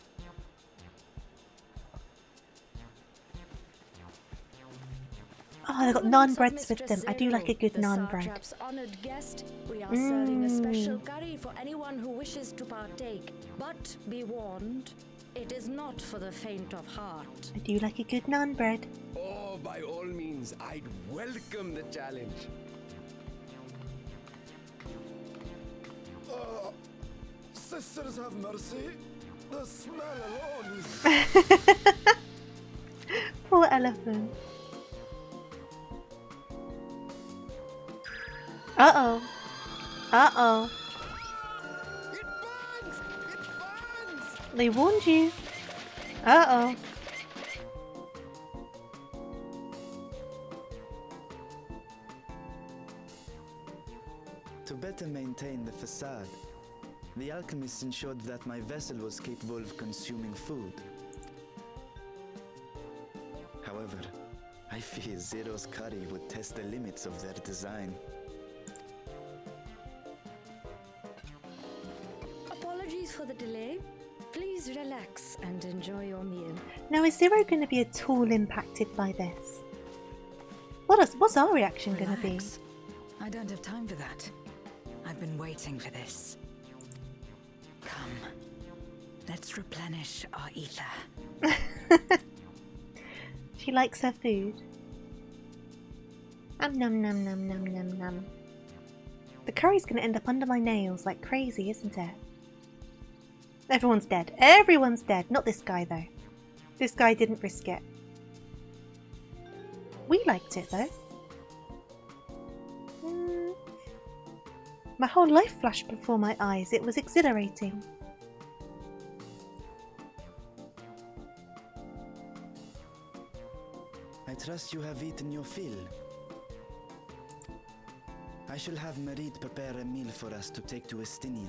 Oh, they've got naan breads with them. I do like a good naan bread. Satrap's honored guest, we are serving a special curry for anyone who wishes to partake. But be warned, it is not for the faint of heart. I do like a good naan bread. Oh, by all means, I'd welcome the challenge. Sisters have mercy. The smell alone is... Poor elephant. Uh-oh. Uh-oh. It burns! It burns! They warned you. Uh-oh. To better maintain the facade, the alchemists ensured that my vessel was capable of consuming food. However, I fear Zero's curry would test the limits of their design. relax and enjoy your meal. Now, is Zero going to be at all impacted by this? What's our reaction going to be? I don't have time for that. I've been waiting for this. Come, let's replenish our ether. She likes her food. Num num num num num num. The curry's going to end up under my nails like crazy, isn't it? Everyone's dead. Everyone's dead. Not this guy, though. This guy didn't risk it. We liked it, though. My whole life flashed before my eyes. It was exhilarating. I trust you have eaten your fill. I shall have Marid prepare a meal for us to take to Estinian.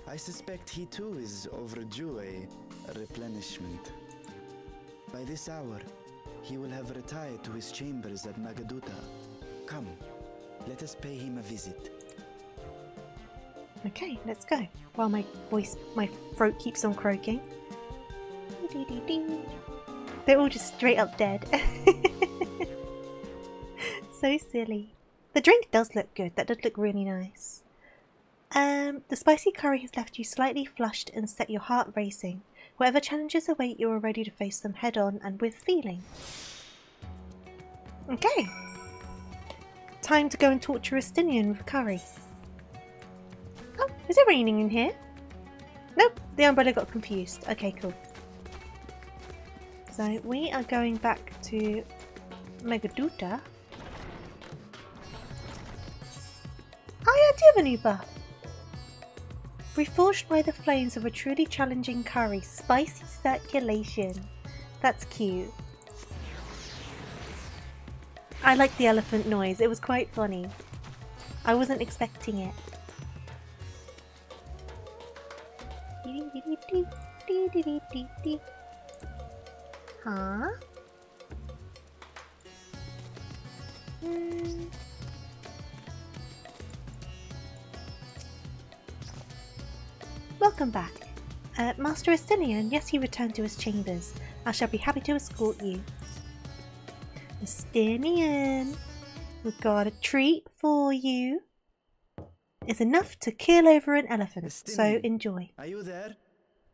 I suspect he too is overdue a replenishment. By this hour, he will have retired to his chambers at Magaduta. Come, let us pay him a visit. Okay, let's go. While my throat keeps on croaking. They're all just straight up dead. So silly. The drink does look good. That does look really nice. The spicy curry has left you slightly flushed and set your heart racing. Whatever challenges await, you are ready to face them head on and with feeling. Okay. Time to go and torture Estinian with curry. Oh, is it raining in here? Nope, the umbrella got confused. Okay, cool. So we are going back to Magaduta. Oh yeah, I do have a new buff. Reforged by the flames of a truly challenging curry. Spicy circulation. That's cute. I like the elephant noise. It was quite funny. I wasn't expecting it. Huh? Welcome back. Master Estinian, yes, he returned to his chambers. I shall be happy to escort you. Estinian, we've got a treat for you. It's enough to kill over an elephant, Estinian, so enjoy. Are you there?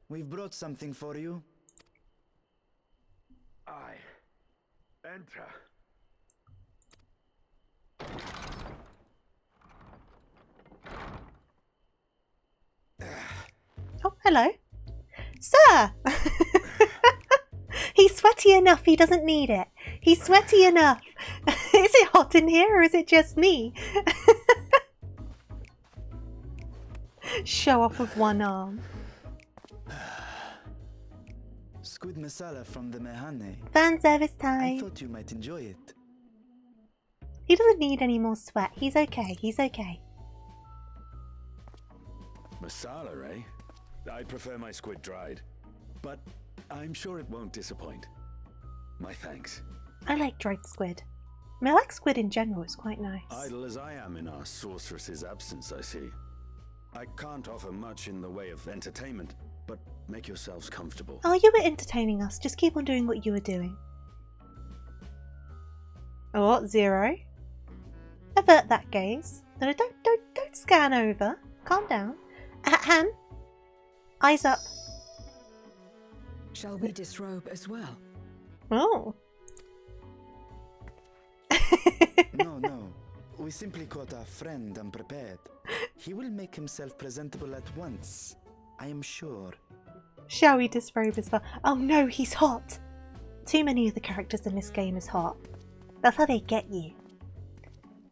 We've brought something for you. Enter. Oh, hello. Sir! He's sweaty enough, he doesn't need it. He's sweaty enough. Is it hot in here or is it just me? Show off with one arm. Squid masala from the Mehane. Fan service time. I thought you might enjoy it. He doesn't need any more sweat. He's okay. He's okay. Masala, eh? I prefer my squid dried, but I'm sure it won't disappoint. My thanks. I like dried squid. I mean, I like squid in general. It's quite nice. Idle as I am in our sorceress's absence, I see. I can't offer much in the way of entertainment, but make yourselves comfortable. Oh, you were entertaining us. Just keep on doing what you were doing. Oh, Zero. Avert that gaze. No, don't scan over. Calm down. Ahem. Eyes up. Shall we disrobe as well? Oh. No. We simply caught our friend unprepared. He will make himself presentable at once, I am sure. Shall we disrobe as well? Oh no, he's hot. Too many of the characters in this game is hot. That's how they get you.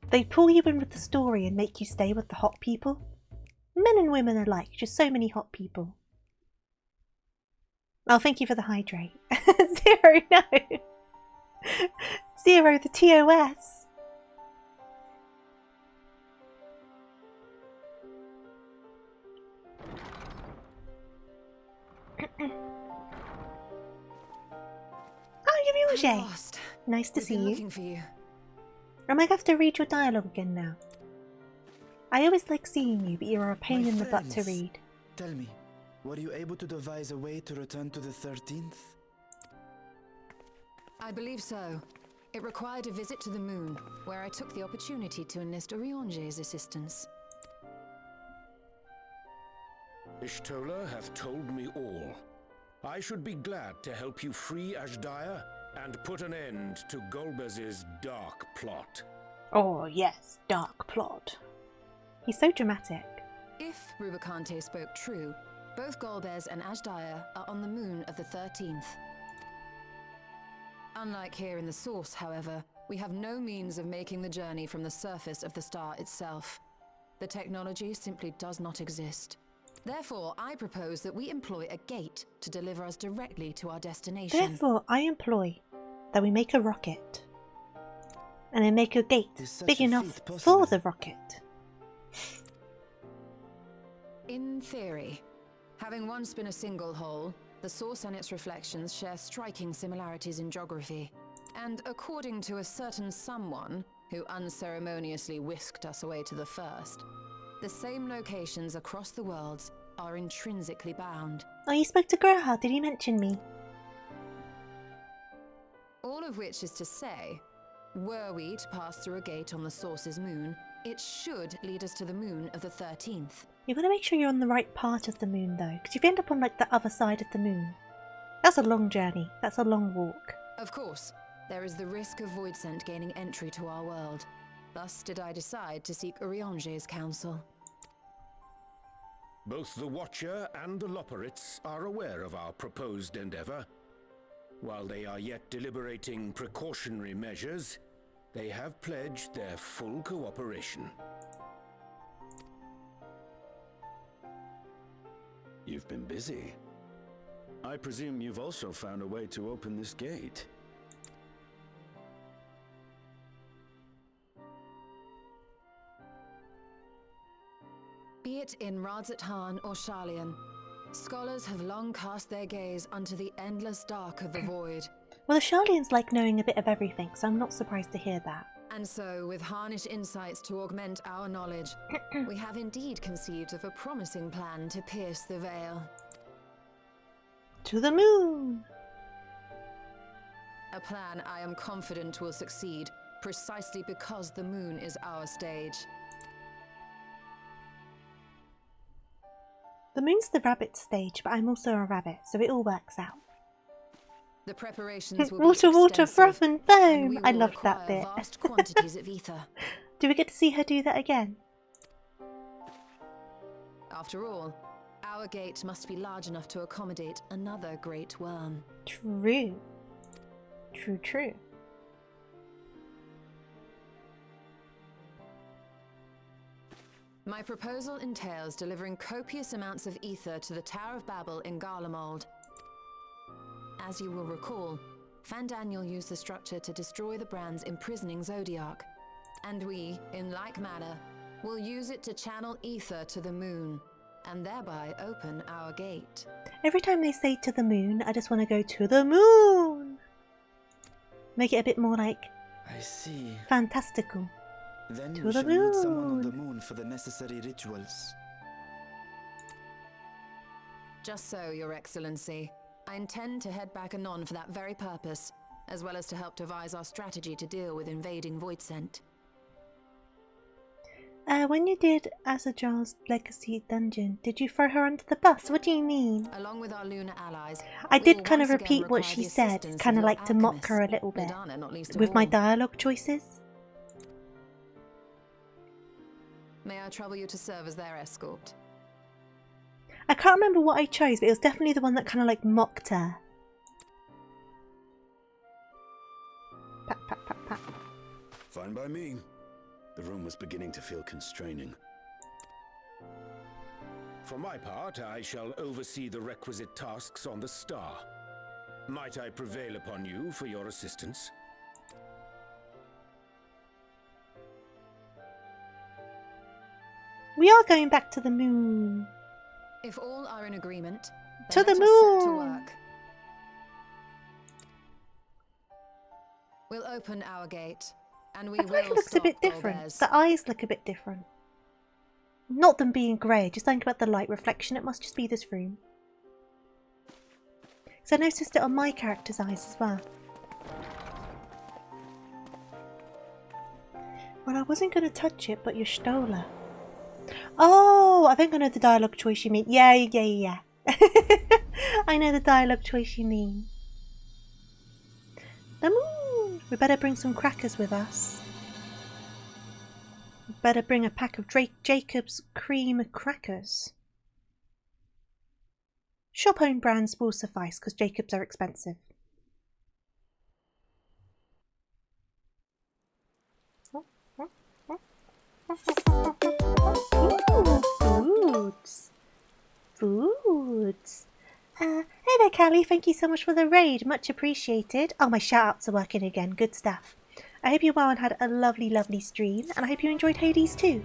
They pull you in with the story and make you stay with the hot people. Men and women alike, just so many hot people. Oh, thank you for the hydrate. Zero, no. Zero, the TOS. Oh, you're Murge. Nice to see you. Looking for you. I might have to read your dialogue again now. I always like seeing you, but you are a pain in the butt to read. Tell me, Were you able to devise a way to return to the 13th? I believe so. It required a visit to the moon, where I took the opportunity to enlist Urianger's assistance. Ishtola hath told me all. I should be glad to help you free Ashdaya and put an end to Golbez's dark plot. Oh yes, dark plot. He's so dramatic. If Rubicante spoke true, both Golbez and Ashdaya are on the moon of the 13th. Unlike here in the source, however, we have no means of making the journey from the surface of the star itself. The technology simply does not exist. Therefore, I propose that we employ a gate to deliver us directly to our destination. Therefore, I employ that we make a rocket. And then make a gate big enough for the rocket. In theory, having once been a single hole, the source and its reflections share striking similarities in geography. And according to a certain someone who unceremoniously whisked us away to the first, the same locations across the worlds are intrinsically bound. Oh, you spoke to Graha, did he mention me? All of which is to say, were we to pass through a gate on the source's moon, it should lead us to the moon of the 13th. You've got to make sure you're on the right part of the moon though, because if you end up on like the other side of the moon, that's a long journey, that's a long walk. Of course, there is the risk of Voidsent gaining entry to our world. Thus did I decide to seek Urianger's counsel. Both the Watcher and the Loporrits are aware of our proposed endeavor. While they are yet deliberating precautionary measures, they have pledged their full cooperation. You've been busy. I presume you've also found a way to open this gate. Be it in Radzat-Han or Sharlayan, scholars have long cast their gaze unto the endless dark of the void. Well, the Sharlayans like knowing a bit of everything, so I'm not surprised to hear that. And so, with harnish insights to augment our knowledge, we have indeed conceived of a promising plan to pierce the veil. To the moon! A plan I am confident will succeed, precisely because the moon is our stage. The moon's the rabbit stage, but I'm also a rabbit, so it all works out. The preparations will water, be water, froth and foam! and I loved that bit. Vast quantities of ether. Do we get to see her do that again? After all, our gate must be large enough to accommodate another great worm. True. True, true. My proposal entails delivering copious amounts of ether to the Tower of Babel in Garlemald. As you will recall, Fandaniel used the structure to destroy the Brand's imprisoning Zodiac, and we, in like manner, will use it to channel ether to the moon, and thereby open our gate. Every time they say to the moon, I just want to go to the moon! Make it a bit more like... I see. Fantastical. Then To we the shall need someone on moon. the moon for the necessary rituals. Just so, Your Excellency. I intend to head back anon for that very purpose, as well as to help devise our strategy to deal with invading Voidsent. When you did Azajal's Legacy Dungeon, did you throw her under the bus? What do you mean? Along with our lunar allies, I we did will kind of once again repeat what require she the said, assistance kind of of your like to mock her a alchemists, little bit, Medana not least of with my all. dialogue choices. May I trouble you to serve as their escort? I can't remember what I chose, but it was definitely the one that kind of like mocked her. Pat, pat, pat, pat. Fine by me. The room was beginning to feel constraining. For my part, I shall oversee the requisite tasks on the star. Might I prevail upon you for your assistance? We are going back to the moon. If all are in agreement, To then the let us set to moon. work. We'll open our gate, and we I feel will like it looks a stop bit different. Golbez. The eyes look a bit different. Not them being grey, just think about the light reflection. It must just be this room. So I noticed it on my character's eyes as well. Well, I wasn't going to touch it, but you stole her. Oh, I think I know the dialogue choice you mean. Yeah. I know the dialogue choice you mean. The moon! We better bring some crackers with us. We better bring a pack of Jacob's cream crackers. Shop-owned brands will suffice, because Jacob's are expensive. Ooh, foods. Hey there, Callie. Thank you so much for the raid. Much appreciated. Oh, my shout-outs are working again. Good stuff. I hope you well and had a lovely, lovely stream, and I hope you enjoyed Hades too.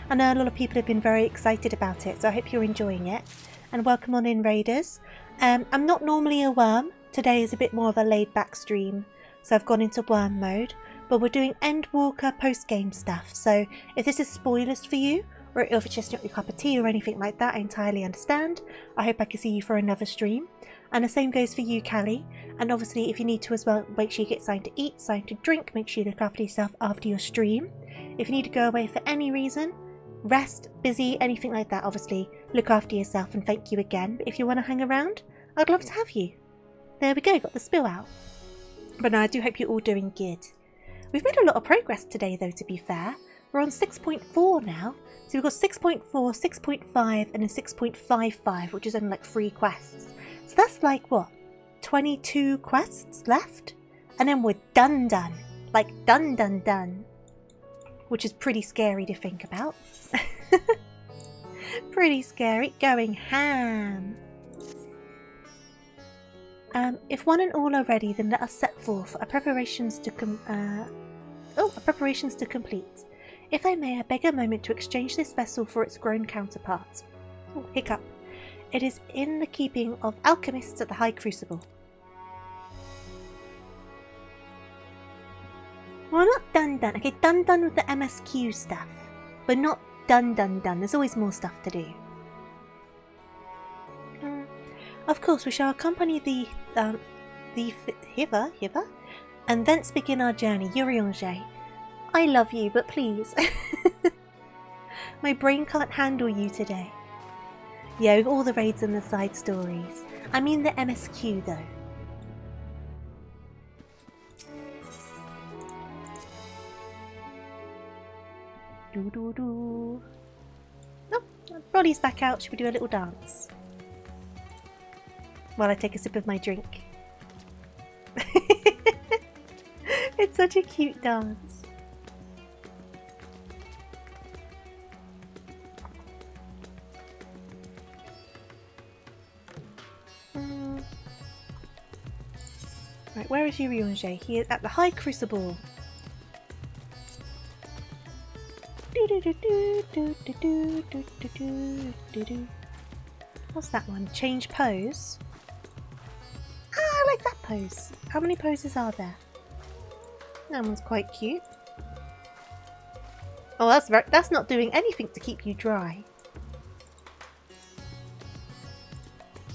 I know a lot of people have been very excited about it, so I hope you're enjoying it. And welcome on in, raiders. I'm not normally a worm. Today is a bit more of a laid-back stream, so I've gone into worm mode. But we're doing Endwalker post-game stuff, so if this is spoilers for you, or if it's just not your cup of tea or anything like that, I entirely understand. I hope I can see you for another stream. And the same goes for you, Callie. And obviously, if you need to as well, make sure you get something to eat, something to drink, make sure you look after yourself after your stream. If you need to go away for any reason, rest, busy, anything like that, obviously, look after yourself and thank you again. But if you want to hang around, I'd love to have you. There we go, got the spill out. But no, I do hope you're all doing good. We've made a lot of progress today, though, to be fair. We're on 6.4 now. So we've got 6.4, 6.5, and a 6.55, which is only like 3 quests. So that's like, what, 22 quests left? And then we're done. Like, done. Which is pretty scary to think about. Pretty scary. Going ham. If one and all are ready, then let us set forth our preparations to complete. If I may, I beg a moment to exchange this vessel for its grown counterpart. Oh, hiccup. It is in the keeping of alchemists at the High Crucible. Well, not done. Okay, done with the MSQ stuff. But not done. There's always more stuff to do. Of course, we shall accompany the hither, and thence begin our journey. Uriange. I love you, but please. My brain can't handle you today. Yeah, with all the raids and the side stories. I mean the MSQ though. Oh, Roddy's back out. Should we do a little dance? While I take a sip of my drink. It's such a cute dance. Right, where is Uriange? He is at the High Crucible. What's that one? Change pose? Ah, I like that pose. How many poses are there? That one's quite cute. Oh, that's not doing anything to keep you dry.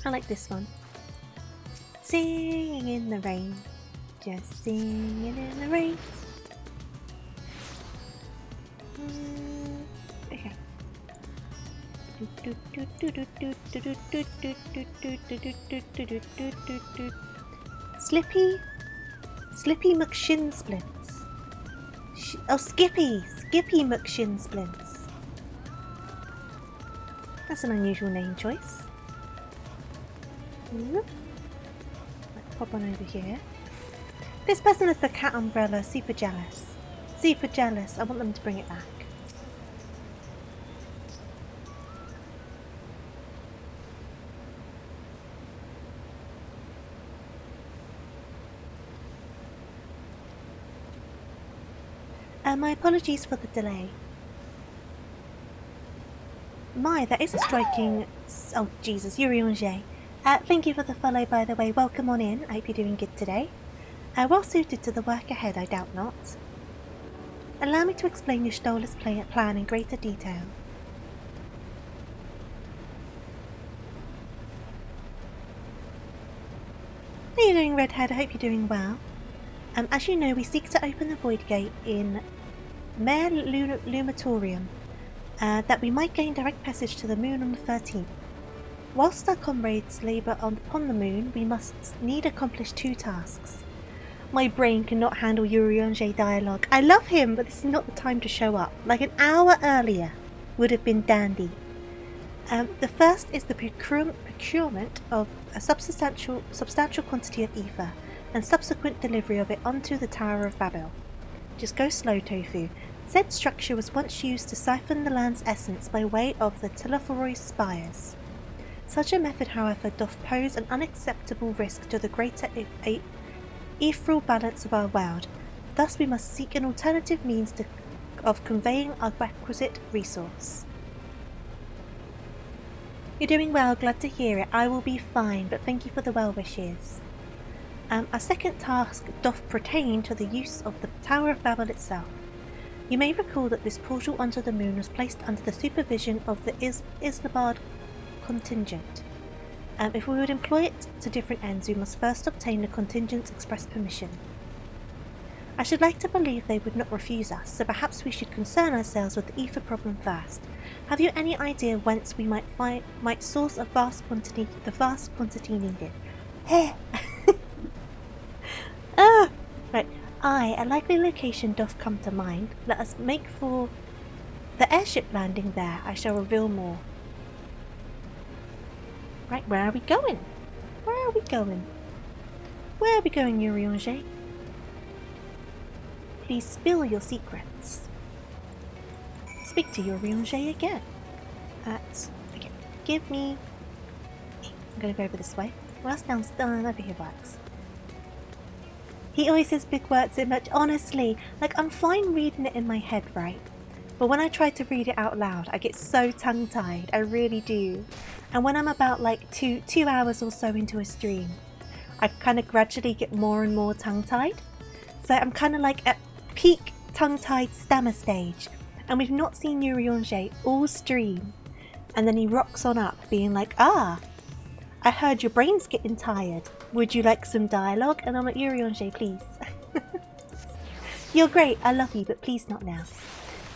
I like this one. Singing in the rain. Just singing in the rain. Okay. Slippy McShinsplints. Oh, Skippy McShinsplints. That's an unusual name choice. Let's pop on over here. This person is the cat umbrella. Super jealous. Super jealous. I want them to bring it back. My apologies for the delay. My, that is a striking... Oh, Jesus, Uriange. Thank you for the follow, by the way. Welcome on in. I hope you're doing good today. Well suited to the work ahead, I doubt not. Allow me to explain your Stolas plan in greater detail. How are you doing, Redhead? I hope you're doing well. As you know, we seek to open the Void Gate in Mare Lumatorium, that we might gain direct passage to the moon on the 13th. Whilst our comrades labour upon the moon, we must need accomplish 2 tasks. My brain cannot handle Urianger dialogue. I love him, but this is not the time to show up. Like an hour earlier would have been dandy. The first is the procurement of a substantial quantity of ether and subsequent delivery of it onto the Tower of Babel. Just go slow, Tofu. Said structure was once used to siphon the land's essence by way of the Telephoroi spires. Such a method, however, doth pose an unacceptable risk to the greater ethereal balance of our world. Thus we must seek an alternative means of conveying our requisite resource. You're doing well, glad to hear it. I will be fine, but thank you for the well wishes. Our second task doth pertain to the use of the Tower of Babel itself. You may recall that this portal onto the moon was placed under the supervision of the Islabad contingent. If we would employ it to different ends, we must first obtain the contingent's express permission. I should like to believe they would not refuse us, so perhaps we should concern ourselves with the ether problem first. Have you any idea whence we might source the vast quantity needed? Right. A likely location doth come to mind. Let us make for the airship landing there. I shall reveal more. Right, where are we going? Where are we going? Where are we going, Urianger? Please spill your secrets. Speak to Urianger again. Okay, give me... I'm going to go over this way. Well, that's down over here works. He always says big words so much. Honestly, like, I'm fine reading it in my head, right? But when I try to read it out loud, I get so tongue-tied. I really do. And when I'm about like two hours or so into a stream, I kind of gradually get more and more tongue-tied. So I'm kind of like at peak tongue-tied stammer stage. And we've not seen Urianger all stream. And then he rocks on up being like, I heard your brain's getting tired. Would you like some dialogue? And I'm like, Urianger, please. You're great, I love you, but please not now.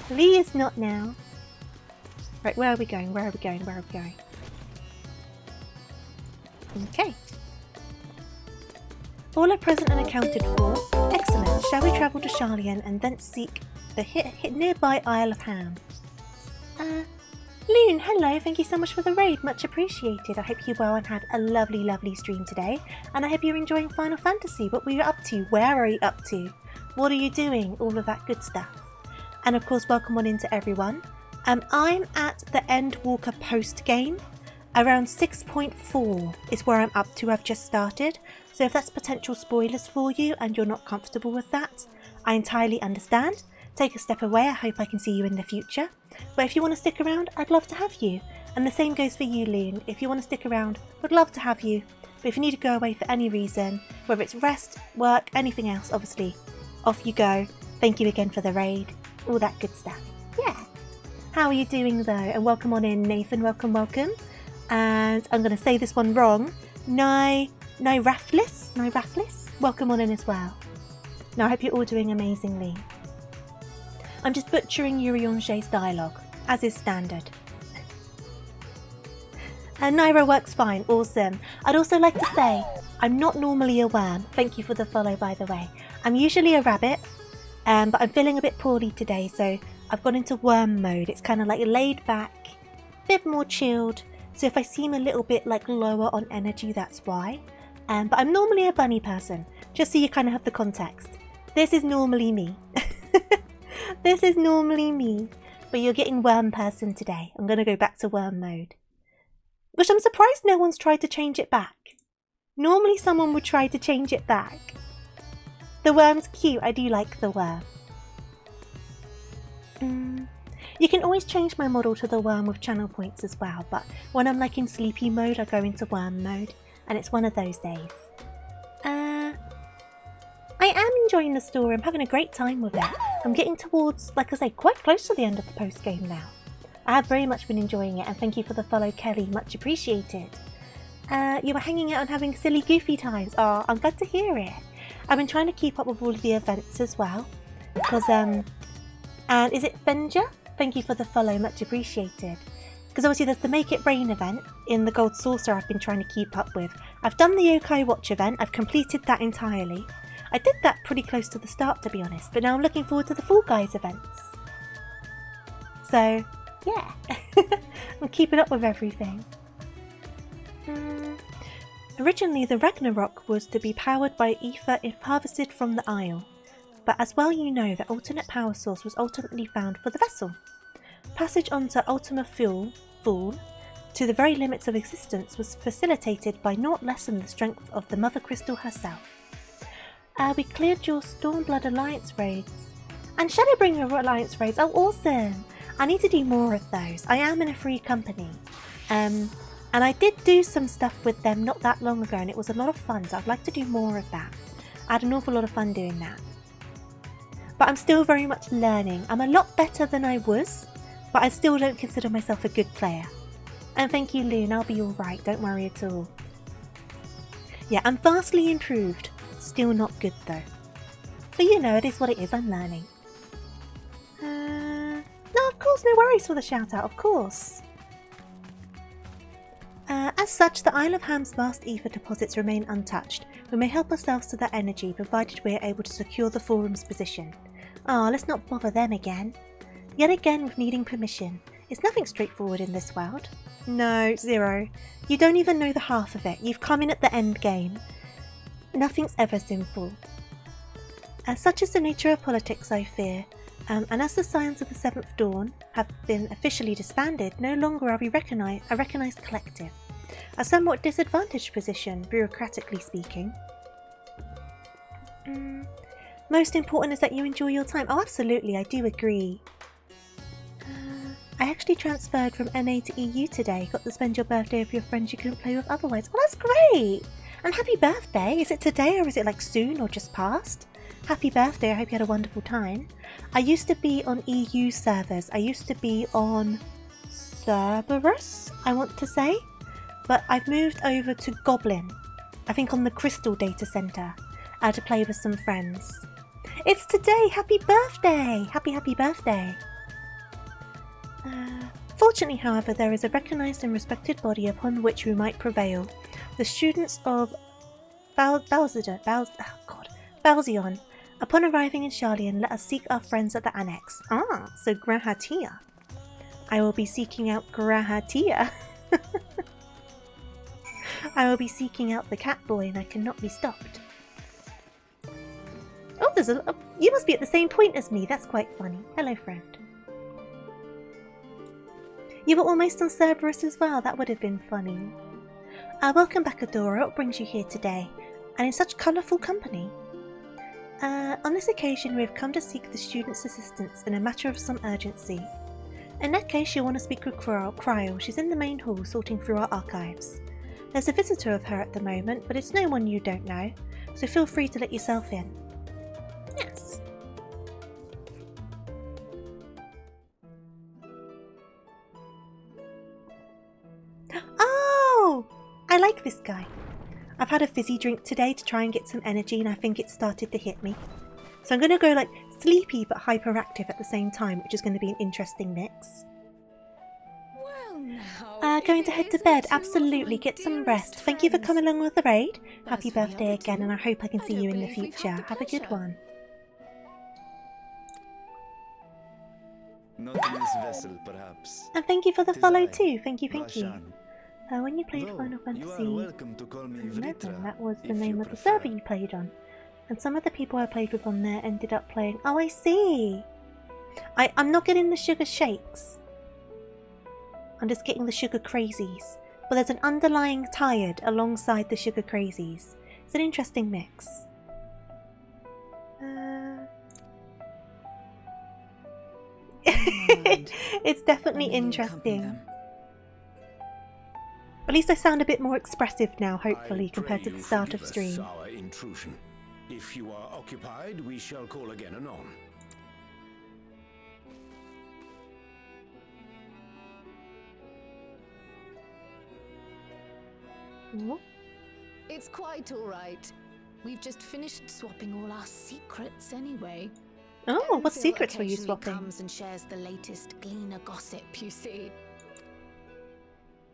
Please not now. Right, where are we going? Where are we going? Where are we going? Okay. All are present and accounted for. Excellent. Shall we travel to Sharlayan and thence seek the nearby Isle of Ham? Loon, hello, thank you so much for the raid, much appreciated. I hope you're well and had a lovely, lovely stream today. And I hope you're enjoying Final Fantasy. What were you up to? Where are you up to? What are you doing? All of that good stuff. And of course, welcome on into everyone. I'm at the Endwalker post-game. Around 6.4 is where I'm up to. I've just started. So if that's potential spoilers for you and you're not comfortable with that, I entirely understand. Take a step away, I hope I can see you in the future. But if you want to stick around, I'd love to have you. And the same goes for you, Loon. If you want to stick around, would love to have you. But if you need to go away for any reason, whether it's rest, work, anything else, obviously, off you go. Thank you again for the raid. All that good stuff. Yeah. How are you doing though? And welcome on in, Nathan. Welcome, welcome. And I'm going to say this one wrong. Rafflis. Welcome on in as well. Now I hope you're all doing amazingly. I'm just butchering Urianger's dialogue, as is standard. And Naira works fine, awesome. I'd also like to say, I'm not normally a worm. Thank you for the follow, by the way. I'm usually a rabbit, but I'm feeling a bit poorly today, so I've gone into worm mode. It's kind of like laid back, a bit more chilled. So if I seem a little bit like lower on energy, that's why. But I'm normally a bunny person, just so you kind of have the context. This is normally me. This is normally me. But you're getting worm person today. I'm going to go back to worm mode. Which I'm surprised no one's tried to change it back. Normally someone would try to change it back. The worm's cute. I do like the worm. You can always change my model to the worm with channel points as well, but when I'm like in sleepy mode, I go into worm mode, and it's one of those days. I am enjoying the story. I'm having a great time with it. I'm getting towards, like I say, quite close to the end of the post-game now. I have very much been enjoying it, and thank you for the follow, Kelly. Much appreciated. You were hanging out and having silly, goofy times. Oh, I'm glad to hear it. I've been trying to keep up with all of the events as well. Because, and is it Fenja? Thank you for the follow, much appreciated. Because obviously there's the Make It Rain event in the Gold Saucer I've been trying to keep up with. I've done the Yokai Watch event. I've completed that entirely. I did that pretty close to the start, to be honest. But now I'm looking forward to the Fall Guys events. So, yeah. I'm keeping up with everything. Originally, the Ragnarok was to be powered by ether if harvested from the Isle. But as well you know, the alternate power source was ultimately found for the vessel. Passage onto Ultima Thule to the very limits of existence was facilitated by naught less than the strength of the Mother Crystal herself. We cleared your Stormblood Alliance raids. And Shadowbringer Alliance raids, oh awesome! I need to do more of those. I am in a free company. And I did do some stuff with them not that long ago and it was a lot of fun, so I'd like to do more of that. I had an awful lot of fun doing that. But I'm still very much learning. I'm a lot better than I was, but I still don't consider myself a good player. And thank you, Loon, I'll be alright, don't worry at all. Yeah, I'm vastly improved. Still not good though. But you know, it is what it is, I'm learning. No, of course, no worries for the shout out, of course. As such, the Isle of Ham's vast ether deposits remain untouched. We may help ourselves to that energy, provided we are able to secure the forum's position. Ah, let's not bother them again. Yet again with needing permission. It's nothing straightforward in this world. No, Zero. You don't even know the half of it. You've come in at the end game. Nothing's ever simple. Such is the nature of politics, I fear. And as the Scions of the Seventh Dawn have been officially disbanded, no longer are we a recognised collective. A somewhat disadvantaged position, bureaucratically speaking. Most important is that you enjoy your time. Oh, absolutely, I do agree. I actually transferred from NA to EU today. Got to spend your birthday with your friends you couldn't play with otherwise. Oh, that's great! And happy birthday! Is it today or is it like soon or just past? Happy birthday, I hope you had a wonderful time. I used to be on EU servers. I used to be on Cerberus, I want to say. But I've moved over to Goblin. I think on the Crystal Data Center. To play with some friends. It's today! Happy birthday! Happy birthday! Fortunately, however, there is a recognised and respected body upon which we might prevail. The students of Balzion. Upon arriving in Sharlayan, let us seek our friends at the Annex. Ah, so Grahatia. I will be seeking out Grahatia. I will be seeking out the cat boy and I cannot be stopped. Oh, there's you must be at the same point as me. That's quite funny. Hello, friend. You were almost on Cerberus as well. That would have been funny. Welcome back, Adora. What brings you here today? And in such colourful company. On this occasion, we have come to seek the student's assistance in a matter of some urgency. In that case, you'll want to speak with Cryo. She's in the main hall sorting through our archives. There's a visitor of her at the moment, but it's no one you don't know, so feel free to let yourself in. Yes. Oh! I like this guy. I've had a fizzy drink today to try and get some energy and I think it started to hit me. So I'm going to go like sleepy but hyperactive at the same time, which is going to be an interesting mix. Going to head to bed, absolutely, get some rest. Thank you for coming along with the raid. Happy birthday again and I hope I can see you in the future. Have a good one. Not in this vessel, perhaps. And thank you for the follow too. Thank you. When you played Final Fantasy XI, that was the name of the server you played on. And some of the people I played with on there ended up playing... Oh, I see! I'm not getting the sugar shakes. I'm just getting the sugar crazies. But there's an underlying tired alongside the sugar crazies. It's an interesting mix. It's definitely interesting. At least I sound a bit more expressive now, hopefully, compared to the start of stream. Our intrusion. If you are occupied, we shall call again anon. Ooh. It's quite all right. We've just finished swapping all our secrets anyway. Oh, what Enfield secrets were you occasionally swapping? Comes and shares the latest Gleaner gossip, you see.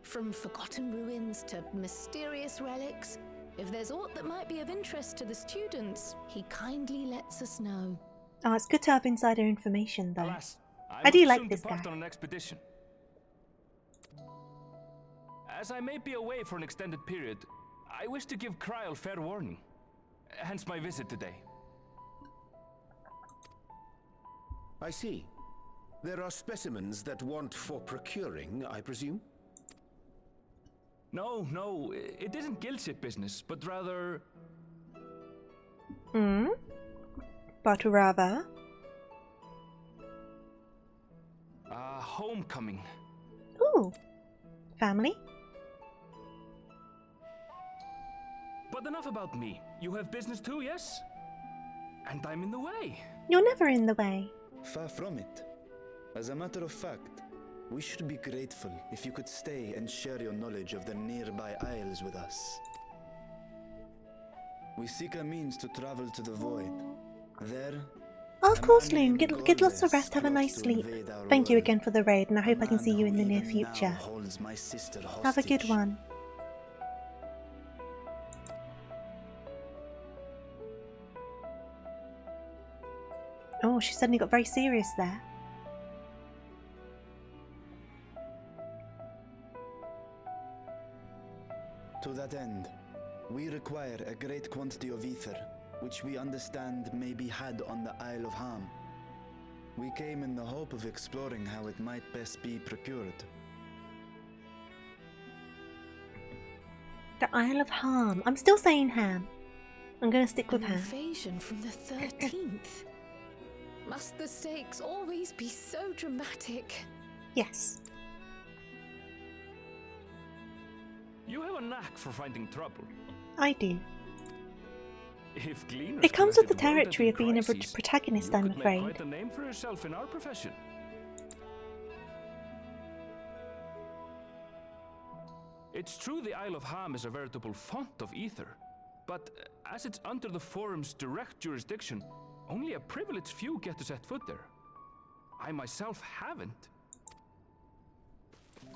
From forgotten ruins to mysterious relics, if there's aught that might be of interest to the students, he kindly lets us know. Oh, it's good to have insider information, though. Alas, I do must like soon this depart guy. on an expedition. As I may be away for an extended period, I wish to give Kryl fair warning. Hence my visit today. I see. There are specimens that want for procuring, I presume? No, it isn't guild ship business, but rather... But rather... homecoming. Ooh. Family? But enough about me. You have business too, yes? And I'm in the way. You're never in the way. Far from it. As a matter of fact, we should be grateful if you could stay and share your knowledge of the nearby isles with us. We seek a means to travel to the void. There... Oh, of course, Loon. Get lots of rest. Have a nice sleep. Thank you again for the raid, and I hope I can see you in the near future. Have a good one. Oh, she suddenly got very serious there. To that end, we require a great quantity of ether, which we understand may be had on the Isle of Ham. We came in the hope of exploring how it might best be procured. The Isle of Ham. I'm still saying Ham. I'm going to stick with An Ham. invasion from the 13th. Must the stakes always be so dramatic? Yes. You have a knack for finding trouble. I do. If Gleaners It comes with the collected world territory of being a crises, protagonist, you I'm could afraid. make quite a name for yourself in our profession. It's true the Isle of Ham is a veritable font of ether, but as it's under the Forum's direct jurisdiction, only a privileged few get to set foot there. I myself haven't.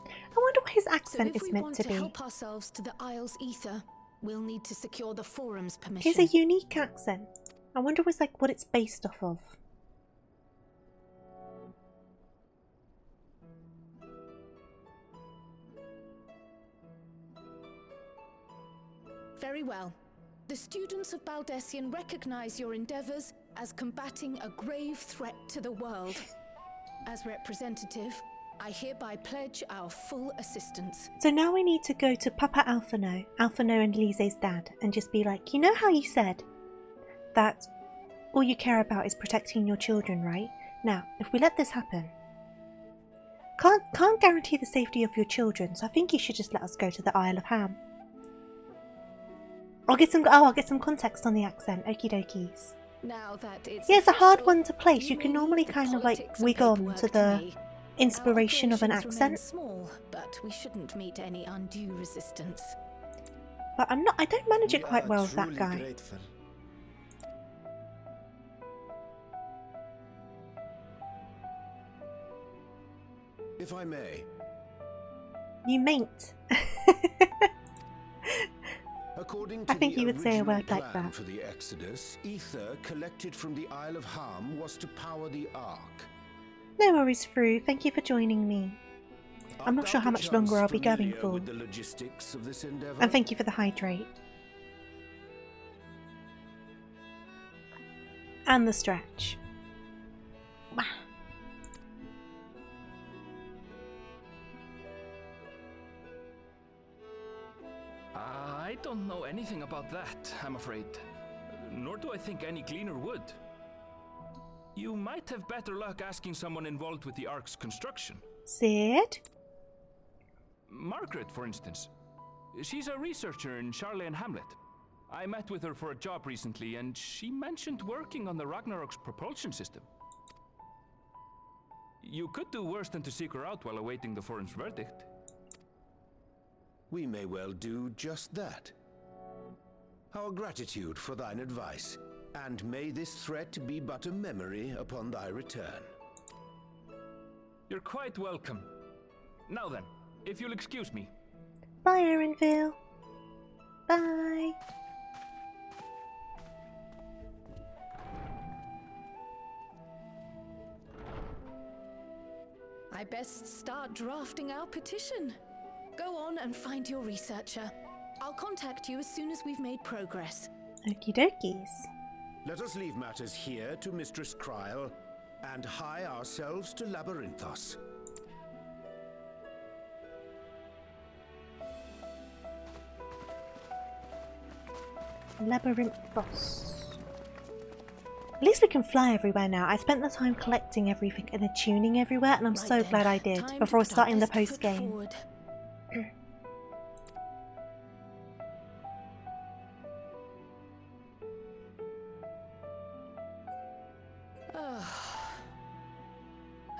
I wonder what his accent so if is we meant want to to be. help ourselves to the Isle's ether, we'll need to secure the Forum's permission. He has a unique accent. I wonder what it's based off of. Very well. The students of Baldessian recognize your endeavors as combating a grave threat to the world. As representative, I hereby pledge our full assistance. So now we need to go to Papa Alphino and Lise's dad, and just be like, you know how you said that all you care about is protecting your children, right? Now, if we let this happen, can't guarantee the safety of your children, so I think you should just let us go to the Isle of Ham. I'll get some context on the accent. Okie dokies. Now that it's a hard one to place. You can normally kind of like wig on to the inspiration of an accent. Small, but we shouldn't meet any undue resistance. But I don't manage it quite well with that guy. Grateful. If I may. You mayn't. According to I think the you would say a original word like plan that. For the Exodus, ether collected from the Isle of Ham was to power the Ark. No worries, Fru. Thank you for joining me. I'm not sure how much longer I'll be going for. With the logistics of this endeavor? And thank you for the hydrate. And the stretch. Wow. I don't know anything about that, I'm afraid. Nor do I think any Gleaner would. You might have better luck asking someone involved with the Ark's construction. Sid? Margaret, for instance. She's a researcher in Charley and Hamlet. I met with her for a job recently, and she mentioned working on the Ragnarok's propulsion system. You could do worse than to seek her out while awaiting the Forum's verdict. we may well do just that. Our gratitude for thine advice, and may this threat be but a memory upon thy return. You're quite welcome. Now then, if you'll excuse me. Bye, Erenville. Bye. I best start drafting our petition. Go on and find your researcher. I'll contact you as soon as we've made progress. Okie dokies. Let us leave matters here to Mistress Kryl, and hie ourselves to Labyrinthos. Labyrinthos. At least we can fly everywhere now. I spent the time collecting everything and attuning everywhere, and I'm so glad I did before starting the post-game.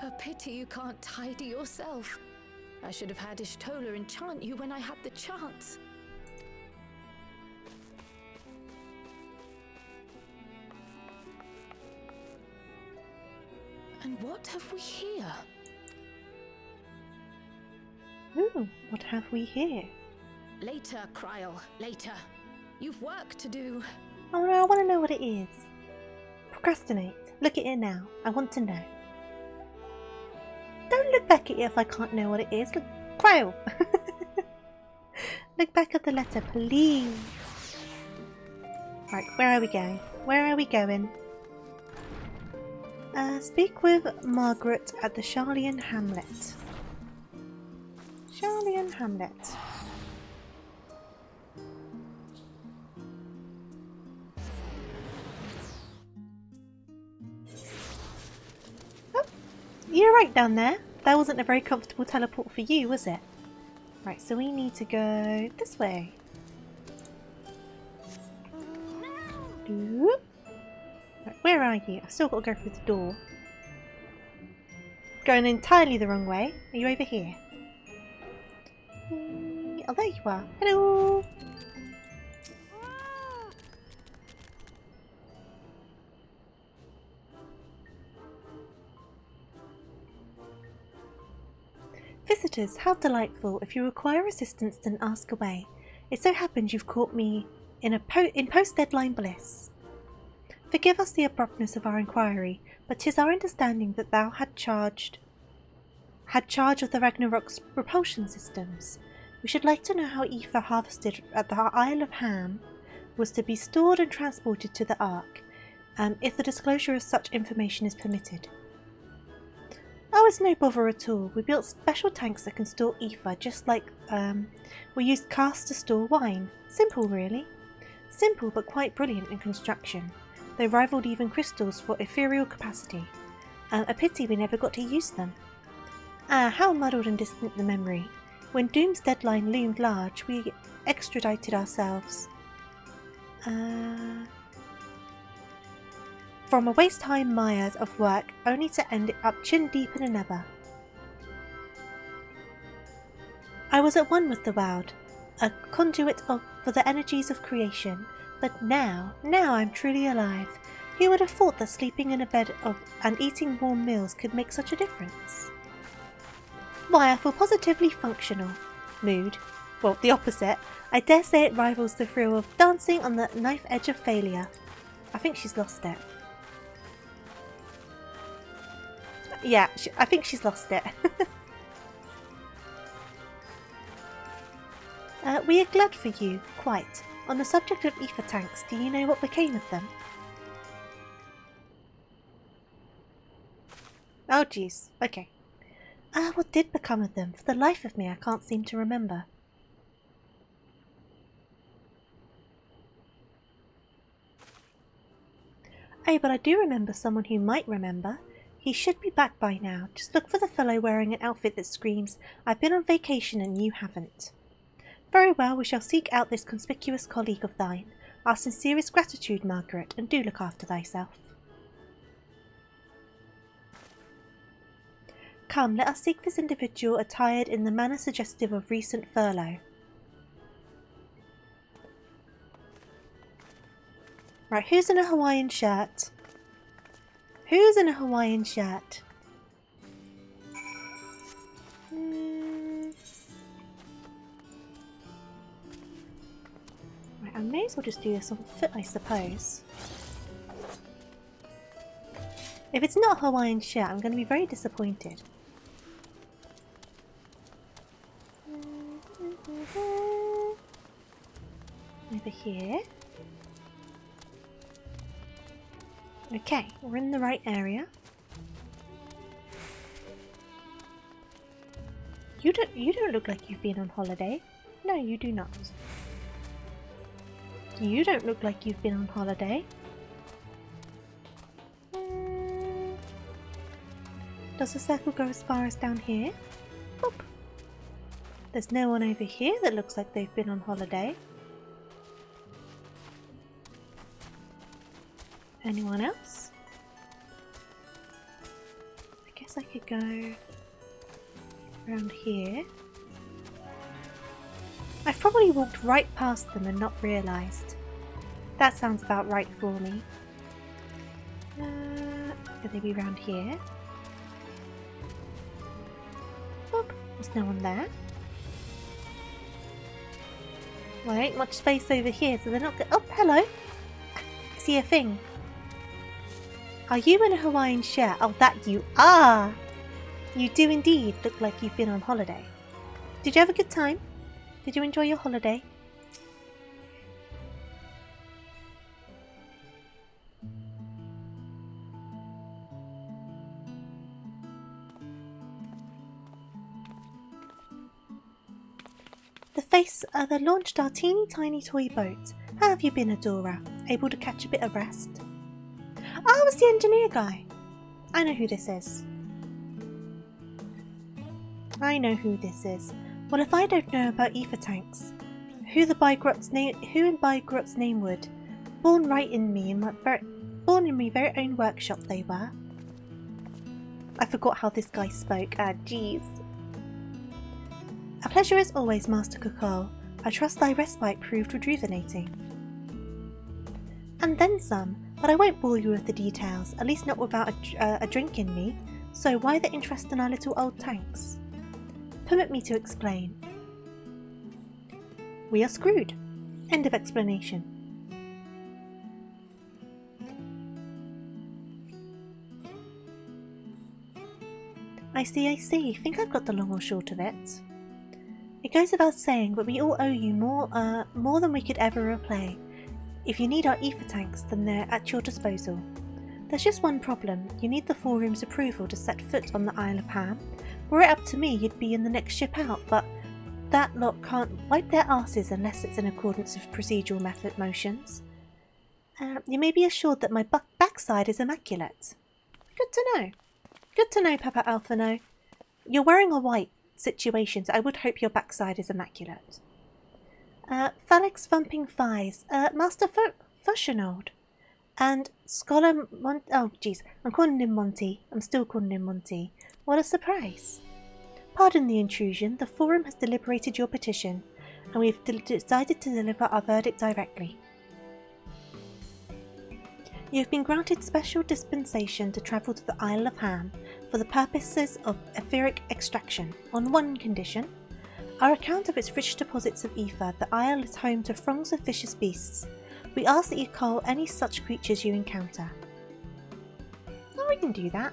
A pity you can't tidy yourself. I should have had Ishtola enchant you when I had the chance. And what have we here? Ooh, what have we here? Later, Kryl, later. You've work to do. Oh no, I want to know what it is. Procrastinate. Look at it now. I want to know. Don't look back at it if I can't know what it is. Look, Kryl! Look back at the letter, please. Right, where are we going? Where are we going? Speak with Margaret at the Charlian Hamlet. Charlian Hamlet. Oh, you're right down there. That wasn't a very comfortable teleport for you, was it? Right, so we need to go this way. Right, where are you? I've still got to go through the door. Going entirely the wrong way. Are you over here? Oh, there you are. Hello! Visitors, how delightful. If you require assistance, then ask away. It so happens you've caught me in post-deadline bliss. Forgive us the abruptness of our inquiry, but 'tis our understanding that thou had charge of the Ragnarok's propulsion systems. We should like to know how ether harvested at the Isle of Ham was to be stored and transported to the Ark, if the disclosure of such information is permitted. Oh, it's no bother at all. We built special tanks that can store ether, just like we used casks to store wine. Simple, really. Simple, but quite brilliant in construction. They rivaled even crystals for ethereal capacity. A pity we never got to use them. Ah, how muddled and distant the memory. When Doom's deadline loomed large, we extradited ourselves. From a waist-high mire of work, only to end it up chin-deep in another. I was at one with the world, a conduit for the energies of creation. But now I'm truly alive. Who would have thought that sleeping in a bed and eating warm meals could make such a difference? Why, I feel positively functional. Mood. Well, the opposite. I dare say it rivals the thrill of dancing on the knife edge of failure. I think she's lost it. Yeah, I think she's lost it. We are glad for you, quite. On the subject of ether tanks, do you know what became of them? Oh jeez, okay. What did become of them? For the life of me, I can't seem to remember. Oh, but I do remember someone who might remember. He should be back by now. Just look for the fellow wearing an outfit that screams, "I've been on vacation and you haven't." Very well, we shall seek out this conspicuous colleague of thine. Our sincerest gratitude, Margaret, and do look after thyself. Come, let us seek this individual attired in the manner suggestive of recent furlough. Right, who's in a Hawaiian shirt? Who's in a Hawaiian shirt? Right, I may as well just do this on foot, I suppose. If it's not a Hawaiian shirt, I'm going to be very disappointed. Over here. Okay, we're in the right area. You don't look like you've been on holiday. No, you do not. You don't look like you've been on holiday. Does the circle go as far as down here? Boop. There's no one over here that looks like they've been on holiday. Anyone else? I guess I could go around here. I've probably walked right past them and not realised. That sounds about right for me. Could they be around here? Boop. There's no one there. Well, there ain't much space over here, so they're not oh, hello! I see a thing. Are you in a Hawaiian shirt? Oh, that you are! You do indeed look like you've been on holiday. Did you have a good time? Did you enjoy your holiday? They launched our teeny tiny toy boat. How have you been, Adora? Able to catch a bit of rest? Oh, it's the engineer guy. I know who this is. I know who this is. Well, if I don't know about ether tanks, who in Bygrot's name would? Born in my very own workshop they were. I forgot how this guy spoke. Ah, jeez. A pleasure as always, Master Kakao. I trust thy respite proved rejuvenating. And then some, but I won't bore you with the details, at least not without a drink in me. So why the interest in our little old tanks? Permit me to explain. We are screwed. End of explanation. I see. Think I've got the long or short of it. It goes without saying, but we all owe you more than we could ever repay. If you need our ether tanks, then they're at your disposal. There's just one problem. You need the forum's approval to set foot on the Isle of Ham. Were it up to me, you'd be in the next ship out, but that lot can't wipe their asses unless it's in accordance with procedural method motions. You may be assured that my backside is immaculate. Good to know. Good to know, Papa Alphano. You're wearing a white situation, so I would hope your backside is immaculate. Phalanx Thumping Thighs, Master Fushionald, and Scholar oh jeez, I'm calling him Monty. I'm still calling him Monty. What a surprise. Pardon the intrusion, the forum has deliberated your petition, and we have decided to deliver our verdict directly. You have been granted special dispensation to travel to the Isle of Ham for the purposes of etheric extraction, on one condition. Our account of its rich deposits of ether, the isle is home to throngs of vicious beasts. We ask that you cull any such creatures you encounter. Oh, we can do that.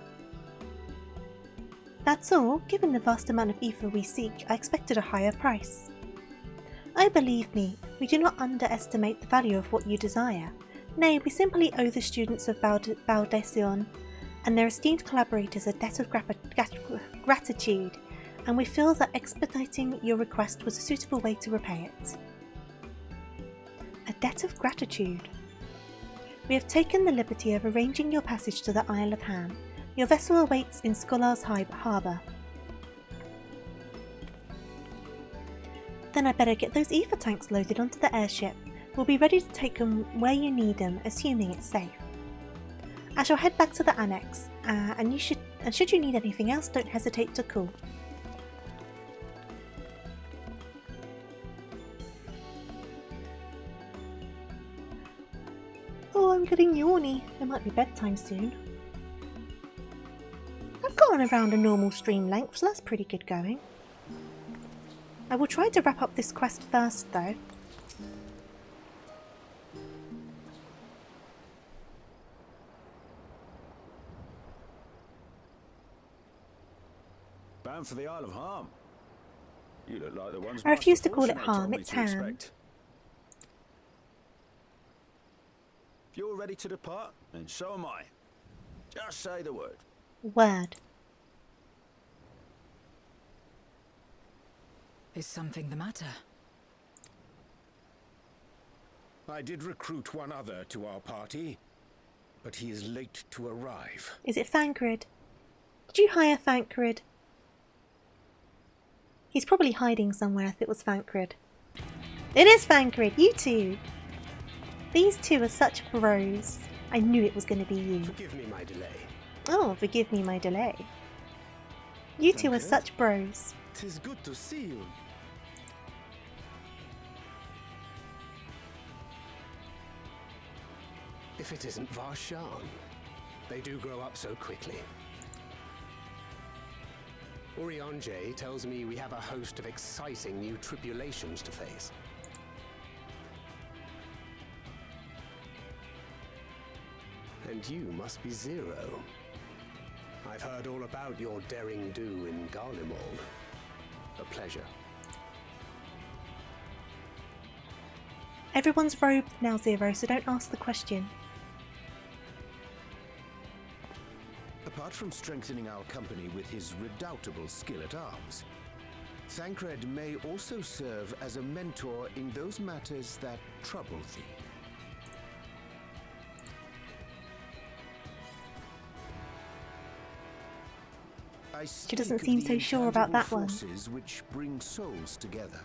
That's all. Given the vast amount of ether we seek, I expected a higher price. Oh, believe me, we do not underestimate the value of what you desire. Nay, we simply owe the students of Baldesion and their esteemed collaborators a debt of gratitude, and we feel that expediting your request was a suitable way to repay it. A debt of gratitude. We have taken the liberty of arranging your passage to the Isle of Ham. Your vessel awaits in Scholar's Harbour. Then I better get those ether tanks loaded onto the airship. We'll be ready to take them where you need them, assuming it's safe. I shall head back to the annex, and should you need anything else, don't hesitate to call. Oh, I'm getting yawny. It might be bedtime soon. I've gone around a normal stream length, so that's pretty good going. I will try to wrap up this quest first, though. Bound for the Isle of Harm. You look like the ones. I refuse to call it harm, it's ham. If you're ready to depart, then so am I. Just say the word. Word. Is something the matter? I did recruit one other to our party, but he is late to arrive. Is it Thancred? Did you hire Thancred? He's probably hiding somewhere if it was Thancred. It is Thancred! You two! These two are such bros. I knew it was going to be you. Forgive me my delay. Oh, forgive me my delay. You two are such bros. 'Tis good to see you. If it isn't Varshan. They do grow up so quickly. Urianger tells me we have a host of exciting new tribulations to face. And you must be Zero. I've heard all about your daring do in Garlemald. A pleasure. Everyone's robed now, Zero, so don't ask the question. Apart from strengthening our company with his redoubtable skill at arms, Thancred may also serve as a mentor in those matters that trouble thee. She doesn't seem so sure about that one. Forces which bring souls together.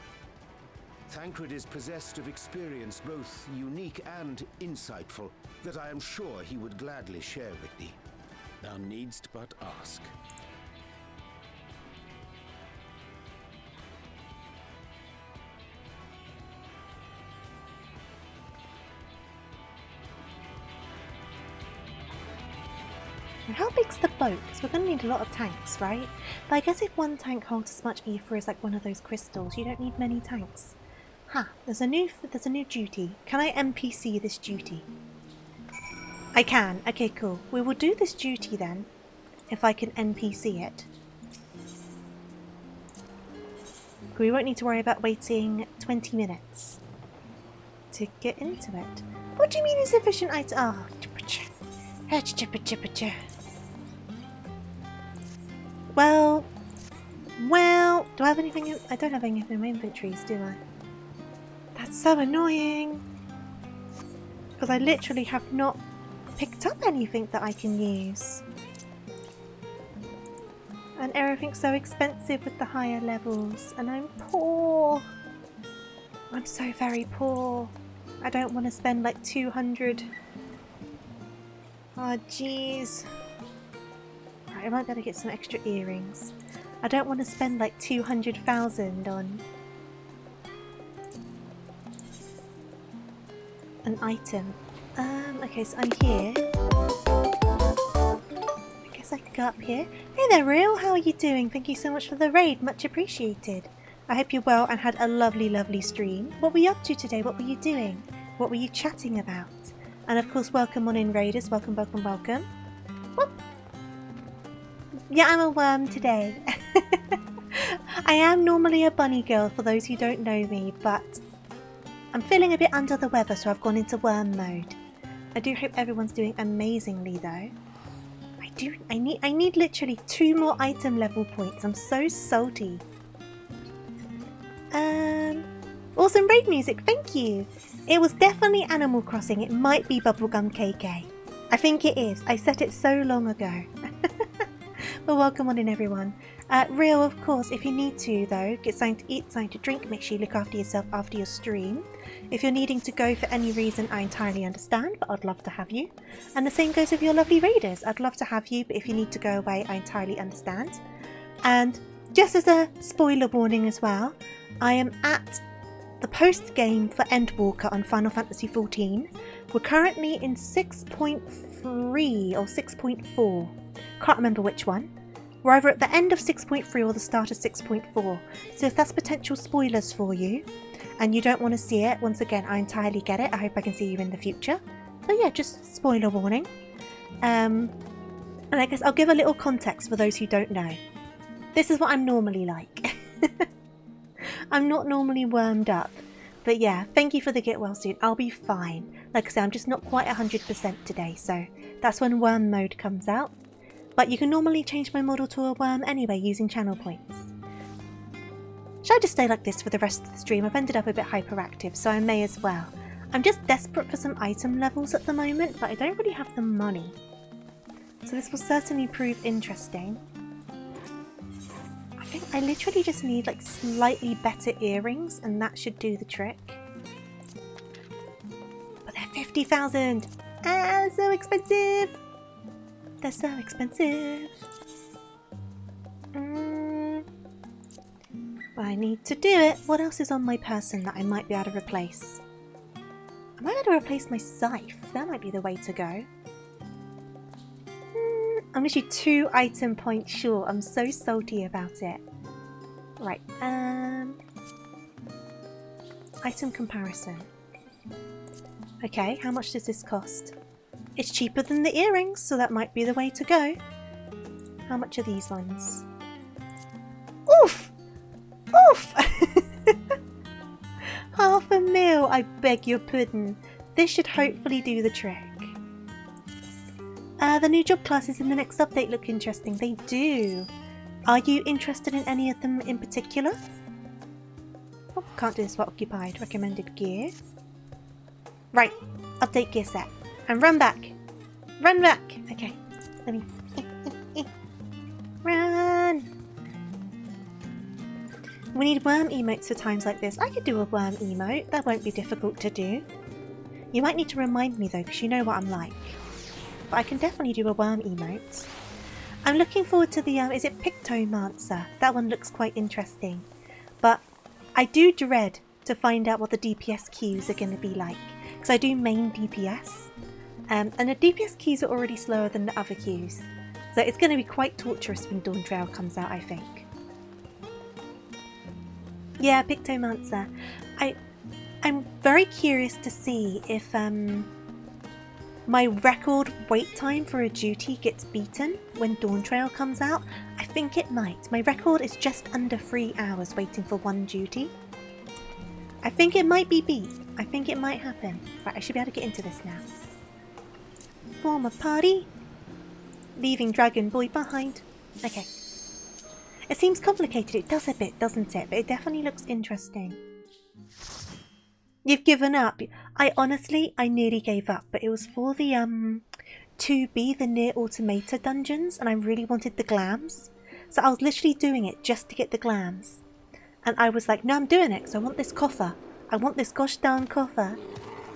Thancred is possessed of experience both unique and insightful that I am sure he would gladly share with thee. Thou needst but ask. How big's the boat? Because we're going to need a lot of tanks, right? But I guess if one tank holds as much ether as like one of those crystals, you don't need many tanks. Huh, there's a new duty. Can I NPC this duty? I can. Okay, cool. We will do this duty then, if I can NPC it. We won't need to worry about waiting 20 minutes to get into it. What do you mean insufficient item? Oh, well, do I have anything in, I don't have anything in my inventories, do I? That's so annoying. Because I literally have not picked up anything that I can use. And everything's so expensive with the higher levels. And I'm poor. I'm so very poor. I don't want to spend like 200. Oh jeez. Right, I might better get some extra earrings. I don't want to spend like 200,000 on an item. Okay, so I'm here. I guess I can go up here. Hey there, Real. How are you doing? Thank you so much for the raid. Much appreciated. I hope you're well and had a lovely, lovely stream. What were you up to today? What were you doing? What were you chatting about? And of course, welcome on in, Raiders. Welcome, welcome, welcome. Whoop. Yeah, I'm a worm today. I am normally a bunny girl, for those who don't know me, but I'm feeling a bit under the weather, so I've gone into worm mode. I do hope everyone's doing amazingly, though. I need literally 2 more item level points. I'm so salty. Awesome raid music, thank you. It was definitely Animal Crossing. It might be Bubblegum KK. I think it is. I set it so long ago. Well, welcome on in, everyone. Real, of course, if you need to, though, get something to eat, something to drink, make sure you look after yourself after your stream. If you're needing to go for any reason, I entirely understand, but I'd love to have you. And the same goes with your lovely raiders. I'd love to have you, but if you need to go away, I entirely understand. And just as a spoiler warning as well, I am at the post game for Endwalker on Final Fantasy XIV. We're currently in 6.3 or 6.4. Can't remember which one. We're either at the end of 6.3 or the start of 6.4. So if that's potential spoilers for you and you don't want to see it, once again, I entirely get it. I hope I can see you in the future. But yeah, just spoiler warning. And I guess I'll give a little context for those who don't know. This is what I'm normally like. I'm not normally wormed up. But yeah, thank you for the get well soon. I'll be fine. Like I said, I'm just not quite 100% today, so that's when worm mode comes out. But you can normally change my model to a worm anyway using channel points. Should I just stay like this for the rest of the stream? I've ended up a bit hyperactive, so I may as well. I'm just desperate for some item levels at the moment, but I don't really have the money. So this will certainly prove interesting. I think I literally just need like slightly better earrings and that should do the trick. But they're 50,000! Ah, so expensive! They're so expensive. I need to do it. What else is on my person that I might be able to replace? I might be able to replace my scythe. That might be the way to go. I'm literally 2 item points short. I'm so salty about it. Right. Item comparison. Okay, how much does this cost? It's cheaper than the earrings, so that might be the way to go. How much are these ones? Oof! Oof! $500,000, I beg your pudding. This should hopefully do the trick. The new job classes in the next update look interesting. They do. Are you interested in any of them in particular? Oh, can't do this while occupied. Recommended gear. Right, update gear set. And run back. Run back. Okay, let me... Run! We need worm emotes for times like this. I could do a worm emote. That won't be difficult to do. You might need to remind me though, because you know what I'm like. But I can definitely do a worm emote. I'm looking forward to the, is it Pictomancer? That one looks quite interesting. But I do dread to find out what the DPS queues are going to be like. Because I do main DPS. And the DPS queues are already slower than the other queues. So it's going to be quite torturous when Dawn Trail comes out, I think. Yeah, Pictomancer. I'm very curious to see if my record wait time for a duty gets beaten when Dawn Trail comes out. I think it might. My record is just under 3 hours waiting for one duty. I think it might be beat. I think it might happen. Right, I should be able to get into this now. Form a party. Leaving Dragon Boy behind. Okay. It seems complicated. It does a bit, doesn't it? But it definitely looks interesting. You've given up. I nearly gave up, but it was for the 2B, the Near Automata dungeons, and I really wanted the glams. So I was literally doing it just to get the glams. And I was like, no, I'm doing it because I want this coffer. I want this gosh darn coffer.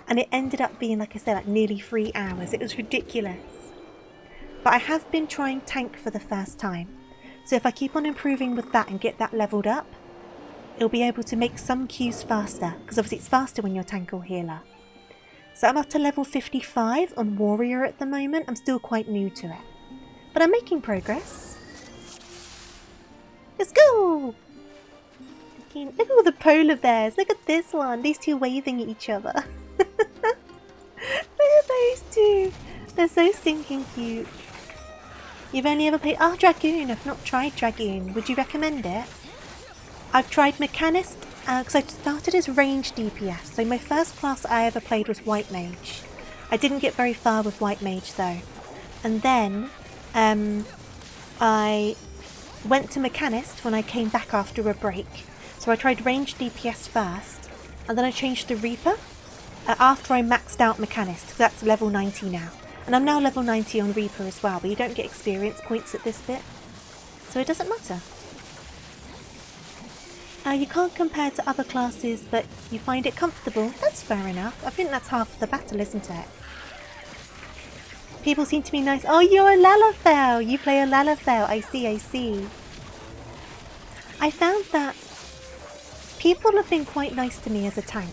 And it ended up being, like I said, like nearly 3 hours. It was ridiculous. But I have been trying tank for the first time. So if I keep on improving with that and get that leveled up, it'll be able to make some queues faster, because obviously it's faster when you're tank or healer. So I'm up to level 55 on warrior at the moment. I'm still quite new to it, but I'm making progress. Let's go! Look at all the polar bears. Look at this one. These two waving at each other. Look at those two. They're so stinking cute. You've only ever played... Oh, Dragoon. I've not tried Dragoon. Would you recommend it? I've tried Mechanist, because I started as range DPS, so my first class I ever played was White Mage. I didn't get very far with White Mage though. And then I went to Mechanist when I came back after a break. So I tried range DPS first, and then I changed to Reaper after I maxed out Mechanist. That's level 90 now. And I'm now level 90 on Reaper as well, but you don't get experience points at this bit. So it doesn't matter. You can't compare to other classes, but you find it comfortable. That's fair enough. I think that's half the battle, isn't it? People seem to be nice. Oh, you're a Lalafell! You play a Lalafell. I see, I see. I found that people have been quite nice to me as a tank.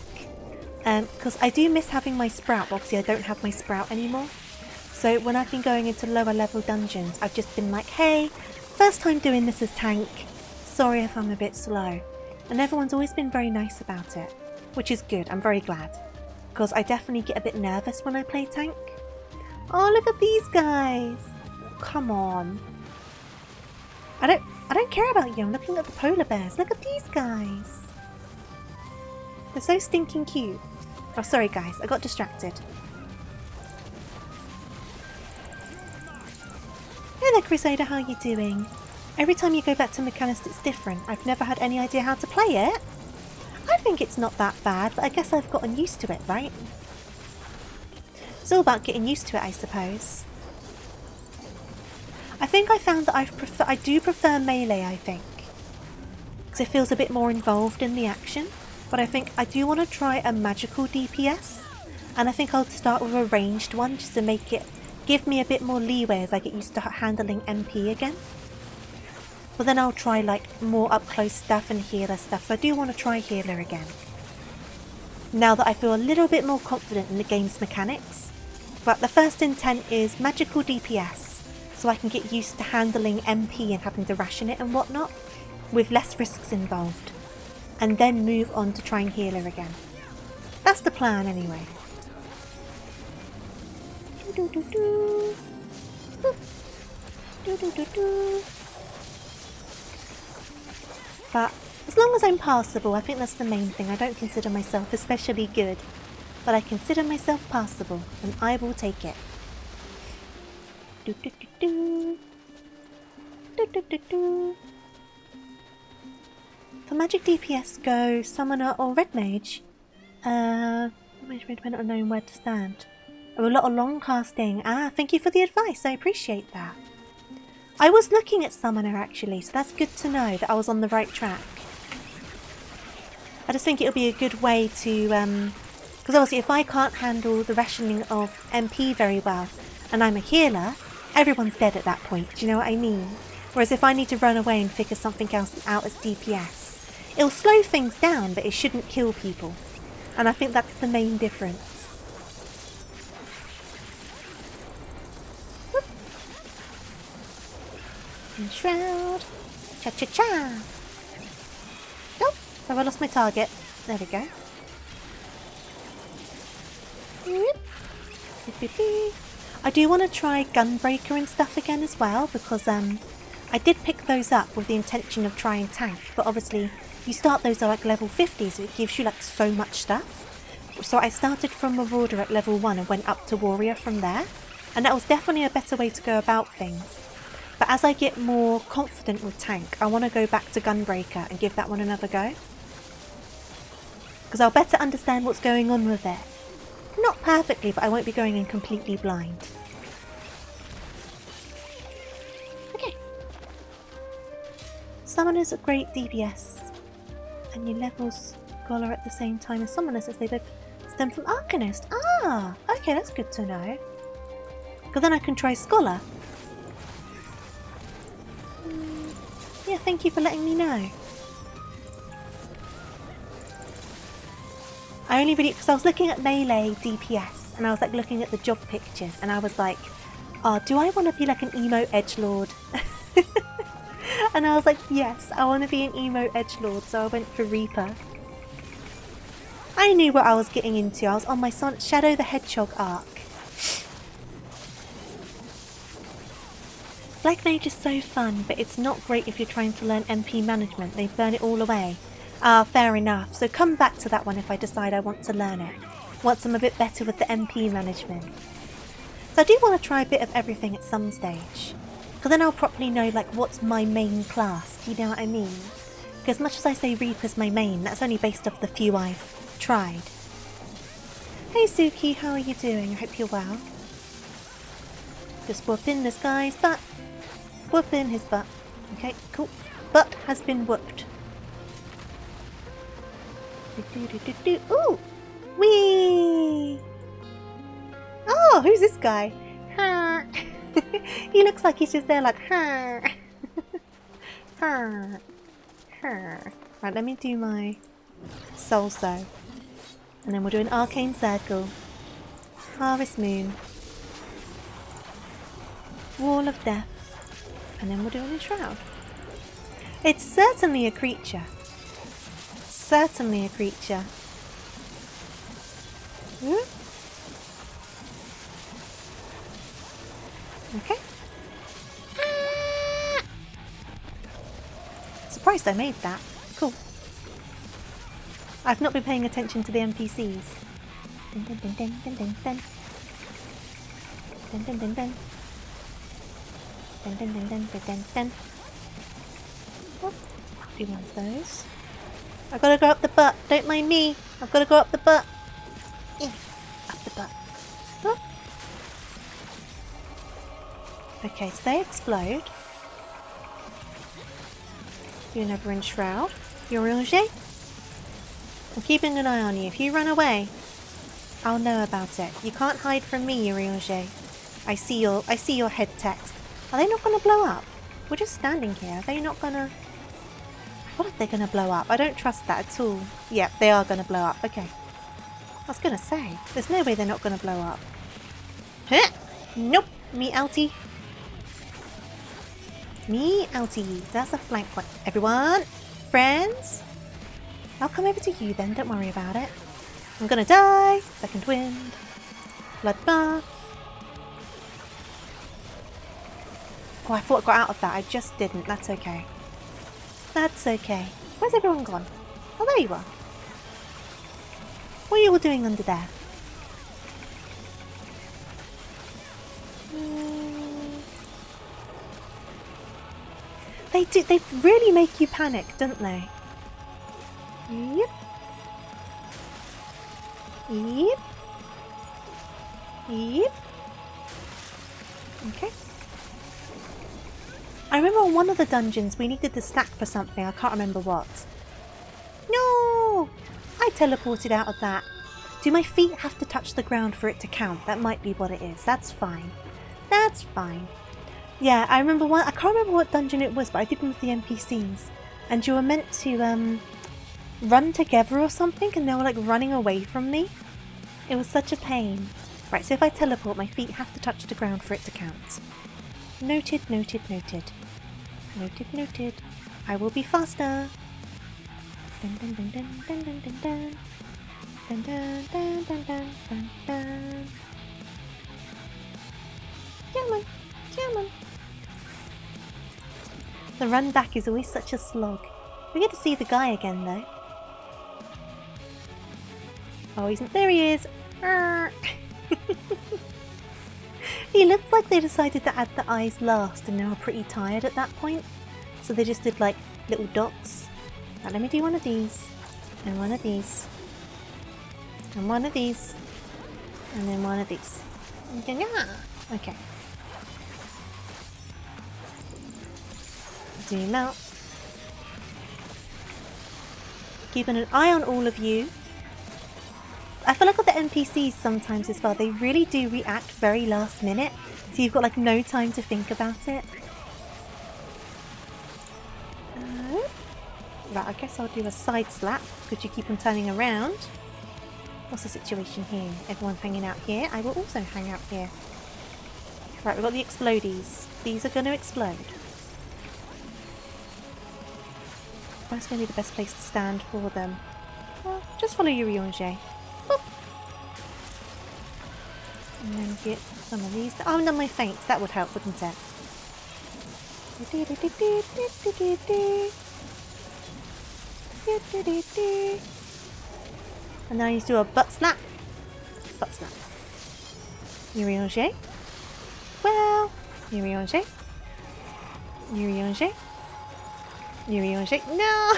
Because I do miss having my sprout. Obviously I don't have my sprout anymore. So when I've been going into lower level dungeons, I've just been like, hey, first time doing this as tank. Sorry if I'm a bit slow. And everyone's always been very nice about it, which is good. I'm very glad. Because I definitely get a bit nervous when I play tank. Oh, look at these guys. Come on. I don't care about you. I'm looking at the polar bears. Look at these guys. They're so stinking cute. Oh, sorry guys. I got distracted. Hey there, Crusader. How are you doing? Every time you go back to Mechanist, it's different. I've never had any idea how to play it. I think it's not that bad, but I guess I've gotten used to it, right? It's all about getting used to it, I suppose. I think I found that I do prefer melee, I think. Because it feels a bit more involved in the action. But I think I do want to try a magical DPS. And I think I'll start with a ranged one just to make it give me a bit more leeway as I get used to handling MP again. But then I'll try like more up close stuff and healer stuff. So I do want to try healer again. Now that I feel a little bit more confident in the game's mechanics. But the first intent is magical DPS. So I can get used to handling MP and having to ration it and whatnot. With less risks involved. And then move on to trying healer again. That's the plan anyway. But as long as I'm passable, I think that's the main thing. I don't consider myself especially good. But I consider myself passable, and I will take it. For magic DPS, go summoner or red mage. Mage may depend on knowing where to stand. Oh, a lot of long casting. Ah, thank you for the advice. I appreciate that. I was looking at summoner actually, so that's good to know that I was on the right track. I just think it'll be a good way to, because obviously if I can't handle the rationing of MP very well, and I'm a healer, everyone's dead at that point. Do you know what I mean? Whereas if I need to run away and figure something else out as DPS, it'll slow things down, but it shouldn't kill people. And I think that's the main difference. Whoop. And shroud. Cha-cha-cha. Oh, have I lost my target? There we go. I do want to try Gunbreaker and stuff again as well, because I did pick those up with the intention of trying tank, but obviously you start those at like level 50, so it gives you like so much stuff. So I started from Marauder at level 1 and went up to Warrior from there, and that was definitely a better way to go about things. But as I get more confident with tank, I want to go back to Gunbreaker and give that one another go. Because I'll better understand what's going on with it. Not perfectly, but I won't be going in completely blind. Okay. Summoners are great DPS. And you level Scholar at the same time as Summoners as they both stem from Arcanist. Ah! Okay, that's good to know. Because then I can try Scholar. Yeah, thank you for letting me know. I only really, because I was looking at melee DPS and I was like looking at the job pictures and I was like, oh, do I want to be like an emo edgelord? And I was like, yes, I want to be an emo edgelord, so I went for Reaper. I knew what I was getting into. I was on my Shadow the Hedgehog arc. Black Mage is so fun, but it's not great if you're trying to learn MP management. They burn it all away. Ah, fair enough. So come back to that one if I decide I want to learn it. Once I'm a bit better with the MP management. So I do want to try a bit of everything at some stage. Because then I'll properly know like what's my main class. Do you know what I mean? Because as much as I say Reaper's my main, that's only based off the few I've tried. Hey Suki, how are you doing? I hope you're well. Just whooping this guy's butt. Whooping his butt. Okay, cool. Butt has been whooped. Ooh! Whee! Oh, who's this guy? Ha! He looks like he's just there like, ha! Ha! Ha! Right, let me do my soul sew. And then we'll do an arcane circle. Harvest moon. Wall of death. And then we'll do an enshroud. It's certainly a creature. Certainly a creature. Okay. Surprised I made that. Cool. I've not been paying attention to the NPCs. Dun, dun, dun, dun, dun, dun, dun. Dun, dun, dun, dun. Dun, dun, dun, dun, dun, dun, dun. Oh, do one of those. I've got to go up the butt. Don't mind me. I've got to go up the butt. Yeah, up the butt. Oh. Okay, so they explode. Do another enshroud. Uriange? I'm keeping an eye on you. If you run away, I'll know about it. You can't hide from me, Uriange. I see your head text. Are they not going to blow up? We're just standing here. Are they not going to... What if they're going to blow up? I don't trust that at all. Yep, they are going to blow up. Okay. I was going to say, there's no way they're not going to blow up. Huh? Nope. Me outie. Me outie. That's a flank one. Everyone? Friends? I'll come over to you then. Don't worry about it. I'm going to die. Second wind. Bloodbath. Oh, I thought I got out of that. I just didn't. That's okay. That's okay. Where's everyone gone? Oh, there you are. What are you all doing under there? They do. They really make you panic, don't they? Yep. Yep. Yep. Okay. I remember on one of the dungeons we needed the stack for something. I can't remember what. No! I teleported out of that. Do my feet have to touch the ground for it to count? That might be what it is. That's fine. That's fine. Yeah, I remember one. I can't remember what dungeon it was, but I did one with the NPCs. And you were meant to run together or something, and they were like running away from me. It was such a pain. Right, so if I teleport, my feet have to touch the ground for it to count. Noted, noted, noted. Noted, noted. I will be faster. Dun dun dun dun dun dun dun dun. Dun dun dun dun dun dun dun. Come on, come on. The run back is always such a slog. We get to see the guy again though. Oh, he's not there. He is. He looks like they decided to add the eyes last and they were pretty tired at that point. So they just did like little dots. Now let me do one of these. And one of these. And one of these. And then one of these. Okay. Zoom out. Keeping an eye on all of you. I feel like with the NPCs sometimes as well, they really do react very last minute, so you've got like no time to think about it. Right, I guess I'll do a side slap, because you keep on turning around. What's the situation here? Everyone's hanging out here. I will also hang out here. Right, we've got the explodies. These are going to explode. That's going to be the best place to stand for them. Well, just follow your Uriange. And then get some of these. Oh, no, my feints. That would help, wouldn't it? And then I need to do a butt slap. Butt slap. Uriange. Well, Uriange. Uriange. Uriange. No!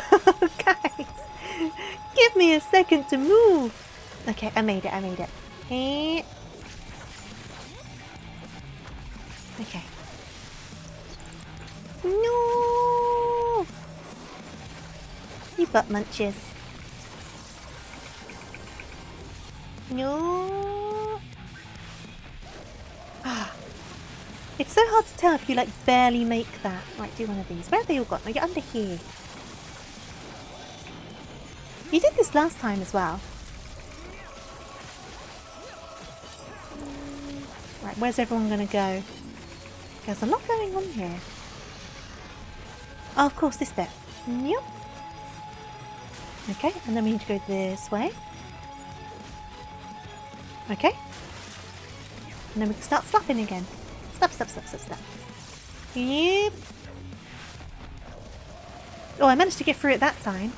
Guys! Give me a second to move! Okay, I made it, I made it. Okay. No! You butt munches. No! Ah. It's so hard to tell if you like barely make that. Right, do one of these. Where have they all gone? No, you're under here. You did this last time as well. Right, where's everyone gonna go? There's a lot going on here. Oh, of course, this bit. Yep. Okay, and then we need to go this way. Okay. And then we can start slapping again. Slap, slap, slap, slap, slap. Yep. Oh, I managed to get through it that time.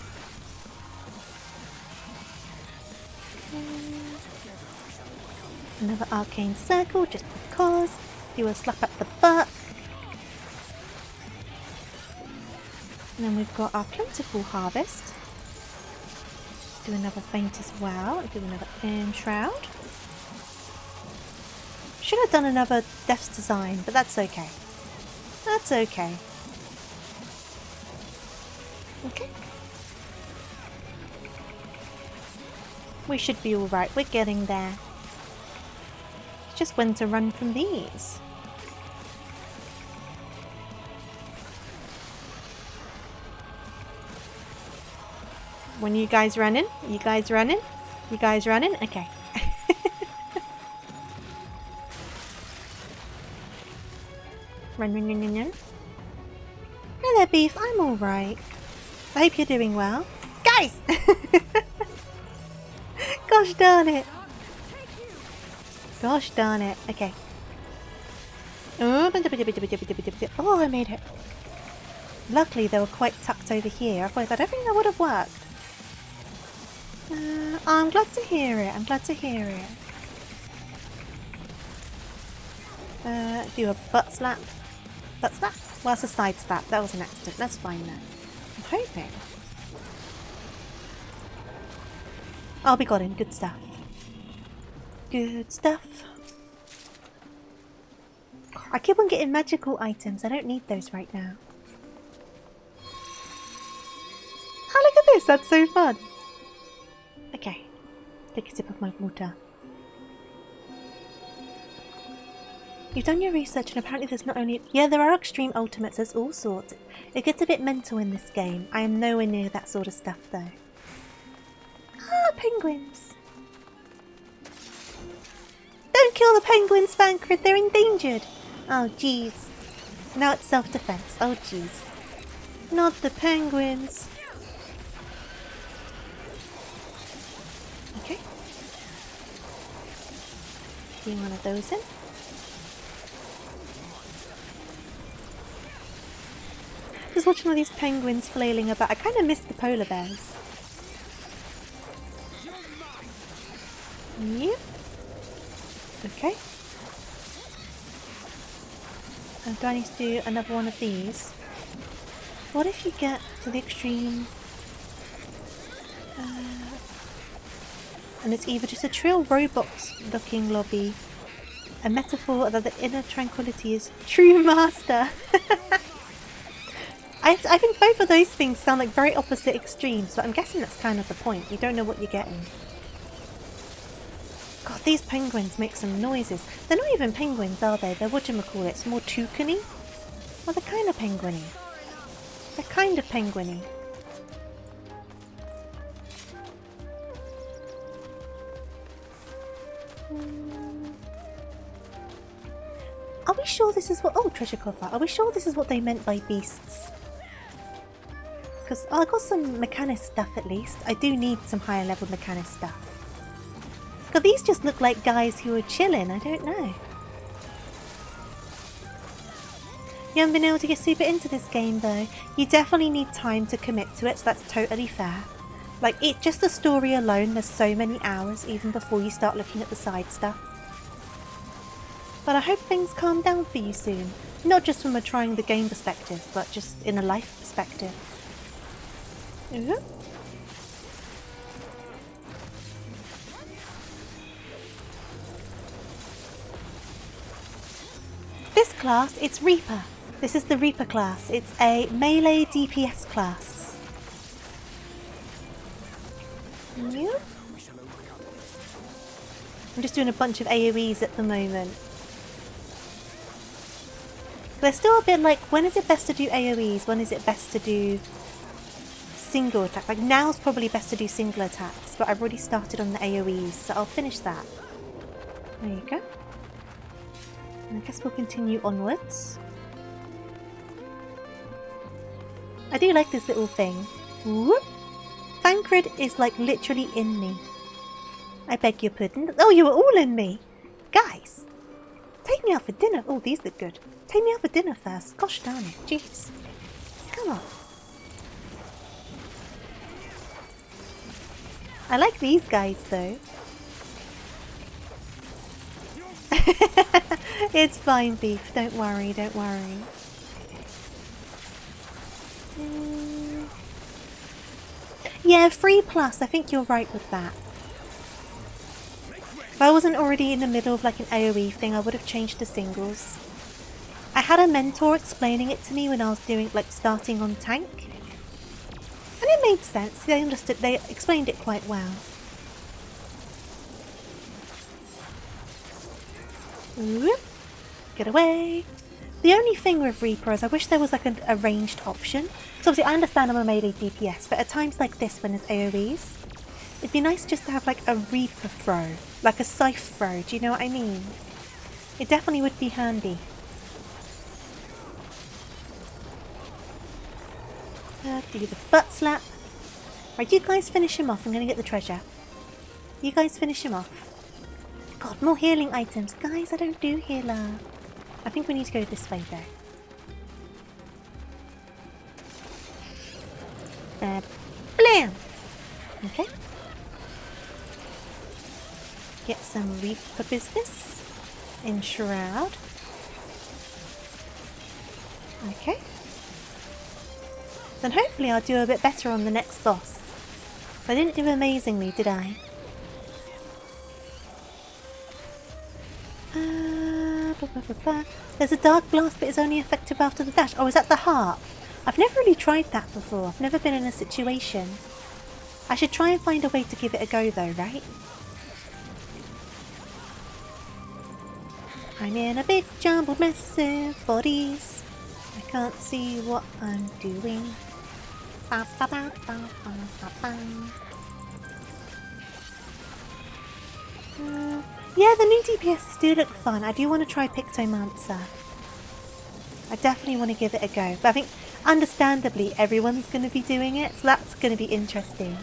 Another arcane circle, just because. Do a slap at the butt. And then we've got our plentiful harvest. Do another feint as well. Do another shroud. Should have done another death's design, but that's okay. That's okay. Okay. We should be alright. We're getting there. It's just when to run from these. When you guys running? You guys running? You guys running? Okay. Run, run, run, run, run. Hi there, Beef. I'm alright. I hope you're doing well. Guys! Gosh darn it. Gosh darn it. Okay. Oh, I made it. Luckily, they were quite tucked over here. Otherwise, I don't think that would have worked. I'm glad to hear it. I'm glad to hear it. Do a butt slap. Butt slap? Well, it's a side slap. That was an accident. That's fine then. I'm hoping. Oh, we got him. Good stuff. Good stuff. I keep on getting magical items. I don't need those right now. Oh, look at this. That's so fun. Okay. Take a sip of my water. You've done your research and apparently there's not only... Yeah, there are extreme ultimates. There's all sorts. It gets a bit mental in this game. I am nowhere near that sort of stuff though. Ah, penguins. Don't kill the penguins, Fancred. They're endangered. Oh, jeez. Now it's self-defense. Oh, jeez. Not the penguins. Okay. Getting one of those in. Just watching all these penguins flailing about. I kind of missed the polar bears. Yep. Okay. And do I need to do another one of these? What if you get to the extreme and it's either just a trill robots looking lobby, a metaphor that the inner tranquility is true master. I think both of those things sound like very opposite extremes, but I'm guessing that's kind of the point. You don't know what you're getting. God, these penguins make some noises. They're not even penguins, are they? They're whatchamacallit. It's more toucan-y. Well, they're kind of penguin-y. They're kind of penguin-y. Are we sure this is what... Oh, treasure coffer. Are we sure this is what they meant by beasts? Because I got some Mechanist stuff at least. I do need some higher level Mechanist stuff. Because these just look like guys who are chilling. I don't know. You haven't been able to get super into this game though. You definitely need time to commit to it, so that's totally fair. Like, just the story alone, there's so many hours even before you start looking at the side stuff. But I hope things calm down for you soon. Not just from a trying the game perspective, but just in a life perspective. Ooh. This class, it's Reaper. This is the Reaper class. It's a melee DPS class. Yep. I'm just doing a bunch of AoEs at the moment. They're still a bit like, when is it best to do AoEs? When is it best to do single attack? Like, now's probably best to do single attacks, but I've already started on the AoEs, so I'll finish that. There you go. And I guess we'll continue onwards. I do like this little thing. Whoop! Thancred is like literally in me. I beg your pardon. Oh, you were all in me! Guys! Take me out for dinner. Oh, these look good. Take me out for dinner first. Gosh darn it. Jeez. Come on. I like these guys though. It's fine, Beef. Don't worry, don't worry. Yeah, 3+. I think you're right with that. If I wasn't already in the middle of like an AoE thing, I would have changed to singles. I had a mentor explaining it to me when I was doing like starting on tank. And it made sense. They understood, they explained it quite well. Whoop. Get away. The only thing with Reaper is I wish there was like a ranged option. So obviously I understand I'm a melee DPS, but at times like this when there's AoEs, it'd be nice just to have like a Reaper throw, like a scythe throw, do you know what I mean? It definitely would be handy. Do the butt slap. Right, you guys finish him off. I'm going to get the treasure. You guys finish him off. God, more healing items. Guys, I don't do healer. I think we need to go this way though. Blam! Okay. Get some Reaper business in Shroud. Okay. Then hopefully I'll do a bit better on the next boss. So I didn't do amazingly, did I? There's a dark blast but it's only effective after the dash. Oh, is that the heart? I've never really tried that before. I've never been in a situation. I should try and find a way to give it a go though, right? I'm in a big jumbled mess of bodies. I can't see what I'm doing. Ba, ba, ba, ba, ba, ba, ba. Yeah, the new DPSs do look fun. I do want to try Pictomancer. I definitely want to give it a go. But I think, understandably, everyone's going to be doing it. So that's going to be interesting.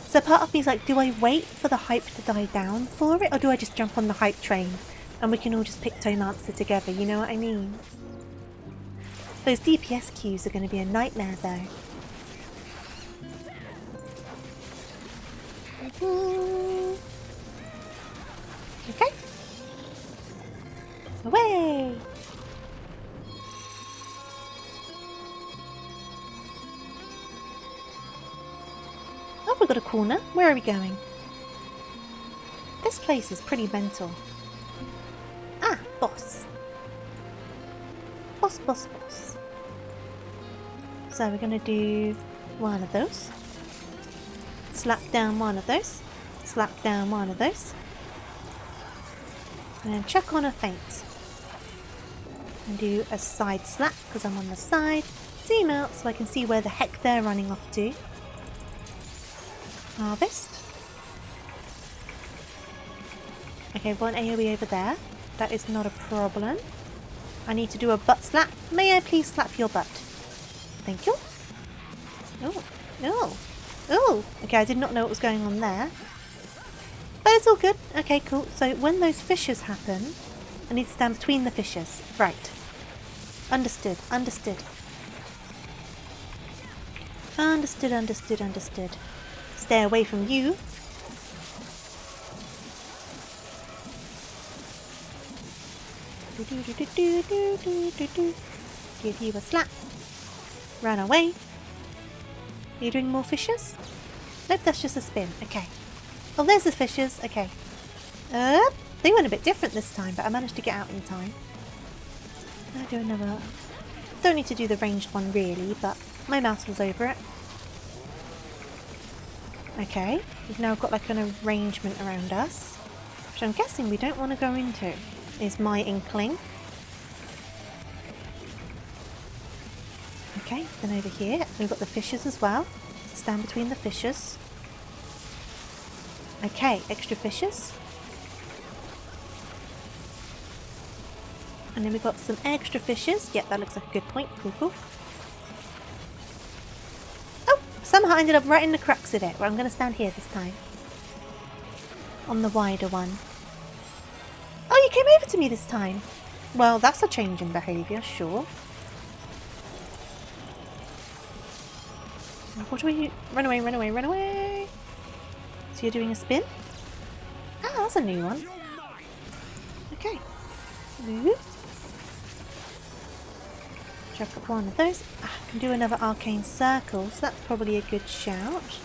So part of me is like, do I wait for the hype to die down for it? Or do I just jump on the hype train? And we can all just Pictomancer together, you know what I mean? Those DPS queues are going to be a nightmare though. Okay. Away! Oh, we've got a corner. Where are we going? This place is pretty mental. Ah, boss. Boss, boss, boss. So we're going to do one of those. Slap down one of those. Slap down one of those. And then chuck on a feint. And do a side slap because I'm on the side. Zoom out so I can see where the heck they're running off to. Harvest. Okay, one AoE over there. That is not a problem. I need to do a butt slap. May I please slap your butt? Thank you. Oh, oh, oh. Okay, I did not know what was going on there. But it's all good. Okay, cool. So when those fissures happen, I need to stand between the fissures. Right. Understood, understood. Understood, understood, understood. Stay away from you. Give you a slap. Run away. Are you doing more fissures? Nope, that's just a spin. Okay. Oh, there's the fissures. Okay. They went a bit different this time, but I managed to get out in time. I'll do another. Don't need to do the ranged one really, but my mouse was over it. Okay, we've now got like an arrangement around us, which I'm guessing we don't want to go into, is my inkling. Okay, then over here, we've got the fissures as well. Stand between the fissures. Okay, extra fissures. And then we've got some extra fishes. Yep, that looks like a good point. Cool, cool. Oh! Somehow I ended up right in the crux of it. Well, I'm going to stand here this time. On the wider one. Oh, you came over to me this time. Well, that's a change in behaviour, sure. What do we... Run away, run away, run away! So you're doing a spin? Ah, that's a new one. Okay. Ooh. Chuck up one of those. I can do another arcane circle, so that's probably a good shout.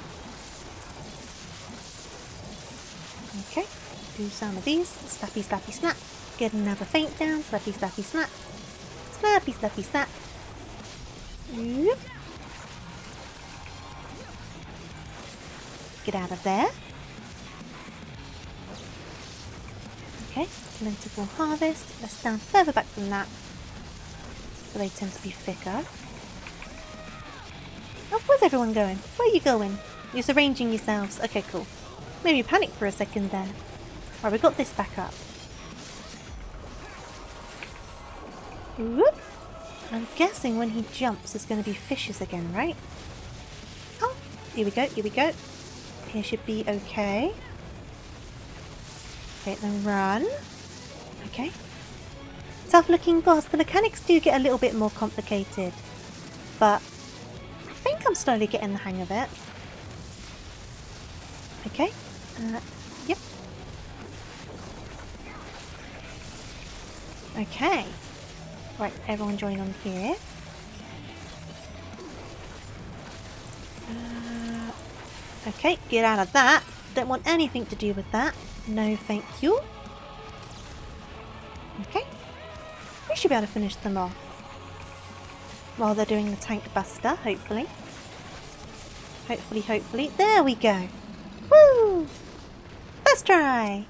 Okay. Do some of these. Slappy, slappy, snap. Get another feint down. Slappy, slappy, snap. Slappy, slappy, snap. Ooh. Get out of there. Okay, plentiful harvest. Let's stand further back from that. So they tend to be thicker. Oh, where's everyone going? Where are you going? You're arranging yourselves. Okay, cool. Maybe panic for a second there. Right, we got this back up. Whoop. I'm guessing when he jumps there's going to be fishes again, right? Oh, here we go, here we go. Here should be okay. Okay, then run. Okay. Tough looking boss. The mechanics do get a little bit more complicated. But I think I'm slowly getting the hang of it. Okay. Yep. Okay. Right, everyone join on here. Okay, get out of that. Don't want anything to do with that. No, thank you. Okay. We should be able to finish them off. While they're doing the tank buster, hopefully. Hopefully, hopefully. There we go. Woo! First try!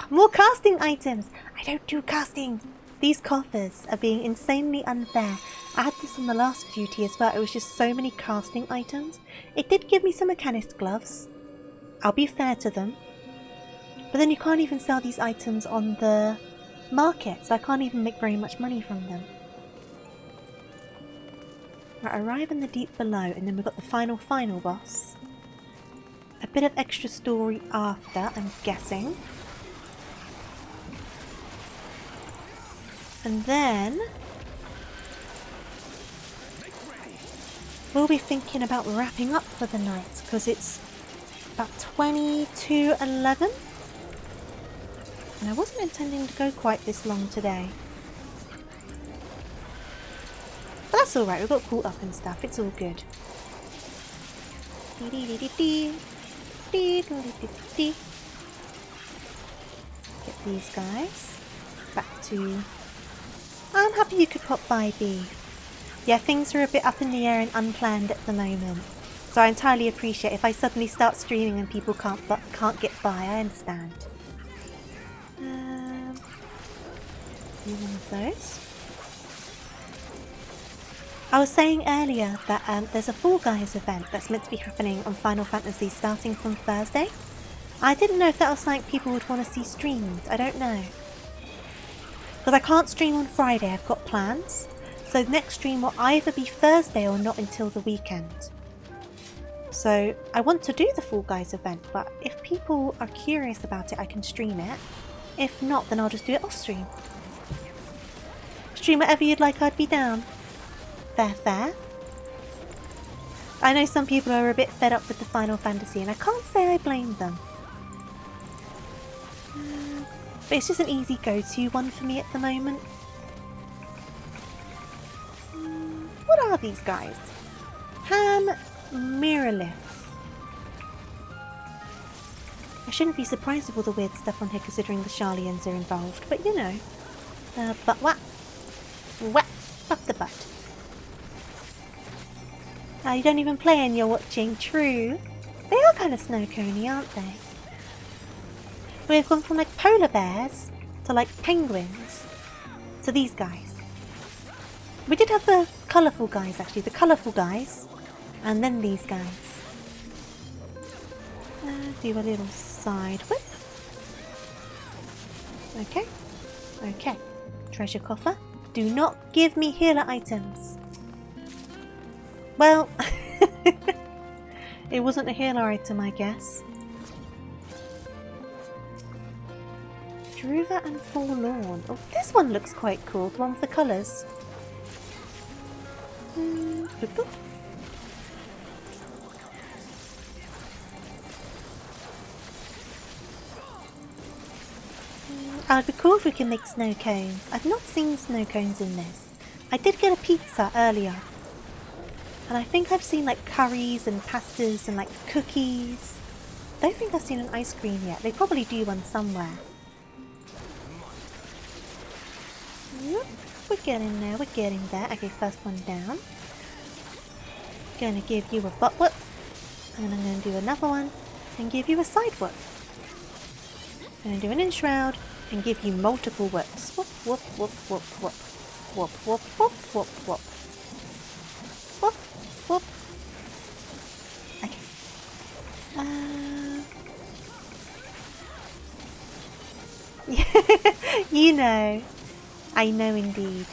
More casting items! I don't do casting! These coffers are being insanely unfair. I had this on the last duty as well. It was just so many casting items. It did give me some mechanist gloves. I'll be fair to them. But then you can't even sell these items on the market, so I can't even make very much money from them. Right, arrive in the deep below, and then we've got the final boss. A bit of extra story after, I'm guessing. And then we'll be thinking about wrapping up for the night, because it's about 22:11. And I wasn't intending to go quite this long today. But that's alright, we got caught up and stuff, it's all good. Get these guys back to... I'm happy you could pop by, B. Yeah, things are a bit up in the air and unplanned at the moment. So I entirely appreciate if I suddenly start streaming and people can't get by, I understand. Do one of those. I was saying earlier that there's a Fall Guys event that's meant to be happening on Final Fantasy starting from Thursday. I didn't know if that was something people would want to see streamed. I don't know. Because I can't stream on Friday, I've got plans. So the next stream will either be Thursday or not until the weekend. So I want to do the Fall Guys event, but if people are curious about it, I can stream it. If not, then I'll just do it off stream. Stream whatever you'd like, I'd be down. Fair, fair. I know some people are a bit fed up with the Final Fantasy, and I can't say I blame them. But it's just an easy go-to one for me at the moment. What are these guys? Ham Miralith. I shouldn't be surprised with all the weird stuff on here considering the Sharlians are involved, but you know. But what? What? Up the butt. You don't even play and you're watching. True. They are kind of snow coney, aren't they? We've gone from like polar bears to like penguins to these guys. We did have the colourful guys actually, the colourful guys, and then these guys. Do a little side whip. Okay. Okay. Treasure coffer. Do not give me healer items. Well, it wasn't a healer item, I guess. Druva and Forlorn. Oh, this one looks quite cool. The one with the colours. Boop, boop. It'd be cool if we can make snow cones. I've not seen snow cones in this. I did get a pizza earlier. And I think I've seen like curries and pastas and like cookies. Don't think I've seen an ice cream yet. They probably do one somewhere. Yep, we're getting there, we're getting there. Okay, first one down. Gonna give you a butt whip. And then I'm gonna do another one and give you a side whip. Gonna do an enshroud and give you multiple whips. Whoop, whoop, whoop, whoop, whoop. Whoop, whoop, whoop, whoop, whoop. Whoop, whoop. Okay. You know. I know indeed.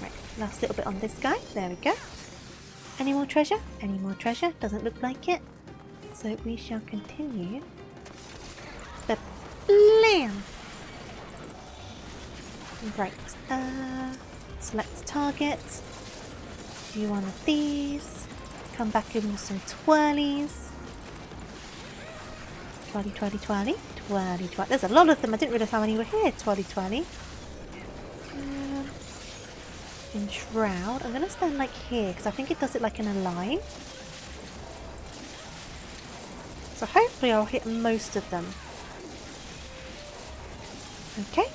Right, last little bit on this guy. There we go. Any more treasure? Any more treasure? Doesn't look like it. So we shall continue. The blam! Right. Select target. Do one of these. Come back in with some twirlies. Twirly, twirly, twirly. Twirly, twirly. There's a lot of them. I didn't realise how many were here. Twirly, twirly. Enshroud. I'm going to stand like here because I think it does it like in a line. So hopefully I'll hit most of them. Okay.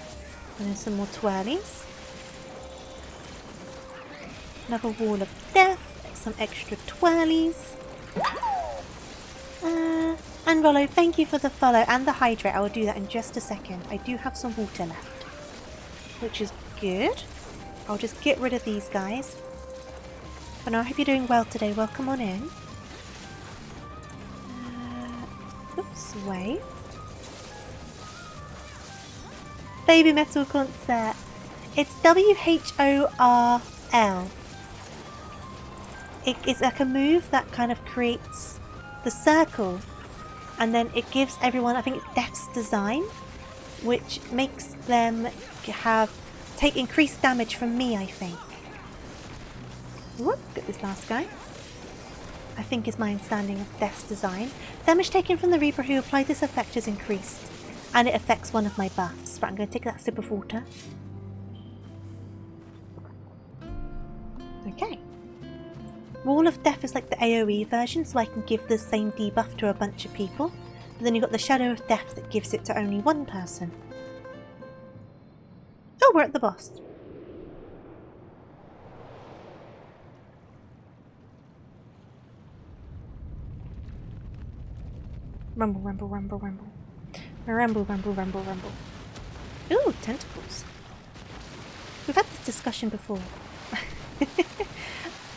And then some more twirlies. Another wall of death. Some extra twirlies. And Rollo, thank you for the follow and the hydrate. I will do that in just a second. I do have some water left, which is good. I'll just get rid of these guys. But now I hope you're doing well today. Welcome on in. Oops, wave. Baby Metal Concert. It's WHORL. It's like a move that kind of creates the circle. And then it gives everyone, I think it's Death's Design, which makes them take increased damage from me, I think. Whoop, get this last guy. I think is my understanding of Death's Design. Damage taken from the Reaper who applied this effect is increased. And it affects one of my buffs. Right, I'm going to take that sip of water. Okay. Wall of Death is like the AoE version, so I can give the same debuff to a bunch of people. But then you've got the Shadow of Death that gives it to only one person. Oh, we're at the boss. Rumble, rumble, rumble, rumble. Rumble, rumble, rumble, rumble. Ooh, tentacles. We've had this discussion before.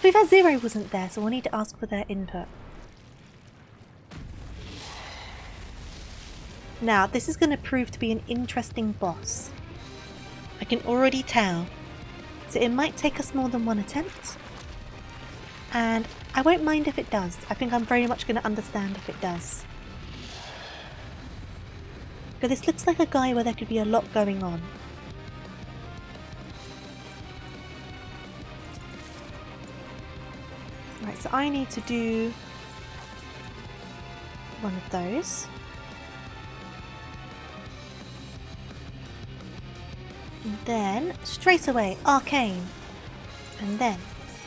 We've had Zero wasn't there, so we'll need to ask for their input. Now, this is going to prove to be an interesting boss. I can already tell. So it might take us more than one attempt. And I won't mind if it does. I think I'm very much going to understand if it does. But this looks like a guy where there could be a lot going on. Right, so I need to do one of those. And then, straight away, Arcane. And then,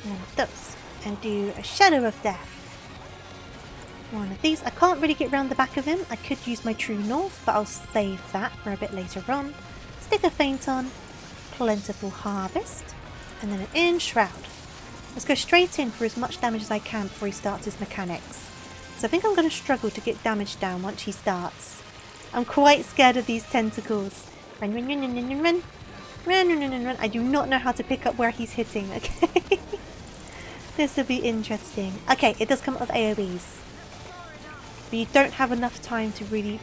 one of those. And do a Shadow of Death. One of these. I can't really get around the back of him. I could use my True North, but I'll save that for a bit later on. Stick a Feint on. Plentiful Harvest. And then an Enshroud. Let's go straight in for as much damage as I can before he starts his mechanics. So I think I'm going to struggle to get damage down once he starts. I'm quite scared of these tentacles. Run, run, run, run, run, run, run. Run, run, run, run, run. I do not know how to pick up where he's hitting, okay? This will be interesting. Okay, it does come up with AoEs. But you don't have enough time to really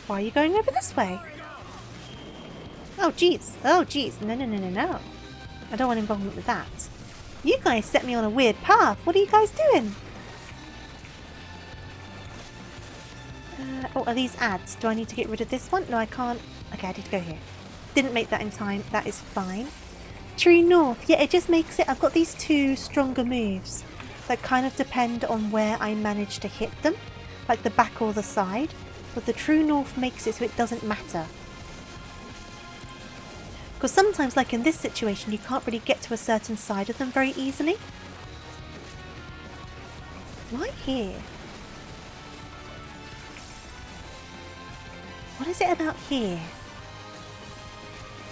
Why are you going over this way? Oh jeez. Oh jeez. No, no, no, no, no. I don't want involvement with that. You guys set me on a weird path. What are you guys doing? Oh, are these ads? Do I need to get rid of this one? No, I can't. Okay, I need to go here. Didn't make that in time. That is fine. True North. Yeah, it just makes it... I've got these two stronger moves that kind of depend on where I manage to hit them. Like the back or the side. But the True North makes it so it doesn't matter. Because sometimes, like in this situation, you can't really get to a certain side of them very easily. Why here? What is it about here?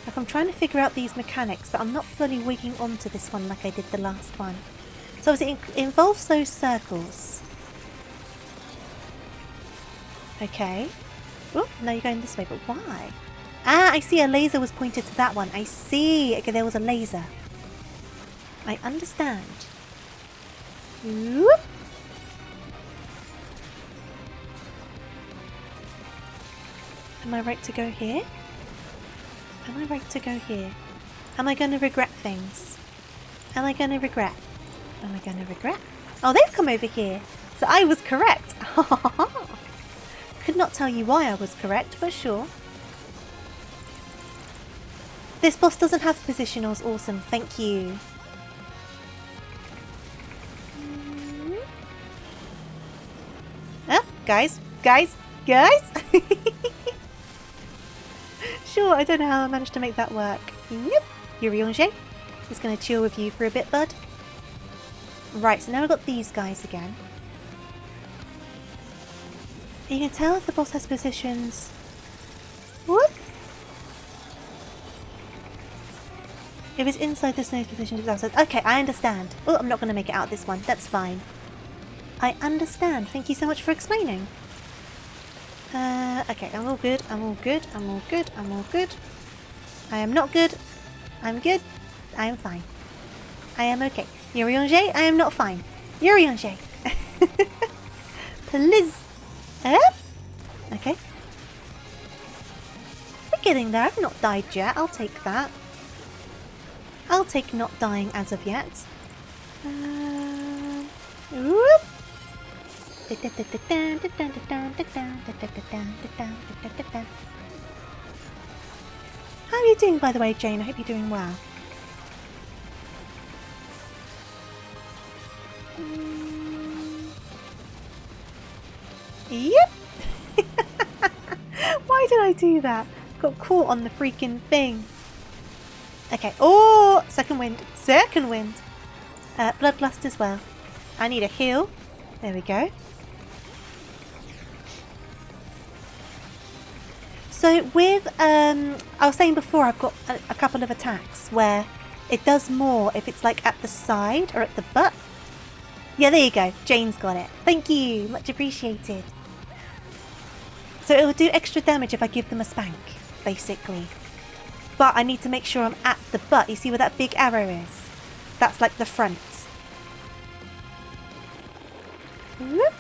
Like I'm trying to figure out these mechanics, but I'm not fully wigging onto this one like I did the last one. So it involves those circles. Okay. Oh, now you're going this way, but why? Ah, I see a laser was pointed to that one. I see. Okay, there was a laser. I understand. Whoop. Am I right to go here? Am I right to go here? Am I going to regret things? Am I going to regret? Am I going to regret? Oh, they've come over here. So I was correct. Could not tell you why I was correct, but sure. This boss doesn't have positionals. Awesome. Thank you. Oh, guys. Sure, I don't know how I managed to make that work. Yep. Yuriange is going to chill with you for a bit, bud. Right, so now we've got these guys again. You can tell if the boss has positions. What? If it's inside the snow's position, it's outside. Okay, I understand. Oh, I'm not going to make it out this one. That's fine. I understand. Thank you so much for explaining. Okay, I'm all good. I'm all good. I'm all good. I'm all good. I am not good. I'm good. I am fine. I am okay. Yuriange, I am not fine. Yuriange. Please. Okay. We're getting there. I've not died yet. I'll take that. I'll take not dying as of yet. Whoop. How are you doing, by the way, Jane? I hope you're doing well. Yep. Why did I do that? Got caught on the freaking thing. Okay. Oh, second wind. Second wind. Bloodlust as well. I need a heal. There we go. So with, I was saying before, I've got a couple of attacks where it does more if it's like at the side or at the butt. Yeah, there you go. Jane's got it. Thank you. Much appreciated. So it will do extra damage if I give them a spank, basically. But I need to make sure I'm at the butt. You see where that big arrow is? That's like the front. Whoop.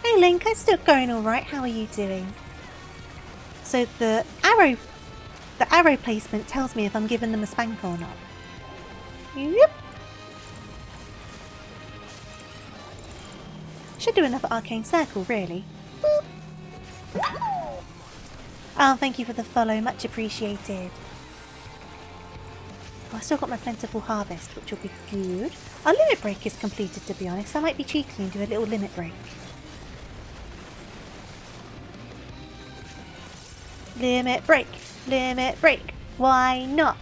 Hey Link, it's still going alright. How are you doing? So the arrow placement tells me if I'm giving them a spank or not. Yep. Should do another arcane circle, really. Boop. Oh, thank you for the follow. Much appreciated. Oh, I still got my plentiful harvest, which will be good. Our limit break is completed, to be honest. I might be cheeky and do a little limit break. Limit break. Limit break. Why not?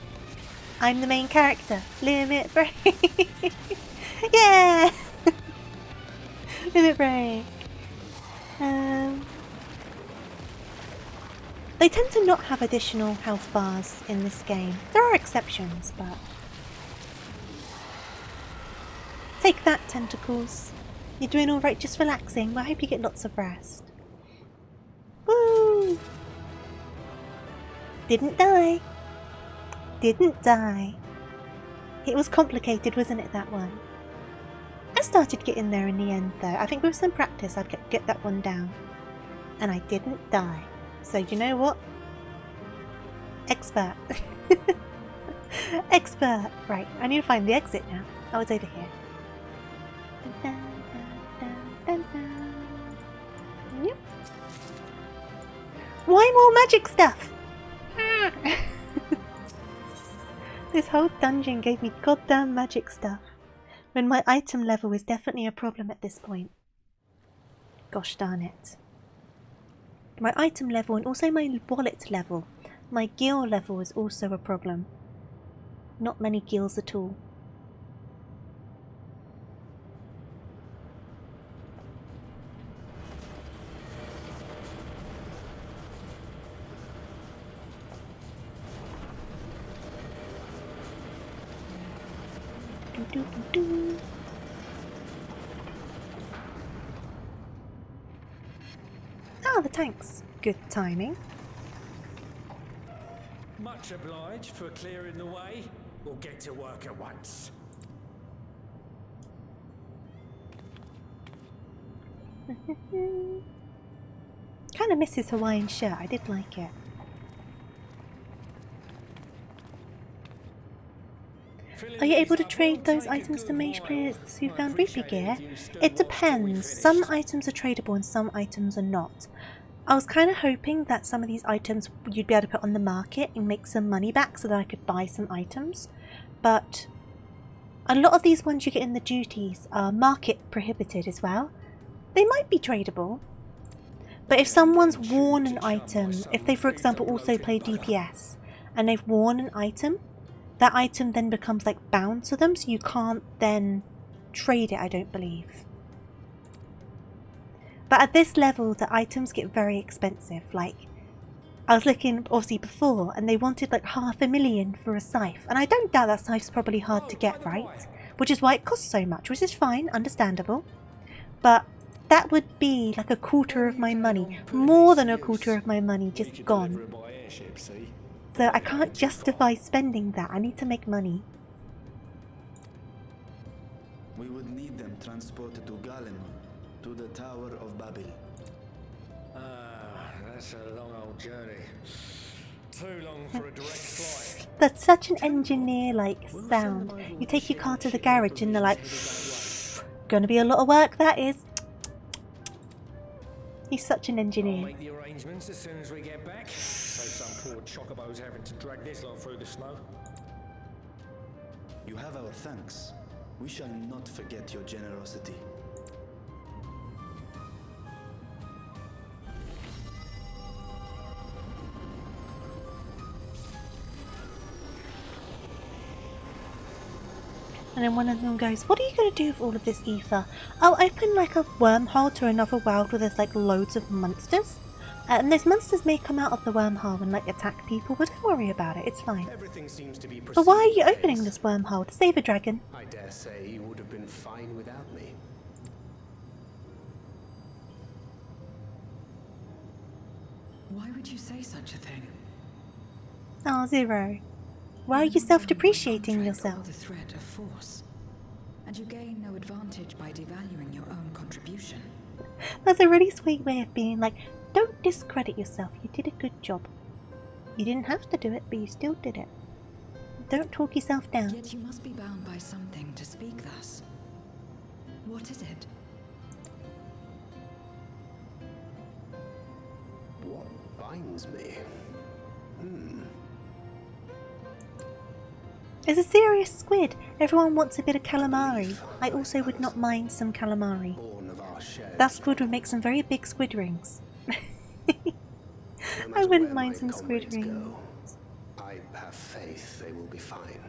I'm the main character. Limit break. Yeah! Limit break. They tend to not have additional health bars in this game. There are exceptions, but... Take that, tentacles. You're doing alright, just relaxing, but I hope you get lots of rest. Woo! Didn't die. Didn't die. It was complicated, wasn't it, that one? I started getting there in the end, though. I think with some practice I'd get that one down. and I didn't die. So you know what? Expert. Expert. Right, I need to find the exit now. Oh, it's over here. Dun, dun, dun, dun, dun. Yep. Why more magic stuff? This whole dungeon gave me goddamn magic stuff, when my item level is definitely a problem at this point. Gosh darn it. My item level and also my wallet level. My gil level is also a problem. Not many gils at all. Ah, the tanks. Good timing. Much obliged for clearing the way. We'll get to work at once. Kind of miss his Hawaiian shirt. I did like it. Are you able to trade those items to mage players who found rupee gear? It depends. Some items are tradable and some items are not. I was kind of hoping that some of these items you'd be able to put on the market and make some money back so that I could buy some items. But a lot of these ones you get in the duties are market prohibited as well. They might be tradable. But if someone's worn an item, if they for example also play DPS and they've worn an item, that item then becomes like bound to them, so you can't then trade it, I don't believe. But at this level, the items get very expensive. Like, I was looking obviously before, and they wanted like 500,000 for a scythe. And I don't doubt that scythe's probably hard to get, right? Which is why it costs so much, which is fine, understandable. But that would be like a quarter of my money, more than a quarter of my money just gone. So I can't justify spending that. I need to make money. We would need them transported to Galemon, to the Tower of Babel. That's a long old journey. Too long for a direct flight. That's such an engineer-like sound. You take your car to the garage and they're like, gonna be a lot of work, that is. He's such an engineer. I'll make the arrangements as soon as we get back. Save some poor chocobos having to drag this lot through the snow. You have our thanks. We shall not forget your generosity. And then one of them goes, what are you going to do with all of this ether? I'll open like a wormhole to another world where there's like loads of monsters. And those monsters may come out of the wormhole and like attack people, but don't worry about it, it's fine. Everything seems to be But why are you opening this wormhole? To save a dragon? I dare say you would have been fine without me. Why would you say such a thing? Oh, Zero. Why are you self-depreciating yourself? The threat of force, and you gain no advantage by devaluing your own contribution. That's a really sweet way of being like, don't discredit yourself, you did a good job. You didn't have to do it, but you still did it. Don't talk yourself down. Yet you must be bound by something to speak thus. What is it? What binds me? It's a serious squid. Everyone wants a bit of calamari. I also would not mind some calamari. That squid would make some very big squid rings. I wouldn't mind some squid rings. I have faith they will be fine.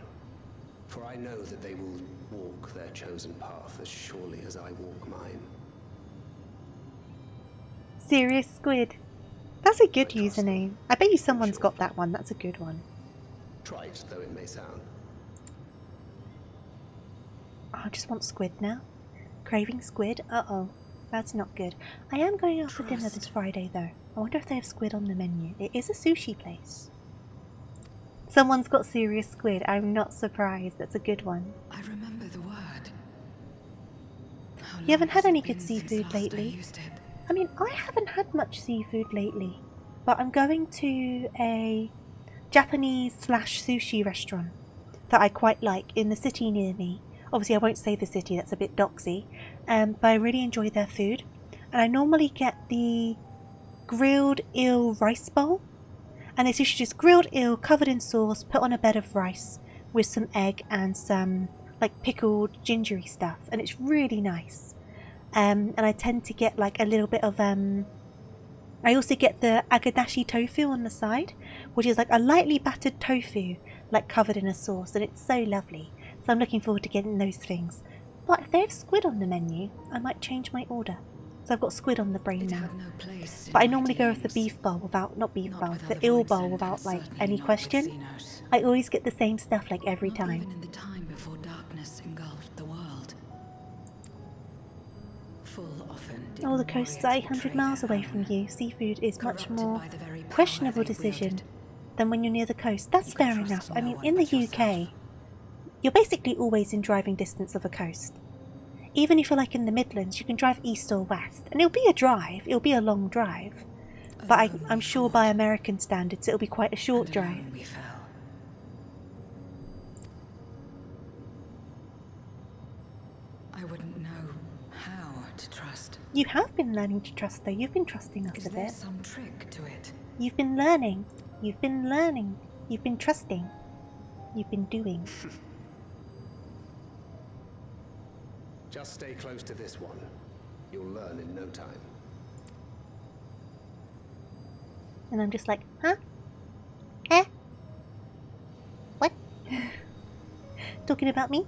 For I know that they will walk their chosen path as surely as I walk mine. Serious squid. That's a good username. I bet you someone's got that one. That's a good one. Trite though it may sound. Oh, I just want squid now. Craving squid? Uh-oh. That's not good. I am going out for dinner this Friday though. I wonder if they have squid on the menu. It is a sushi place. Someone's got serious squid. I'm not surprised. That's a good one. I remember the word. You haven't had any good seafood lately? I mean, I haven't had much seafood lately, but I'm going to a Japanese/sushi restaurant that I quite like in the city near me. Obviously, I won't say the city, that's a bit doxy, but I really enjoy their food. And I normally get the grilled eel rice bowl, and it's usually just grilled eel covered in sauce, put on a bed of rice with some egg and some like pickled gingery stuff, and it's really nice. And I tend to get like a little bit of I also get the agadashi tofu on the side, which is like a lightly battered tofu like covered in a sauce, and it's so lovely. So I'm looking forward to getting those things. But if they have squid on the menu, I might change my order. So I've got squid on the brain now. But I normally go with the beef bowl without, not beef bowl, the eel bowl without like any question. I always get the same stuff like every time. In the time before darkness engulfed the world. Oh, the coast's 800 miles away from you. Seafood is much more questionable decision than when you're near the coast. That's fair enough. I mean, in the UK, you're basically always in driving distance of a coast. Even if you're like in the Midlands, you can drive east or west. And it'll be a drive. It'll be a long drive. But I'm sure by American standards, it'll be quite a short drive. I wouldn't know how to trust. You have been learning to trust, though. You've been trusting us a bit. Is there some trick to it? You've been learning. You've been learning. You've been trusting. You've been doing. Just stay close to this one. You'll learn in no time. And I'm just like, huh? Eh? What? Talking about me?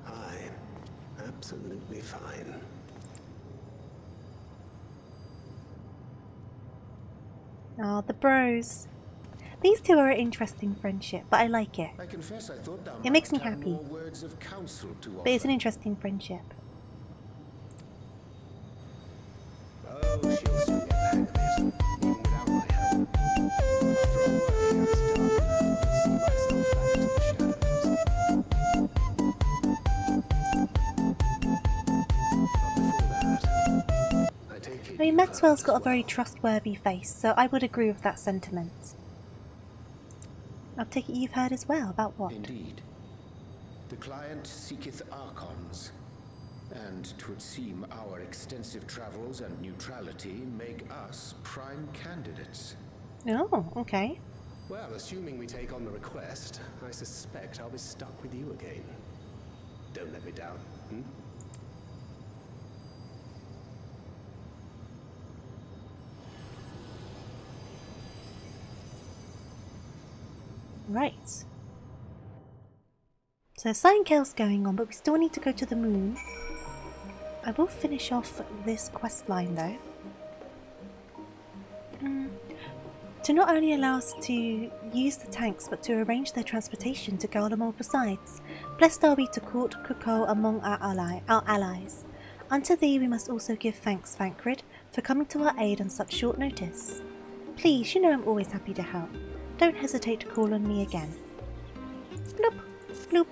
I'm absolutely fine. Oh, the bros. These two are an interesting friendship, but I like it. I confess I thought thou It makes me might have happy. more words of counsel to But it's an offer. interesting friendship. Oh, she'll soon get the hang of it, even without my help. After all work here is done, I'll see myself back to the shadows. But before that, I take it I mean, Maxwell's got a very trustworthy face, so I would agree with that sentiment. I'll take it you've heard as well. About what? Indeed. The client seeketh archons, and 'twould seem our extensive travels and neutrality make us prime candidates. Oh, okay. well, assuming we take on the request, I suspect I'll be stuck with you again. Don't let me down, hmm? Right. So Signkale's going on, but we still need to go to the moon. I will finish off this quest line though. To not only allow us to use the tanks, but to arrange their transportation to Garlemald besides. Blessed are we to court Cuckold among our allies. Unto thee we must also give thanks, Thancred, for coming to our aid on such short notice. Please, you know I'm always happy to help. Don't hesitate to call on me again. Bloop, bloop.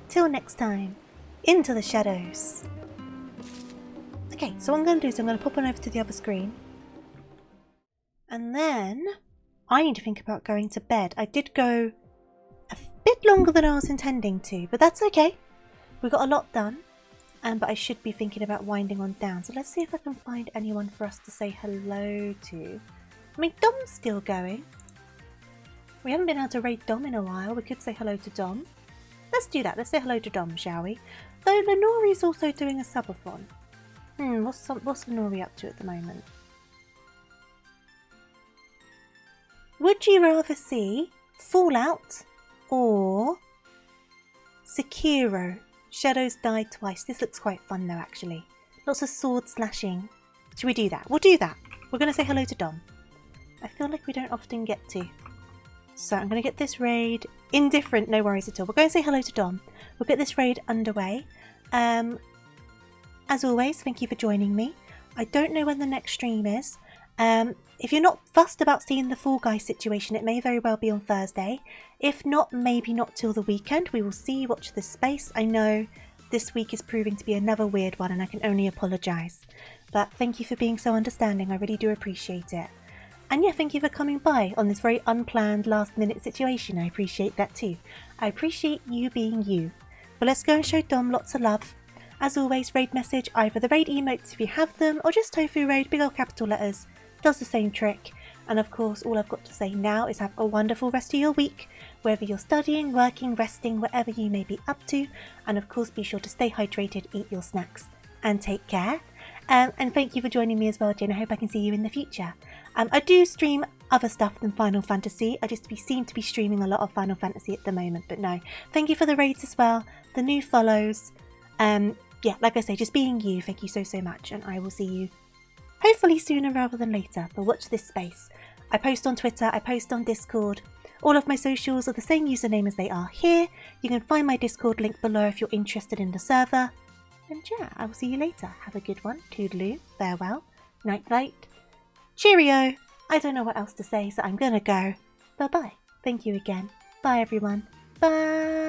Till next time, into the shadows. Okay, so what I'm going to do is I'm going to pop on over to the other screen. And then I need to think about going to bed. I did go a bit longer than I was intending to, but that's okay. We got a lot done. But I should be thinking about winding on down. So let's see if I can find anyone for us to say hello to. I mean, Dom's still going. We haven't been able to raid Dom in a while. We could say hello to Dom. Let's do that. Let's say hello to Dom, shall we? Though Lenori's also doing a subathon. What's Lenori up to at the moment? Would you rather see Fallout or Sekiro? Shadows Die Twice. This looks quite fun though, actually. Lots of sword slashing. Should we do that? We'll do that. We're going to say hello to Dom. I feel like we don't often get to. So I'm going to get this raid indifferent, no worries at all. We're going to say hello to Dom. We'll get this raid underway. As always, thank you for joining me. I don't know when the next stream is. If you're not fussed about seeing the Fall Guy situation, it may very well be on Thursday. If not, maybe not till the weekend. We will see. Watch this space. I know this week is proving to be another weird one, and I can only apologise. But thank you for being so understanding. I really do appreciate it. And yeah, thank you for coming by on this very unplanned last-minute situation. I appreciate that too. I appreciate you being you. But let's go and show Dom lots of love. As always, raid message either the raid emotes if you have them, or just Tofu Raid, big old capital letters. Does the same trick. And of course, all I've got to say now is have a wonderful rest of your week, whether you're studying, working, resting, whatever you may be up to. And of course, be sure to stay hydrated, eat your snacks, and take care. And thank you for joining me as well, Jane. I hope I can see you in the future. I do stream other stuff than Final Fantasy. I just seem to be streaming a lot of Final Fantasy at the moment, but no. Thank you for the raids as well, the new follows. Yeah, like I say, just being you. Thank you so, so much. And I will see you hopefully sooner rather than later, but watch this space. I post on Twitter, I post on Discord. All of my socials are the same username as they are here. You can find my Discord link below if you're interested in the server. And yeah, I will see you later. Have a good one. Toodaloo, farewell, night night, cheerio. I don't know what else to say, so I'm gonna go. Bye-bye. Thank you again. Bye everyone. Bye.